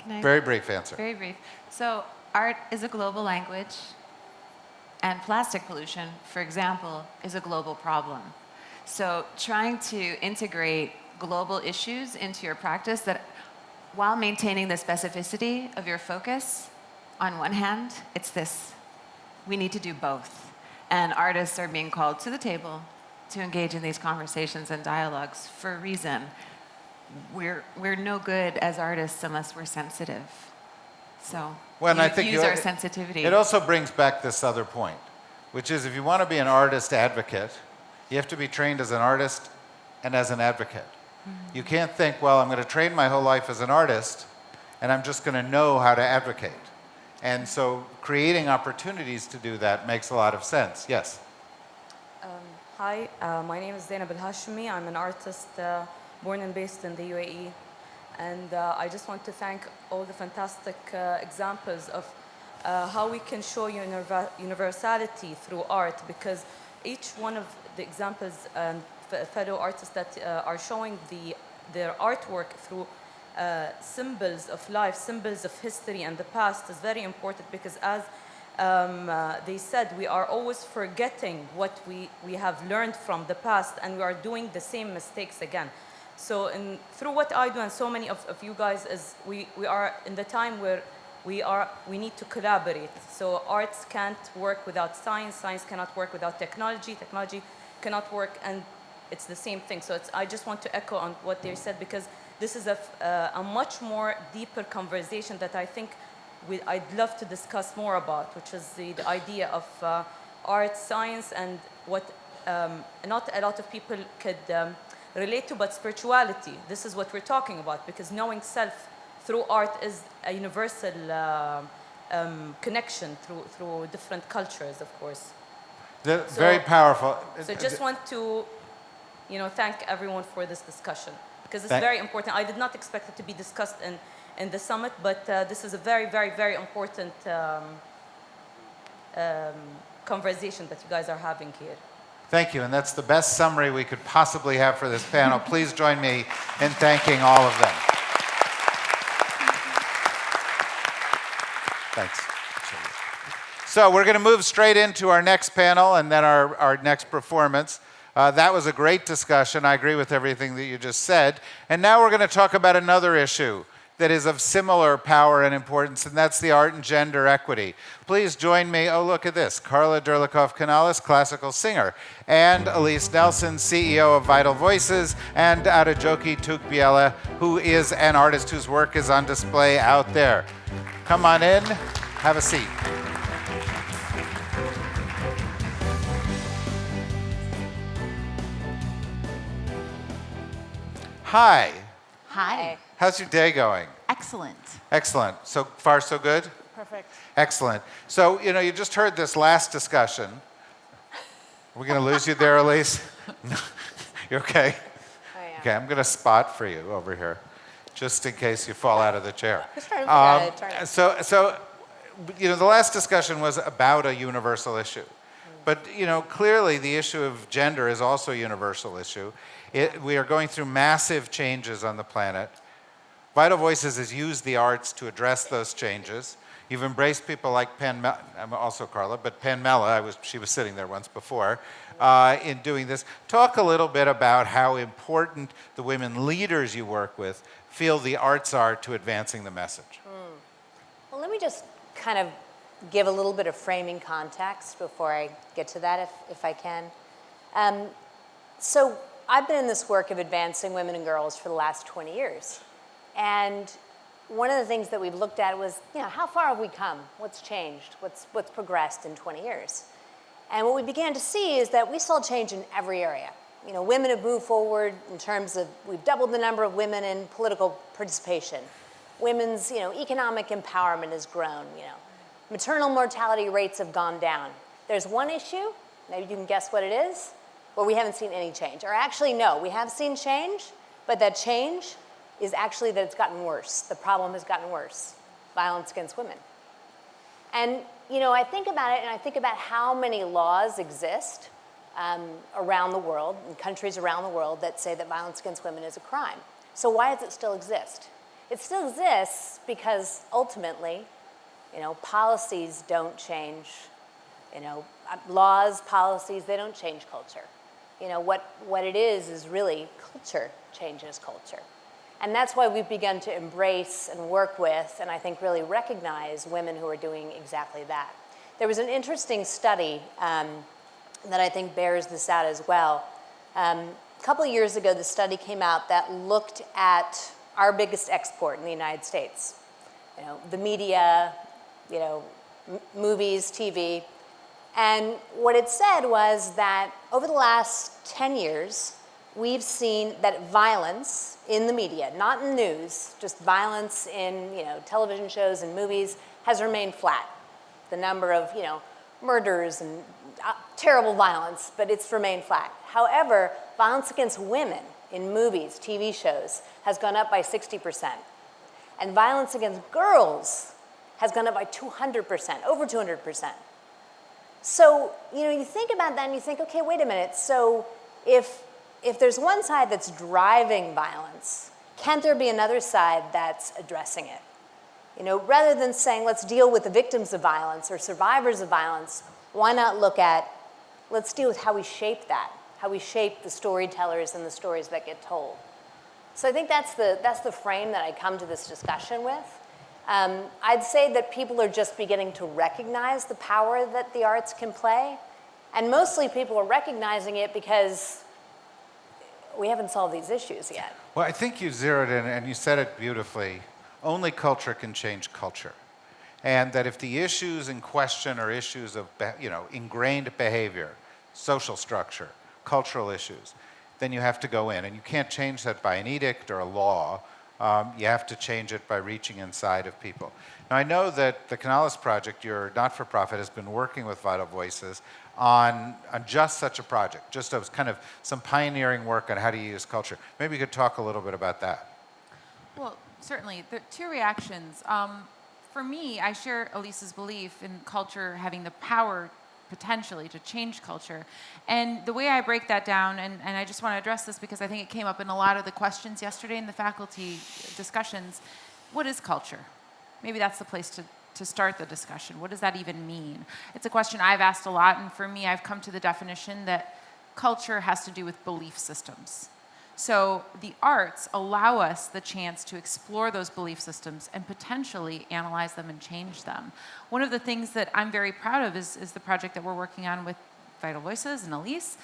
Very brief answer. Very brief. So art is a global language, and plastic pollution, for example, is a global problem. So trying to integrate global issues into your practice that, while maintaining the specificity of your focus, on one hand, it's this. We need to do both. And artists are being called to the table to engage in these conversations and dialogues for a reason. We're no good as artists unless we're sensitive. So I think use our sensitivity. It also brings back this other point, which is if you want to be an artist advocate, you have to be trained as an artist and as an advocate. You can't think, well, I'm going to train my whole life as an artist, and I'm just going to know how to advocate. And so creating opportunities to do that makes a lot of sense. Yes? Hi, my name is Zainab Al-Hashimi. I'm an artist born and based in the UAE. And I just want to thank all the fantastic examples of how we can show universality through art, because each one of the examples and fellow artists that are showing their artwork through symbols of life, symbols of history and the past is very important, because as they said, we are always forgetting what we have learned from the past, and we are doing the same mistakes again. So through what I do and so many of you guys is we are in the time where we need to collaborate. So arts can't work without science, science cannot work without technology, technology cannot work, and it's the same thing. So I just want to echo on what they said, because this is a much more deeper conversation that I think I'd love to discuss more about, which is the idea of art, science, and what not a lot of people could relate to, but spirituality. This is what we're talking about, because knowing self through art is a universal connection through different cultures, of course. Very powerful. So just want to, thank everyone for this discussion, because it's very important. I did not expect it to be discussed in the summit, but this is a very, very, very important conversation that you guys are having here. Thank you, and that's the best summary we could possibly have for this panel. Please join me in thanking all of them. Thanks. So we're going to move straight into our next panel and then our next performance. That was a great discussion. I agree with everything that you just said. And now we're going to talk about another issue that is of similar power and importance, and that's the art and gender equity. Please join me. Oh, look at this. Carla Durlikov-Canales, classical singer, and Elise Nelson, CEO of Vital Voices, and Adejoke Tukbiela, who is an artist whose work is on display out there. Come on in. Have a seat. Hi. Hi. How's your day going? Excellent. Excellent. So far, so good? Perfect. Excellent. So, you just heard this last discussion. Are we going to lose you there, Elise? You okay? I am. Okay, I'm going to spot for you over here, just in case you fall out of the chair. Just trying to figure out how to turn it. So, the last discussion was about a universal issue. But, clearly the issue of gender is also a universal issue. We are going through massive changes on the planet. Vital Voices has used the arts to address those changes. You've embraced people like I'm also Carla, but Mella, she was sitting there once before, in doing this. Talk a little bit about how important the women leaders you work with feel the arts are to advancing the message. Well, let me just kind of give a little bit of framing context before I get to that, if I can. So I've been in this work of advancing women and girls for the last 20 years. And one of the things that we've looked at was, how far have we come? What's changed? What's progressed in 20 years? And what we began to see is that we saw change in every area. Women have moved forward in terms of, we've doubled the number of women in political participation. Women's, economic empowerment has grown, Maternal mortality rates have gone down. There's one issue, maybe you can guess what it is, where we haven't seen any change. Or actually, no, we have seen change, but that change is actually that it's gotten worse. The problem has gotten worse, violence against women. And, I think about it, and I think about how many laws exist around the world, in countries around the world, that say that violence against women is a crime. So why does it still exist? It still exists because ultimately, policies don't change, laws, policies, they don't change culture. What it is really culture changes culture. And that's why we've begun to embrace and work with, and I think really recognize women who are doing exactly that. There was an interesting study that I think bears this out as well. A couple of years ago, the study came out that looked at our biggest export in the United States. The media, movies, TV. And what it said was that over the last 10 years, we've seen that violence in the media, not in news, just violence in television shows and movies, has remained flat. The number of murders and terrible violence, but it's remained flat. However, violence against women in movies, TV shows, has gone up by 60%. And violence against girls has gone up by 200%, over 200%. So, you think about that and you think, okay, wait a minute. So if there's one side that's driving violence, can't there be another side that's addressing it? Rather than saying, let's deal with the victims of violence or survivors of violence, why not look at, let's deal with how we shape that, how we shape the storytellers and the stories that get told. So I think that's the frame that I come to this discussion with. I'd say that people are just beginning to recognize the power that the arts can play. And mostly people are recognizing it because we haven't solved these issues yet. Well, I think you zeroed in, and you said it beautifully. Only culture can change culture. And that if the issues in question are issues of, ingrained behavior, social structure, cultural issues, then you have to go in. And you can't change that by an edict or a law. You have to change it by reaching inside of people. Now, I know that the Canales Project, your not-for-profit, has been working with Vital Voices on just such a project, just as kind of some pioneering work on how to use culture. Maybe you could talk a little bit about that. Well, certainly. There are two reactions. For me, I share Elise's belief in culture having the power potentially to change culture. And the way I break that down, and I just want to address this because I think it came up in a lot of the questions yesterday in the faculty discussions, what is culture? Maybe that's the place to start the discussion. What does that even mean? It's a question I've asked a lot, and for me, I've come to the definition that culture has to do with belief systems. So the arts allow us the chance to explore those belief systems and potentially analyze them and change them. One of the things that I'm very proud of is the project that we're working on with Vital Voices and Elise,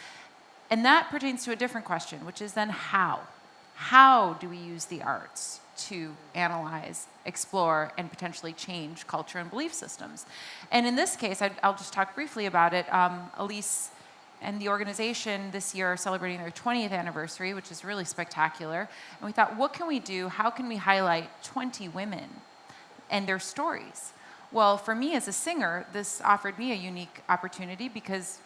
and that pertains to a different question, which is then how? How do we use the arts to analyze, explore, and potentially change culture and belief systems? And in this case, I'll just talk briefly about it. Elise and the organization this year are celebrating their 20th anniversary, which is really spectacular. And we thought, what can we do? How can we highlight 20 women and their stories? Well, for me as a singer, this offered me a unique opportunity because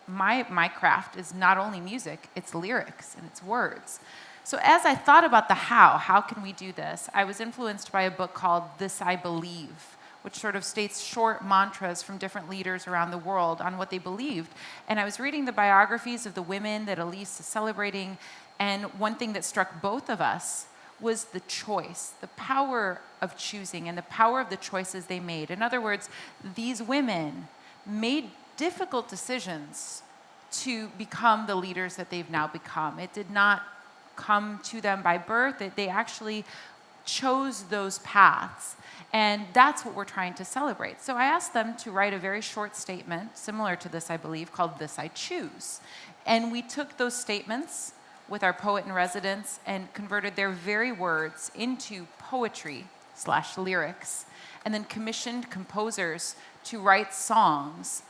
my craft is not only music, it's lyrics and it's words. So as I thought about the how can we do this, I was influenced by a book called This I Believe, which sort of states short mantras from different leaders around the world on what they believed. And I was reading the biographies of the women that Elise is celebrating, and one thing that struck both of us was the choice, the power of choosing and the power of the choices they made. In other words, these women made difficult decisions to become the leaders that they've now become. It did not come to them by birth. They actually chose those paths. And that's what we're trying to celebrate. So I asked them to write a very short statement, similar to this, I believe, called This I Choose. And we took those statements with our poet in residence and converted their very words into poetry/lyrics, and then commissioned composers to write songs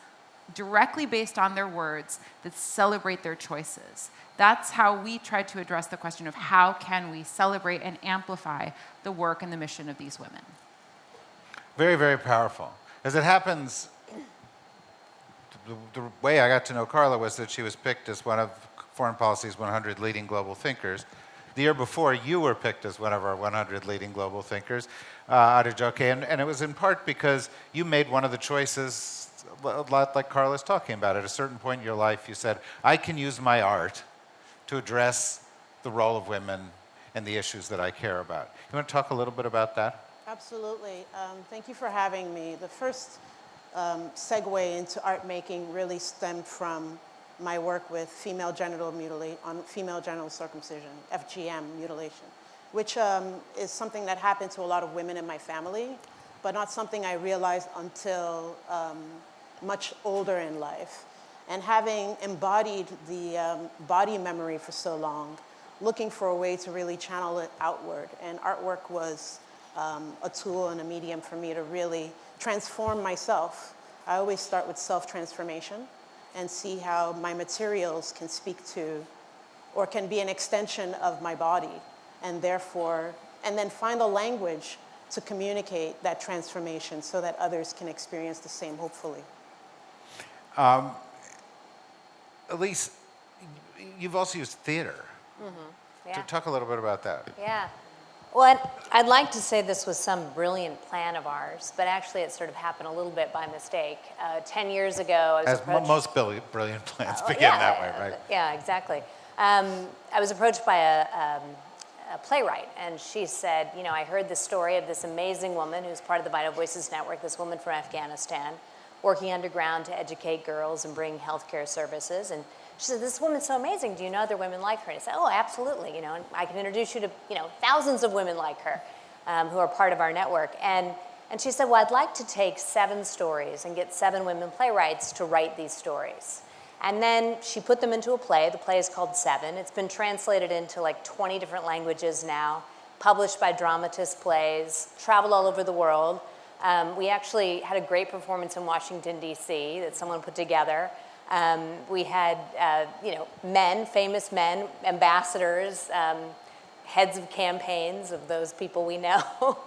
directly based on their words that celebrate their choices. That's how we tried to address the question of how can we celebrate and amplify the work and the mission of these women. Very, very powerful. As it happens, the way I got to know Carla was that she was picked as one of Foreign Policy's 100 leading global thinkers. The year before, you were picked as one of our 100 leading global thinkers, Adejoke, and it was in part because you made one of the choices a lot like Carla's talking about. At a certain point in your life, you said, I can use my art to address the role of women and the issues that I care about. You want to talk a little bit about that? Absolutely. Thank you for having me. The first segue into art making really stemmed from my work with female genital circumcision, FGM mutilation, which is something that happened to a lot of women in my family, but not something I realized until much older in life. And having embodied the body memory for so long, looking for a way to really channel it outward. And artwork was a tool and a medium for me to really transform myself. I always start with self-transformation and see how my materials can speak to or can be an extension of my body, and therefore, and then find a language to communicate that transformation so that others can experience the same, hopefully. Elise, you've also used theater. Yeah. Talk a little bit about that. Yeah. Well, I'd like to say this was some brilliant plan of ours, but actually it sort of happened a little bit by mistake. 10 years ago, I was approached... most brilliant plans begin that way, right? Yeah, exactly. I was approached by a playwright, and she said, you know, I heard the story of this amazing woman who's part of the Vital Voices Network, this woman from Afghanistan, working underground to educate girls and bring healthcare services. And she said, this woman's so amazing. Do you know other women like her? And I said, oh, absolutely. You know, and I can introduce you to, you know, thousands of women like her who are part of our network. And she said, well, I'd like to take 7 stories and get 7 women playwrights to write these stories. And then she put them into a play. The play is called 7. It's been translated into like 20 different languages now, published by Dramatist Plays, traveled all over the world. We actually had a great performance in Washington, D.C. that someone put together. We had, you know, men, famous men, ambassadors, heads of campaigns of those people we know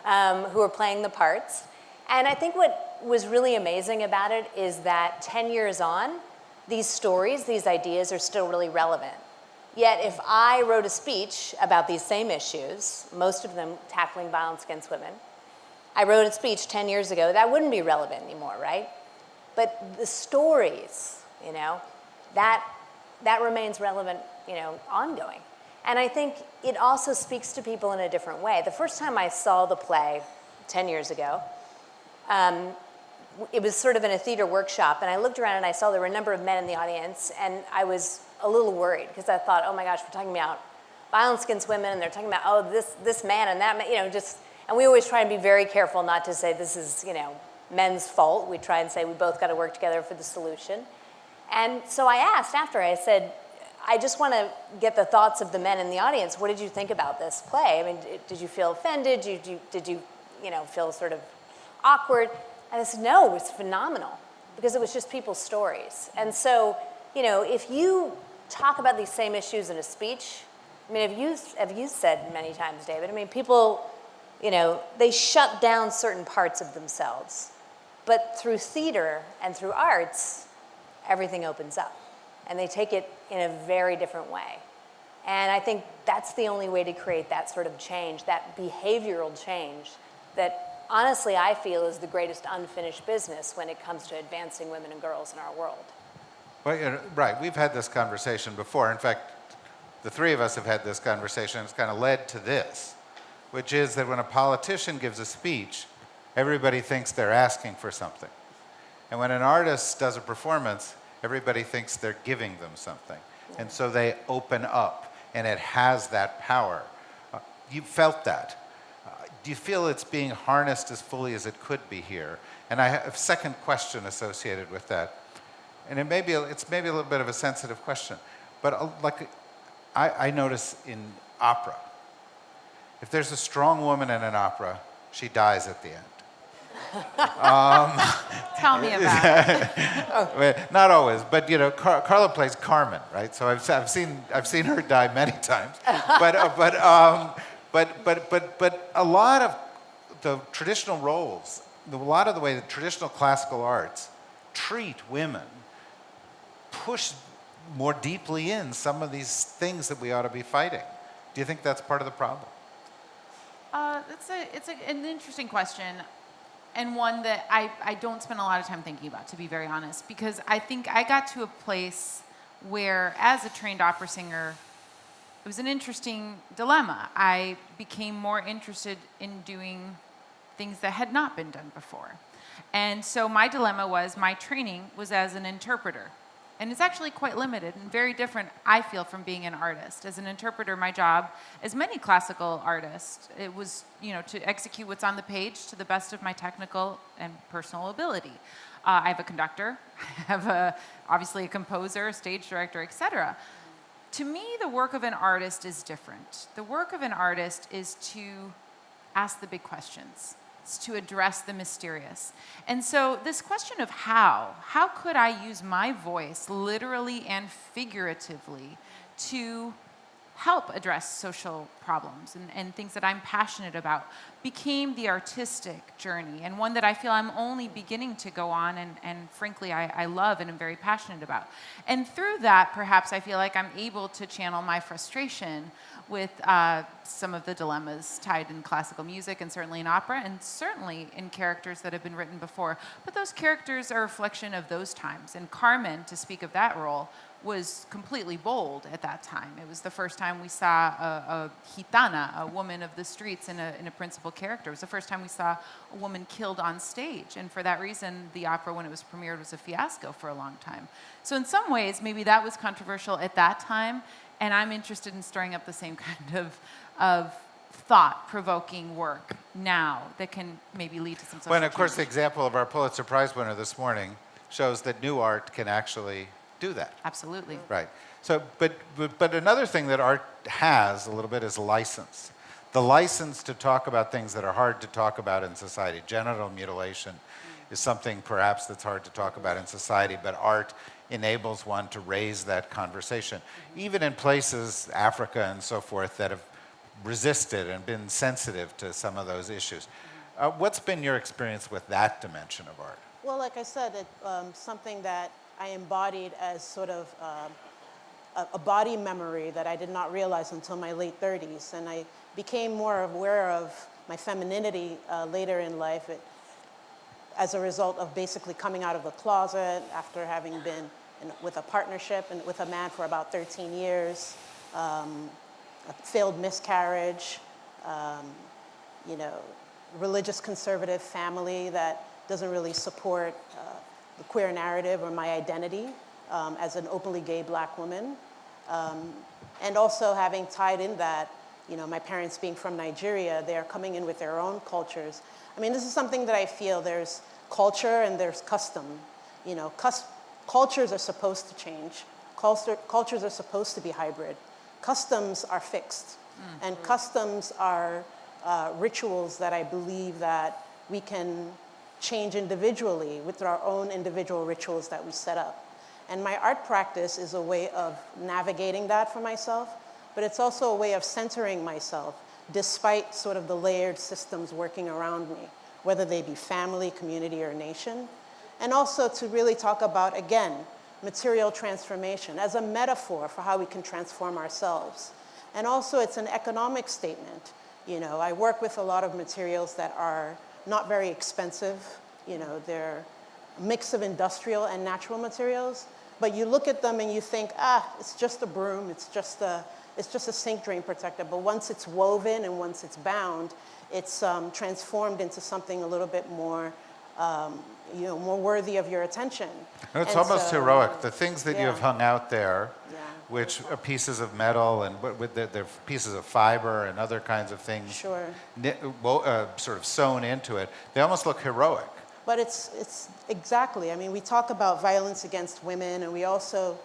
who are playing the parts. And I think what was really amazing about it is that 10 years on, these stories, these ideas are still really relevant. Yet if I wrote a speech about these same issues, most of them tackling violence against women, I wrote a speech 10 years ago, that wouldn't be relevant anymore, right? But the stories, you know, that remains relevant, you know, ongoing. And I think it also speaks to people in a different way. The first time I saw the play 10 years ago, it was sort of in a theater workshop, and I looked around and I saw there were a number of men in the audience, and I was a little worried because I thought, oh my gosh, we're talking about violence against women, and they're talking about, oh, this man and that man, you know, just, and we always try and be very careful not to say this is, you know, men's fault. We try and say we both got to work together for the solution. And so I asked after, I said, I just want to get the thoughts of the men in the audience. What did you think about this play? I mean, did you feel offended? Did you, you know, feel sort of awkward? And I said, no, it was phenomenal because it was just people's stories. And so you know, if you talk about these same issues in a speech, I mean, have you said many times, David, I mean, people, you know, they shut down certain parts of themselves. But through theater and through arts, everything opens up. And they take it in a very different way. And I think that's the only way to create that sort of change, that behavioral change that honestly I feel is the greatest unfinished business when it comes to advancing women and girls in our world. Well, you know, right, we've had this conversation before. In fact, the three of us have had this conversation. It's kind of led to this, which is that when a politician gives a speech, everybody thinks they're asking for something. And when an artist does a performance, everybody thinks they're giving them something. And so they open up, and it has that power. You felt that. Do you feel it's being harnessed as fully as it could be here? And I have a second question associated with that. And it's maybe a little bit of a sensitive question. But like, I notice in opera, if there's a strong woman in an opera, she dies at the end. Tell me about it. Not always, but you know, Carla plays Carmen, right? So I've seen her die many times. But a lot of the traditional roles, a lot of the way the traditional classical arts treat women, push more deeply in some of these things that we ought to be fighting. Do you think that's part of the problem? It's an interesting question, and one that I don't spend a lot of time thinking about, to be very honest, because I think I got to a place where, as a trained opera singer, it was an interesting dilemma. I became more interested in doing things that had not been done before. And so my dilemma was, my training was as an interpreter. And it's actually quite limited and very different, I feel, from being an artist. As an interpreter, my job, as many classical artists, it was, you know, to execute what's on the page to the best of my technical and personal ability. I have a conductor, I have obviously a composer, stage director, etc. To me, the work of an artist is different. The work of an artist is to ask the big questions. It's to address the mysterious. And so this question of how could I use my voice literally and figuratively to help address social problems and things that I'm passionate about became the artistic journey, and one that I feel I'm only beginning to go on and frankly I love and am very passionate about. And through that, perhaps I feel like I'm able to channel my frustration with some of the dilemmas tied in classical music and certainly in opera and certainly in characters that have been written before. But those characters are a reflection of those times. And Carmen, to speak of that role, was completely bold at that time. It was the first time we saw a gitana, a woman of the streets, in a principal character. It was the first time we saw a woman killed on stage. And for that reason, the opera, when it was premiered, was a fiasco for a long time. So in some ways, maybe that was controversial at that time. And I'm interested in stirring up the same kind of thought-provoking work now that can maybe lead to some social Well, and of course, the change. example of our Pulitzer Prize winner this morning shows that new art can actually do that. Absolutely. Right. So, but another thing that art has a little bit is license. The license to talk about things that are hard to talk about in society. Genital mutilation is something perhaps that's hard to talk about in society, but art enables one to raise that conversation. Even in places, Africa and so forth, that have resisted and been sensitive to some of those issues. What's been your experience with that dimension of art? Well, like I said, something that I embodied as sort of a body memory that I did not realize until my late 30s. And I became more aware of my femininity later in life as a result of basically coming out of the closet after having been with a partnership and with a man for about 13 years, a failed miscarriage, religious conservative family that doesn't really support the queer narrative or my identity as an openly gay black woman. And also having tied in that, my parents being from Nigeria, they're coming in with their own cultures. I mean, this is something that I feel there's culture and there's custom. Cultures are supposed to change. Cultures are supposed to be hybrid. Customs are fixed. And customs are rituals that I believe that we can change individually with our own individual rituals that we set up. And my art practice is a way of navigating that for myself, but it's also a way of centering myself despite sort of the layered systems working around me, whether they be family, community, or nation. And also to really talk about, again, material transformation as a metaphor for how we can transform ourselves. And also it's an economic statement. You know, I work with a lot of materials that are not very expensive. You know, they're a mix of industrial and natural materials, but you look at them and you think, it's just a broom, it's just a sink drain protector. But once it's woven and once it's bound, it's transformed into something a little bit more, more worthy of your attention. No, it's And almost so, heroic. The things that you yeah. have hung out there, which are pieces of metal and they're pieces of fiber and other kinds of things, Sure. Sort of sewn into it, they almost look heroic. But it's exactly, I mean, we talk about violence against women, and we also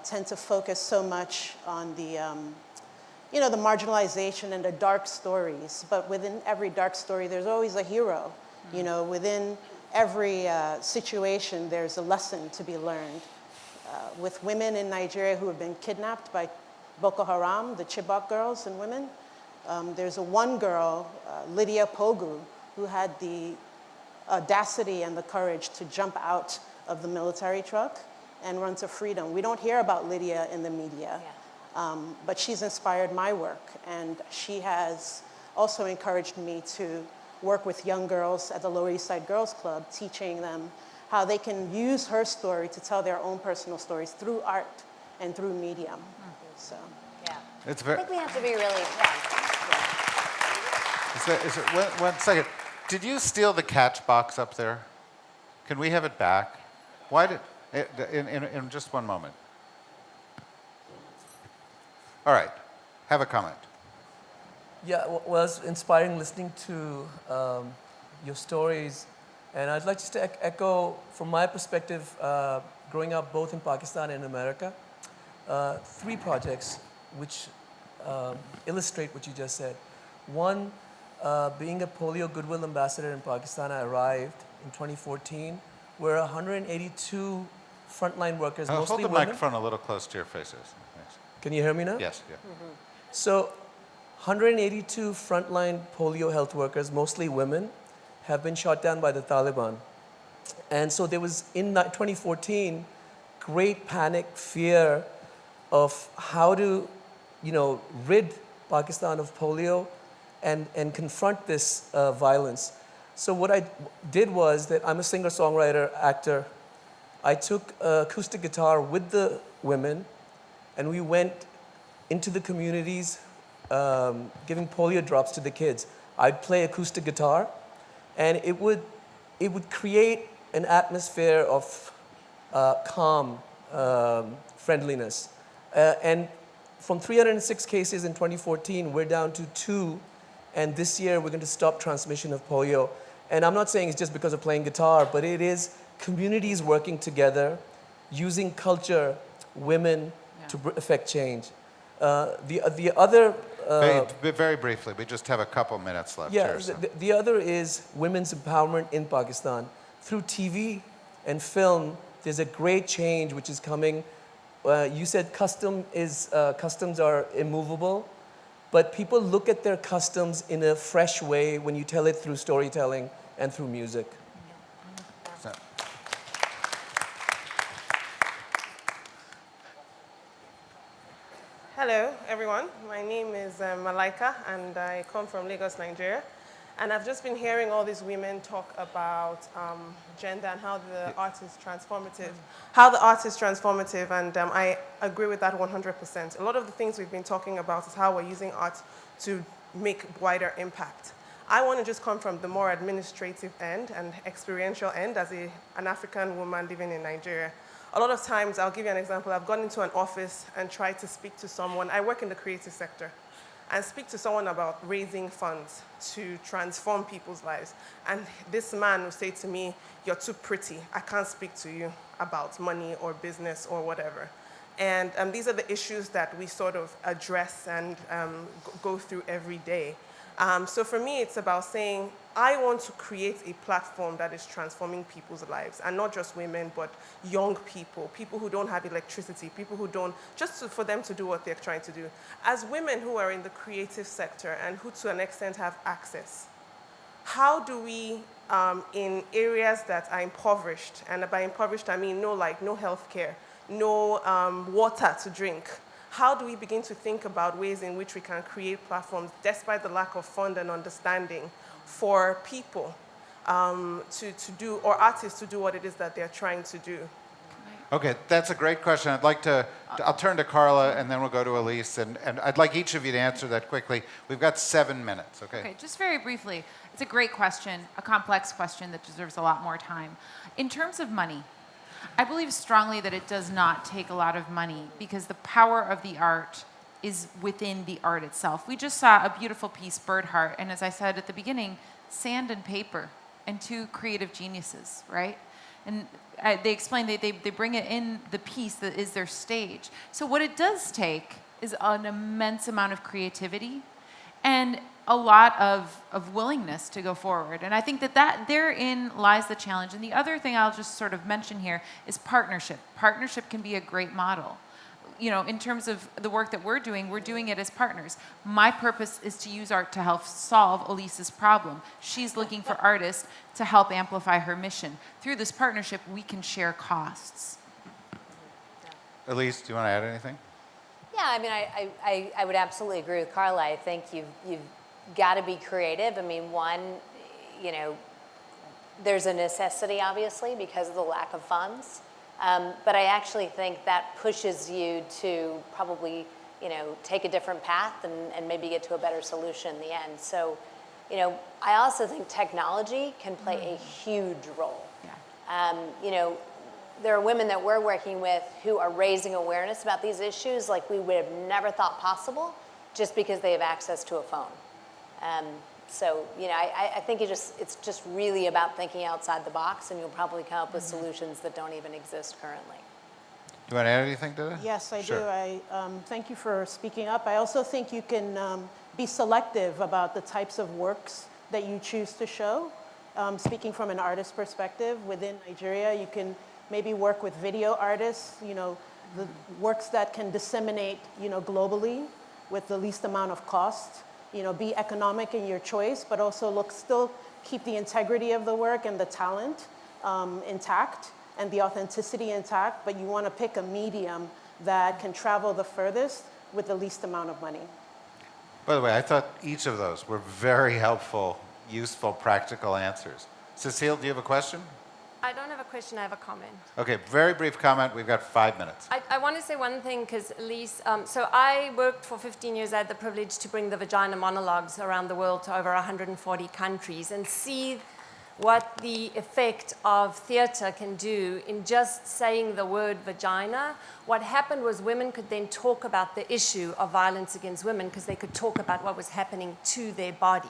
tend to focus so much on the, the marginalization and the dark stories. But within every dark story, there's always a hero. You know, within every situation, there's a lesson to be learned. With women in Nigeria who have been kidnapped by Boko Haram, the Chibok girls and women, there's one girl, Lydia Pogu, who had the audacity and the courage to jump out of the military truck and run to freedom. We don't hear about Lydia in the media, but she's inspired my work, and she has also encouraged me to work with young girls at the Lower East Side Girls Club, teaching them how they can use her story to tell their own personal stories through art and through medium. So, yeah. It's very, I think we have to be really, one second. Did you steal the catch box up there? Can we have it back? Why did, in just one moment. All right, have a comment. Yeah, well, it's inspiring listening to your stories. And I'd like just to echo, from my perspective, growing up both in Pakistan and America, 3 projects which illustrate what you just said. One, being a polio goodwill ambassador in Pakistan, I arrived in 2014, where 182 frontline workers, mostly hold the women. microphone a little close to your faces. Thanks. Can you hear me now? Yes, yeah. So 182 frontline polio health workers, mostly women, have been shot down by the Taliban. And so there was, in 2014, great panic, fear of how to, rid Pakistan of polio and confront this violence. So what I did was that I'm a singer-songwriter, actor. I took acoustic guitar with the women, and we went into the communities giving polio drops to the kids. I'd play acoustic guitar, and it would create an atmosphere of calm, friendliness. And from 306 cases in 2014, we're down to 2, and this year we're going to stop transmission of polio. And I'm not saying it's just because of playing guitar, but it is communities working together, using culture, women, to affect change. The other... very briefly, we just have a couple minutes left here. So. The other is women's empowerment in Pakistan. Through TV and film, there's a great change which is coming. You said customs are immovable, but people look at their customs in a fresh way when you tell it through storytelling and through music. So. Hello, everyone. My name is Malaika, and I come from Lagos, Nigeria. And I've just been hearing all these women talk about gender and how the art is transformative. And I agree with that 100%. A lot of the things we've been talking about is how we're using art to make wider impact. I want to just come from the more administrative end and experiential end as an African woman living in Nigeria. A lot of times, I'll give you an example, I've gone into an office and tried to speak to someone. I work in the creative sector. And speak to someone about raising funds to transform people's lives. And this man will say to me, "You're too pretty. I can't speak to you about money or business or whatever." And these are the issues that we sort of address and go through every day. So for me, it's about saying, I want to create a platform that is transforming people's lives, and not just women, but young people, people who don't have electricity, people who don't, for them to do what they're trying to do. As women who are in the creative sector and who to an extent have access, how do we, in areas that are impoverished, and by impoverished I mean no healthcare, no water to drink, how do we begin to think about ways in which we can create platforms, despite the lack of fund and understanding, for people to do, or artists to do what it is that they're trying to do? Okay, that's a great question. I'll turn to Carla, and then we'll go to Elise, and I'd like each of you to answer that quickly. We've got 7 minutes, okay? Okay, just very briefly. It's a great question, a complex question that deserves a lot more time. In terms of money, I believe strongly that it does not take a lot of money because the power of the art is within the art itself. We just saw a beautiful piece, Bird Heart, and as I said at the beginning, sand and paper and two creative geniuses, right? And they explain, they bring it in the piece that is their stage. So what it does take is an immense amount of creativity and a lot of willingness to go forward. And I think that therein lies the challenge. And the other thing I'll just sort of mention here is partnership. Partnership can be a great model. You know, in terms of the work that we're doing it as partners. My purpose is to use art to help solve Elise's problem. She's looking for artists to help amplify her mission. Through this partnership, we can share costs. Elise, do you want to add anything? Yeah, I mean, I would absolutely agree with Carla. I think you've got to be creative. I mean, one, you know, there's a necessity, obviously, because of the lack of funds. But I actually think that pushes you to probably, you know, take a different path and maybe get to a better solution in the end. So, you know, I also think technology can play a huge role. Yeah. You know, there are women that we're working with who are raising awareness about these issues like we would have never thought possible just because they have access to a phone. So, you know, I think it's just really about thinking outside the box, and you'll probably come up with solutions that don't even exist currently. Do you want to add anything to that? Yes, I Sure. do. I thank you for speaking up. I also think you can be selective about the types of works that you choose to show. Speaking from an artist perspective, within Nigeria, you can maybe work with video artists, you know, the works that can disseminate, you know, globally with the least amount of cost. You know, be economic in your choice, but also still keep the integrity of the work and the talent intact and the authenticity intact, but you want to pick a medium that can travel the furthest with the least amount of money. By the way, I thought each of those were very helpful, useful, practical answers. Cecile, do you have a question? I don't have a question, I have a comment. Okay, very brief comment. We've got 5 minutes. I want to say one thing, because Elise, so I worked for 15 years. I had the privilege to bring the vagina monologues around the world to over 140 countries and see what the effect of theater can do in just saying the word vagina. What happened was women could then talk about the issue of violence against women because they could talk about what was happening to their body.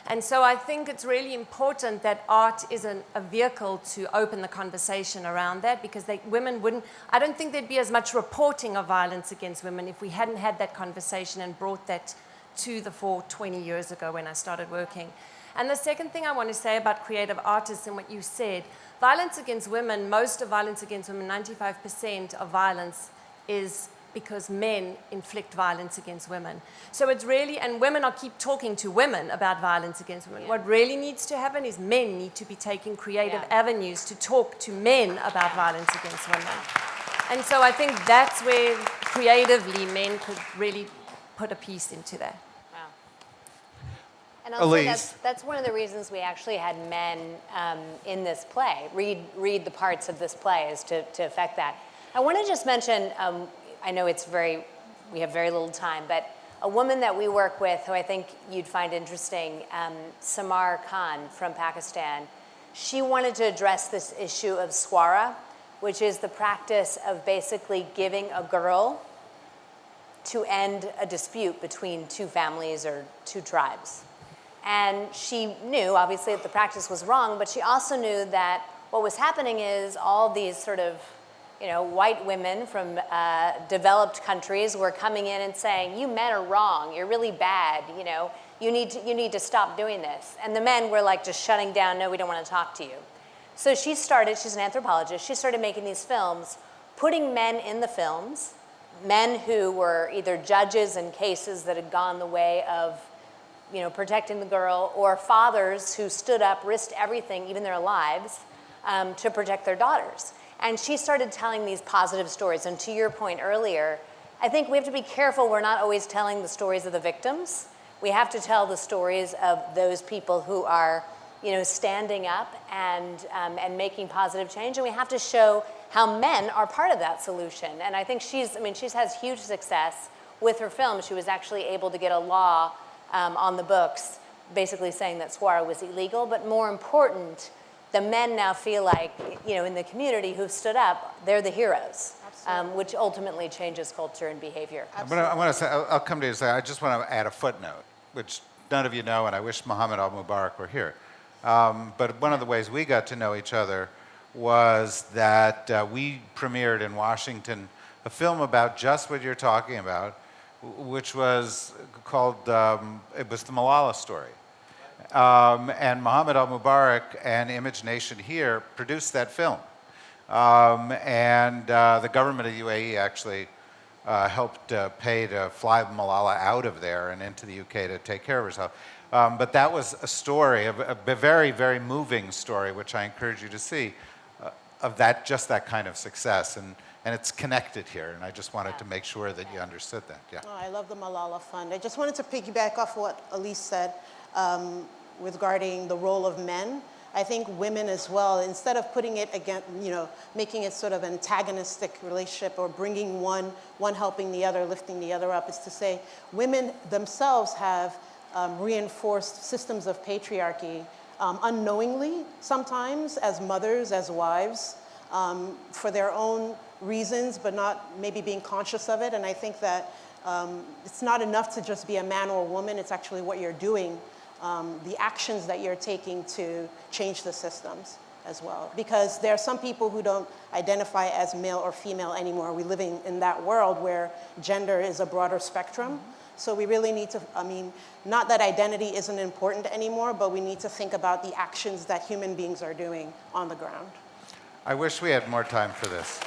And so I think it's really important that art is a vehicle to open the conversation around that, because women wouldn't, I don't think there'd be as much reporting of violence against women if we hadn't had that conversation and brought that to the fore 20 years ago when I started working. And the second thing I want to say about creative artists and what you said, violence against women, most of violence against women, 95% of violence is because men inflict violence against women. So it's really, and women keep talking to women about violence against women. Yeah. What really needs to happen is men need to be taking creative avenues to talk to men about violence against women. And so I think that's where creatively men could really put a piece into that. Wow. And also that's one of the reasons we actually had men in this play, read the parts of this play is to affect that. I want to just mention, I know we have very little time, but a woman that we work with who I think you'd find interesting, Samar Khan from Pakistan, she wanted to address this issue of swara, which is the practice of basically giving a girl to end a dispute between two families or two tribes. And she knew, obviously, that the practice was wrong, but she also knew that what was happening is all these sort of white women from developed countries were coming in and saying, you men are wrong, you're really bad, you need to stop doing this. And the men were like just shutting down, no, we don't want to talk to you. So she's an anthropologist, she started making these films, putting men in the films, men who were either judges in cases that had gone the way of protecting the girl, or fathers who stood up, risked everything, even their lives, to protect their daughters. And she started telling these positive stories. And to your point earlier, I think we have to be careful we're not always telling the stories of the victims. We have to tell the stories of those people who are, standing up and making positive change. And we have to show how men are part of that solution. And I think she's had huge success with her film. She was actually able to get a law on the books basically saying that swara was illegal. But more important, the men now feel like, in the community who've stood up, they're the heroes, which ultimately changes culture and behavior. I'll come to you and say, I just want to add a footnote, which none of you know, and I wish Mohammed al-Mubarak were here. But one of the ways we got to know each other was that we premiered in Washington a film about just what you're talking about, which was called, it was the Malala story. And Mohammed al-Mubarak and Image Nation here produced that film. And the government of UAE actually helped pay to fly Malala out of there and into the UK to take care of herself. But that was a story, a very, very moving story, which I encourage you to see, of just that kind of success. And it's connected here, and I just wanted to make sure that you understood that. Yeah. Oh, I love the Malala Fund. I just wanted to piggyback off what Elise said regarding the role of men. I think women as well, instead of putting it against, making it sort of an antagonistic relationship or bringing one helping the other, lifting the other up, is to say women themselves have reinforced systems of patriarchy unknowingly sometimes as mothers, as wives, for their own reasons, but not maybe being conscious of it. And I think that it's not enough to just be a man or a woman, it's actually what you're doing, the actions that you're taking to change the systems as well. Because there are some people who don't identify as male or female anymore. We're living in that world where gender is a broader spectrum. Mm-hmm. So we really need to, not that identity isn't important anymore, but we need to think about the actions that human beings are doing on the ground. I wish we had more time for this.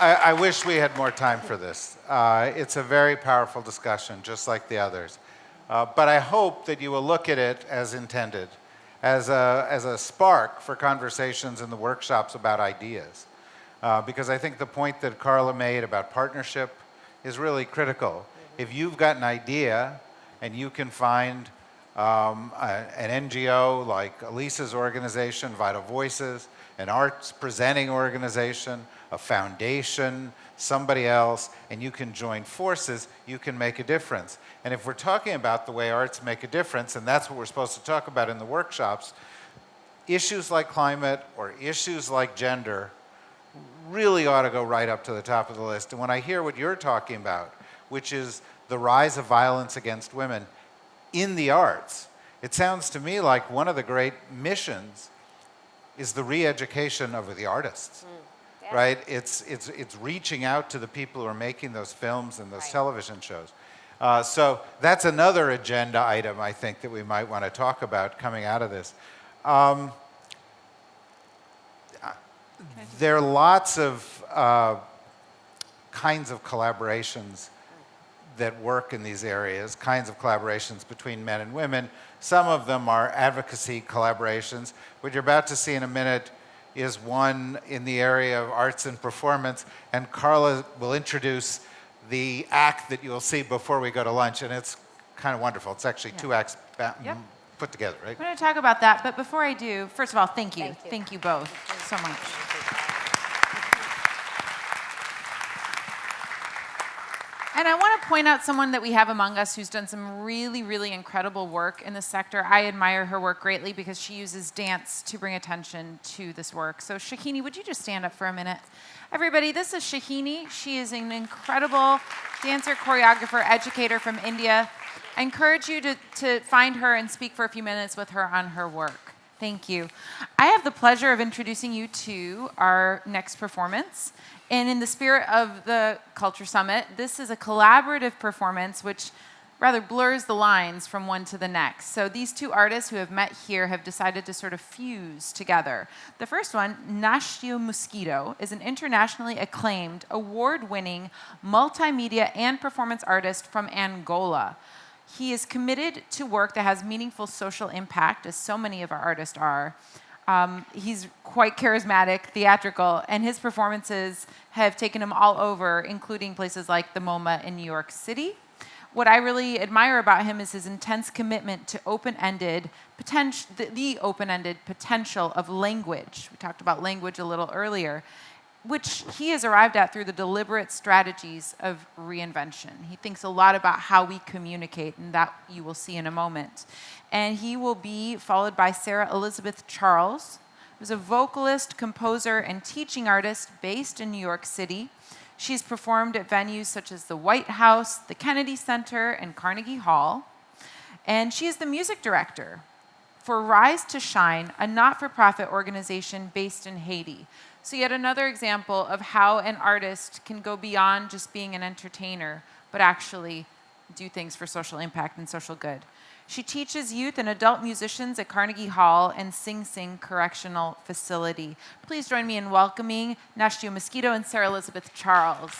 I wish we had more time for this. It's a very powerful discussion, just like the others. But I hope that you will look at it as intended, as a spark for conversations in the workshops about ideas. Because I think the point that Carla made about partnership is really critical. If you've got an idea and you can find an NGO like Elisa's organization, Vital Voices, an arts presenting organization, a foundation, somebody else, and you can join forces, you can make a difference. And if we're talking about the way arts make a difference, and that's what we're supposed to talk about in the workshops, issues like climate or issues like gender really ought to go right up to the top of the list. And when I hear what you're talking about, which is the rise of violence against women in the arts, it sounds to me like one of the great missions is the re-education of the artists, right? It's reaching out to the people who are making those films and those television shows. So that's another agenda item, I think, that we might want to talk about coming out of this. There are lots of kinds of collaborations that work in these areas, kinds of collaborations between men and women. Some of them are advocacy collaborations. What you're about to see in a minute is one in the area of arts and performance, and Carla will introduce the act that you'll see before we go to lunch, and it's kind of wonderful. It's actually two acts put together, right? We're going to talk about that, but before I do, first of all, thank you. Thank you both so much. And I want to point out someone that we have among us who's done some really, really incredible work in this sector. I admire her work greatly because she uses dance to bring attention to this work. So Shahini, would you just stand up for a minute? Everybody, this is Shahini. She is an incredible dancer, choreographer, educator from India. I encourage you to find her and speak for a few minutes with her on her work. Thank you. I have the pleasure of introducing you to our next performance. And in the spirit of the Culture Summit, this is a collaborative performance which rather blurs the lines from one to the next. So these two artists who have met here have decided to sort of fuse together. The first one, Nastio Mosquito, is an internationally acclaimed, award-winning multimedia and performance artist from Angola. He is committed to work that has meaningful social impact, as so many of our artists are. He's quite charismatic, theatrical, and his performances have taken him all over, including places like the MoMA in New York City. What I really admire about him is his intense commitment to open-ended potential, the open-ended potential of language. We talked about language a little earlier, which he has arrived at through the deliberate strategies of reinvention. He thinks a lot about how we communicate, and that you will see in a moment. And he will be followed by Sarah Elizabeth Charles, who's a vocalist, composer, and teaching artist based in New York City. She's performed at venues such as the White House, the Kennedy Center, and Carnegie Hall. And she is the music director for Rise to Shine, a not-for-profit organization based in Haiti. So yet another example of how an artist can go beyond just being an entertainer, but actually do things for social impact and social good. She teaches youth and adult musicians at Carnegie Hall and Sing Sing Correctional Facility. Please join me in welcoming Nastio Mosquito and Sarah Elizabeth Charles.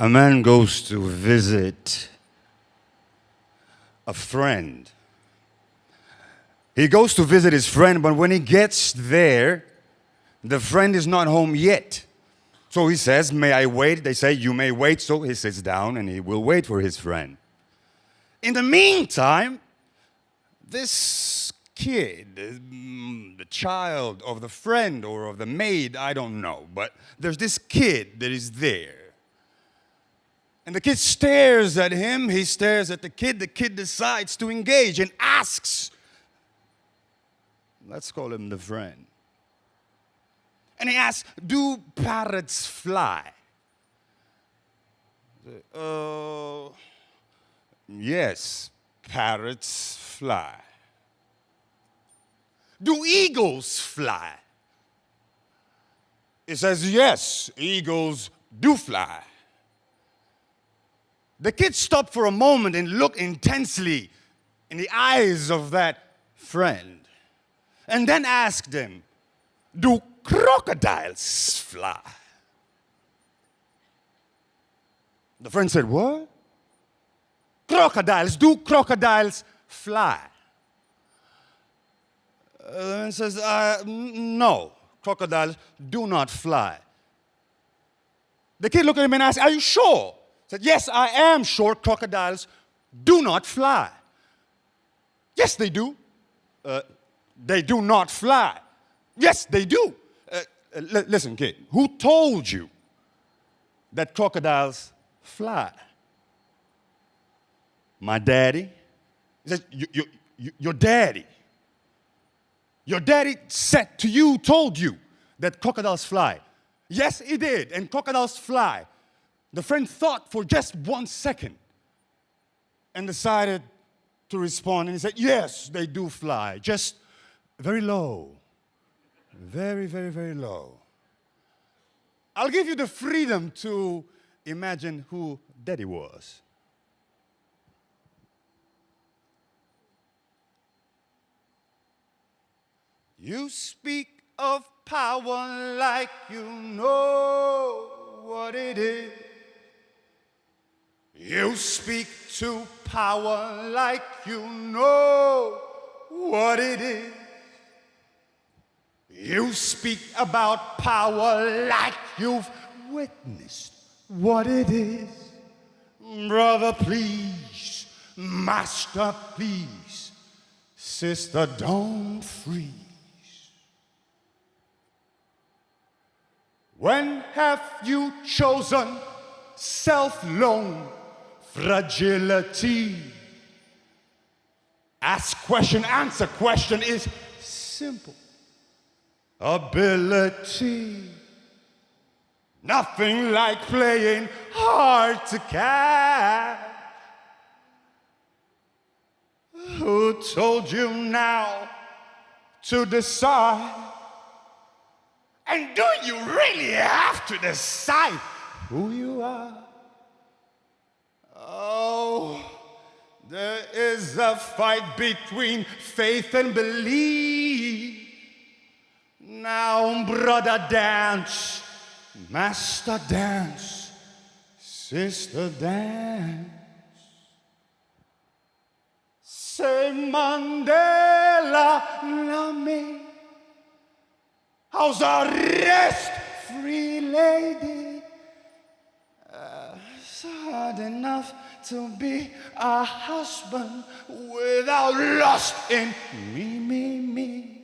A man goes to visit a friend. He goes to visit his friend, but when he gets there, the friend is not home yet. So he says, "May I wait?" They say, "You may wait." So he sits down and he will wait for his friend. In the meantime, this kid, the child of the friend or of the maid, I don't know, but there's this kid that is there. And the kid stares at him, he stares at the kid decides to engage and asks, let's call him the friend. And he asks, "Do parrots fly?" Yes, parrots fly. "Do eagles fly?" He says, "Yes, eagles do fly." The kid stopped for a moment and looked intensely in the eyes of that friend and then asked him, "Do crocodiles fly?" The friend said, "What? Crocodiles, do crocodiles fly?" The man says, "No, crocodiles do not fly." The kid looked at him and asked, "Are you sure?" He said, "Yes, I am sure crocodiles do not fly." "Yes, they do." "They do not fly." "Yes, they do." Listen, kid, who told you that crocodiles fly?" "My daddy." He said, Your daddy. Your daddy said to you, told you that crocodiles fly." "Yes, he did, and crocodiles fly." The friend thought for just 1 second and decided to respond, and he said, "Yes, they do fly, just very low, very, very, very low." I'll give you the freedom to imagine who Daddy was. You speak of power like you know what it is. You speak to power like you know what it is. You speak about power like you've witnessed what it is. Brother, please. Master, please. Sister, don't freeze. When have you chosen self-lone fragility. Ask question, answer question is simple. Ability. Nothing like playing hard to catch. Who told you now to decide? And do you really have to decide who you are? Oh, there is a fight between faith and belief. Now, brother, dance. Master, dance. Sister, dance. Say, Mandela, love me. How's a rest-free lady? It's hard enough to be a husband without lust in me.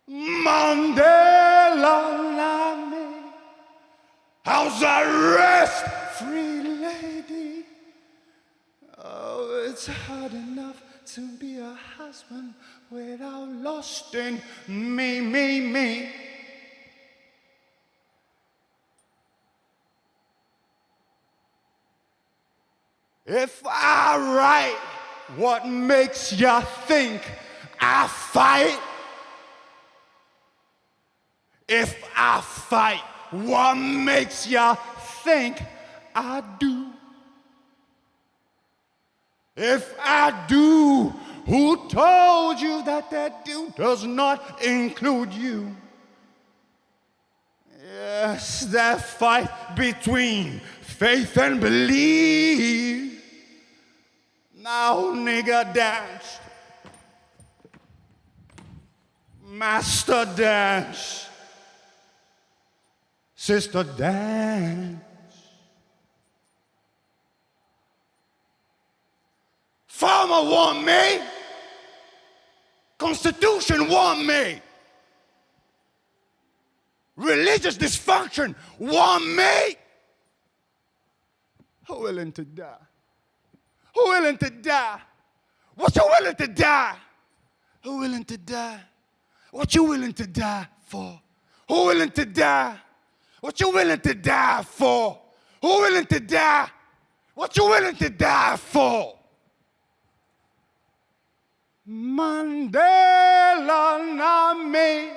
Mandela, love me. How's a rest-free lady? Oh, it's hard enough to be a husband without lust in me. If I write what makes ya think I fight, if I fight, what makes ya think I do? If I do, who told you that that do does not include you? Yes, that fight between faith and belief. Now, nigga, dance. Master, dance. Sister, dance. Farmer want me. Constitution want me. Religious dysfunction want me. Who willing to die? Who willing to die? What you willing to die? Who willing to die? What you willing to die for? Who willing to die? What you willing to die for? Who willing to die? What you willing to die for? Mandela, not me.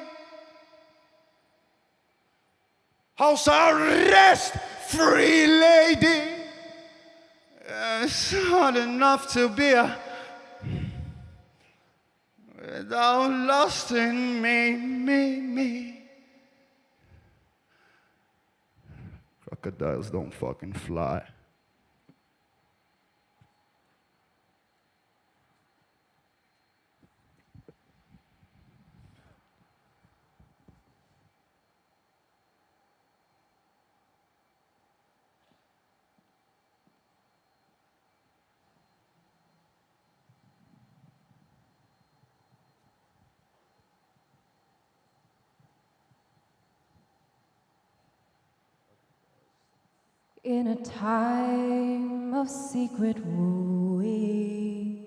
House arrest, free lady. It's hard enough to be a without lust in me. Crocodiles don't fucking fly. In a time of secret wooing,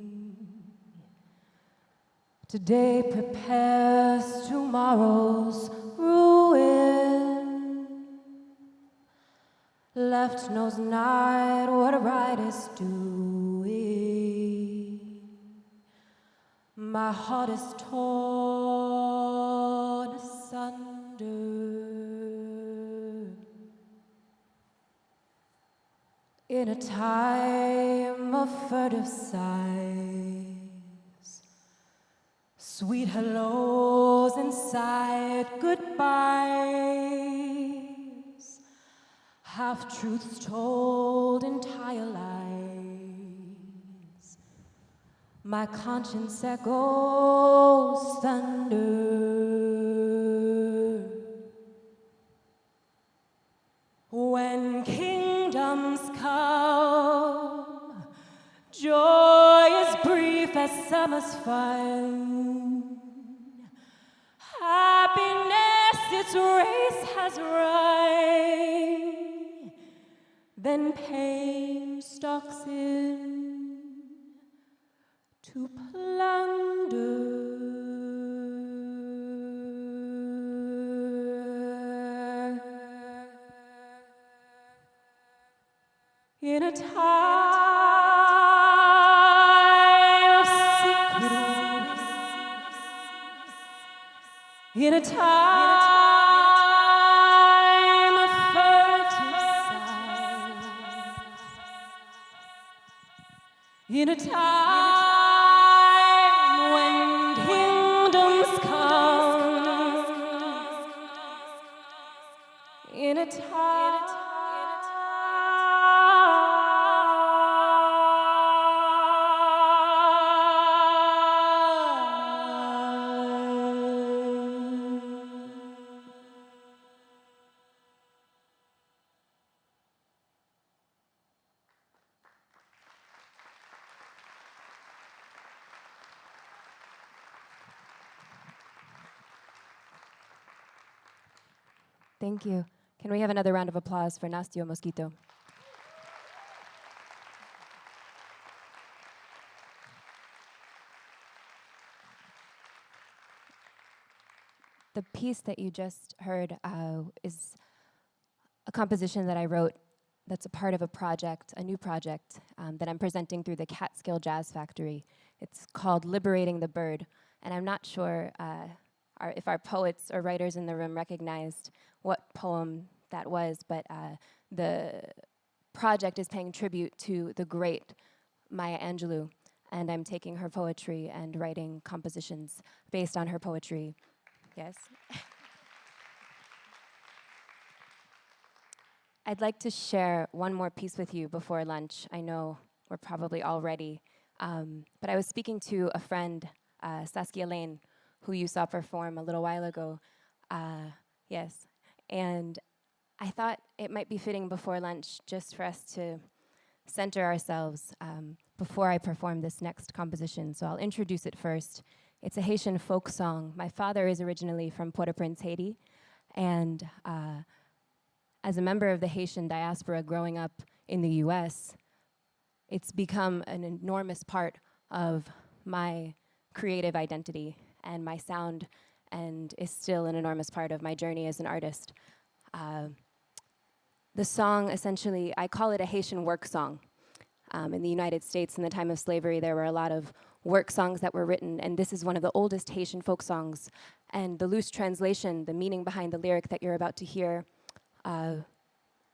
today prepares tomorrow's ruin. Left knows not what right is doing. My heart is torn asunder. In a time of furtive sighs, sweet hellos and sad goodbyes, half-truths told entire lies, my conscience echoes thunder. When kingdoms come, joy is brief as summer's fun. Happiness its race has run. then pain stalks in to plunder. In a time of secret wars, in a time of furtive sighs, in a time when kingdoms come, in a time Thank you. Can we have another round of applause for Nastio Mosquito? The piece that you just heard is a composition that I wrote that's a part of a project, a new project, that I'm presenting through the Catskill Jazz Factory. It's called Liberating the Bird, and I'm not sure if our poets or writers in the room recognized what poem that was, but the project is paying tribute to the great Maya Angelou, and I'm taking her poetry and writing compositions based on her poetry. Yes. I'd like to share one more piece with you before lunch. I know we're probably all ready, but I was speaking to a friend, Saskia Lane, who you saw perform a little while ago. Yes, and I thought it might be fitting before lunch just for us to center ourselves before I perform this next composition. So I'll introduce it first. It's a Haitian folk song. My father is originally from Port-au-Prince, Haiti, and as a member of the Haitian diaspora growing up in the US, it's become an enormous part of my creative identity and my sound, and is still an enormous part of my journey as an artist. The song, essentially, I call it a Haitian work song. In the United States, in the time of slavery, there were a lot of work songs that were written, and this is one of the oldest Haitian folk songs. And the loose translation, the meaning behind the lyric that you're about to hear,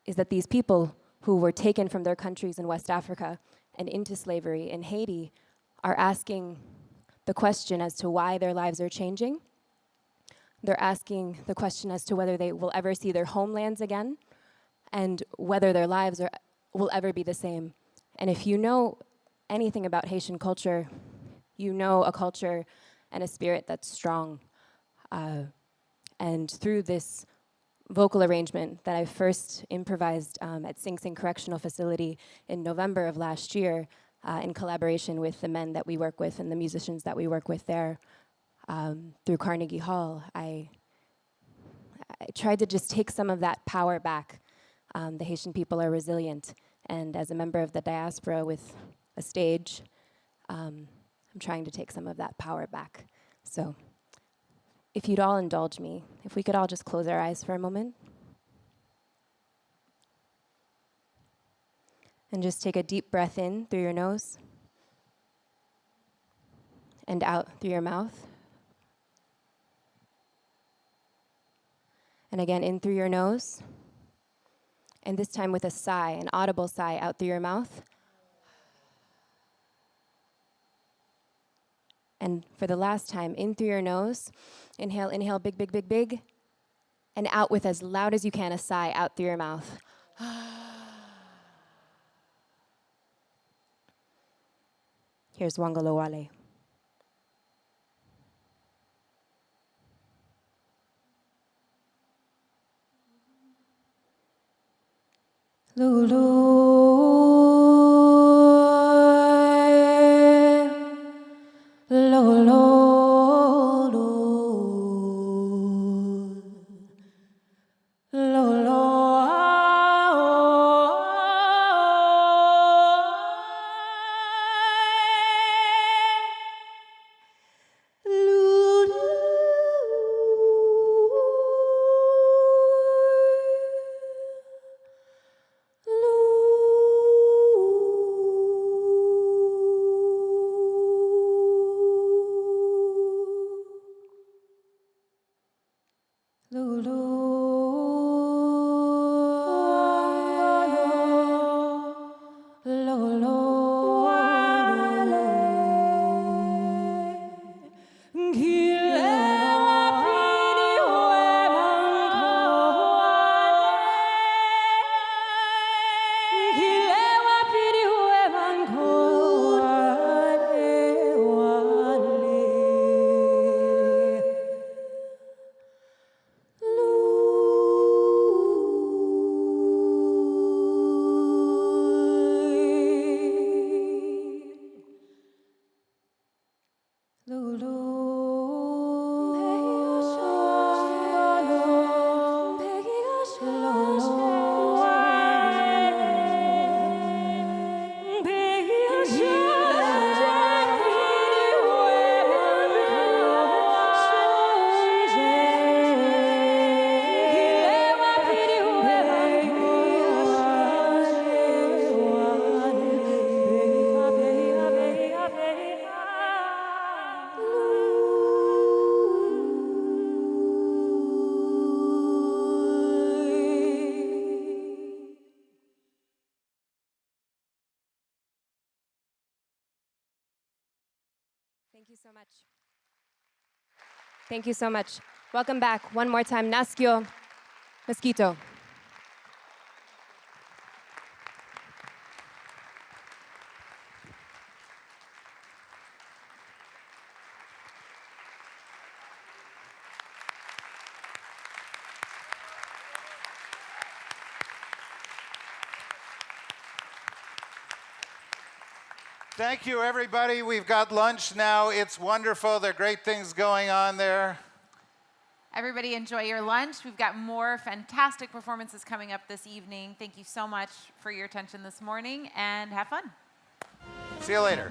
is that these people who were taken from their countries in West Africa and into slavery in Haiti are asking the question as to why their lives are changing. They're asking the question as to whether they will ever see their homelands again, and whether their lives will ever be the same. And if you know anything about Haitian culture, you know a culture and a spirit that's strong. And through this vocal arrangement that I first improvised at Sing Sing Correctional Facility in November of last year, in collaboration with the men that we work with and the musicians that we work with there through Carnegie Hall, I tried to just take some of that power back. The Haitian people are resilient, and as a member of the diaspora with a stage, I'm trying to take some of that power back. So if you'd all indulge me, if we could all just close our eyes for a moment. And just take a deep breath in through your nose and out through your mouth. And again, in through your nose. And this time with a sigh, an audible sigh out through your mouth. And for the last time, in through your nose. Inhale, inhale, big, big, big, big. And out with as loud as you can, a sigh out through your mouth. Here's Wangalowale. Thank you so much. Thank you so much. Welcome back. One more time, Naskio Mosquito. Thank you, everybody. We've got lunch now. It's wonderful. There are great things going on there. Everybody enjoy your lunch. We've got more fantastic performances coming up this evening. Thank you so much for your attention this morning, and have fun. See you later.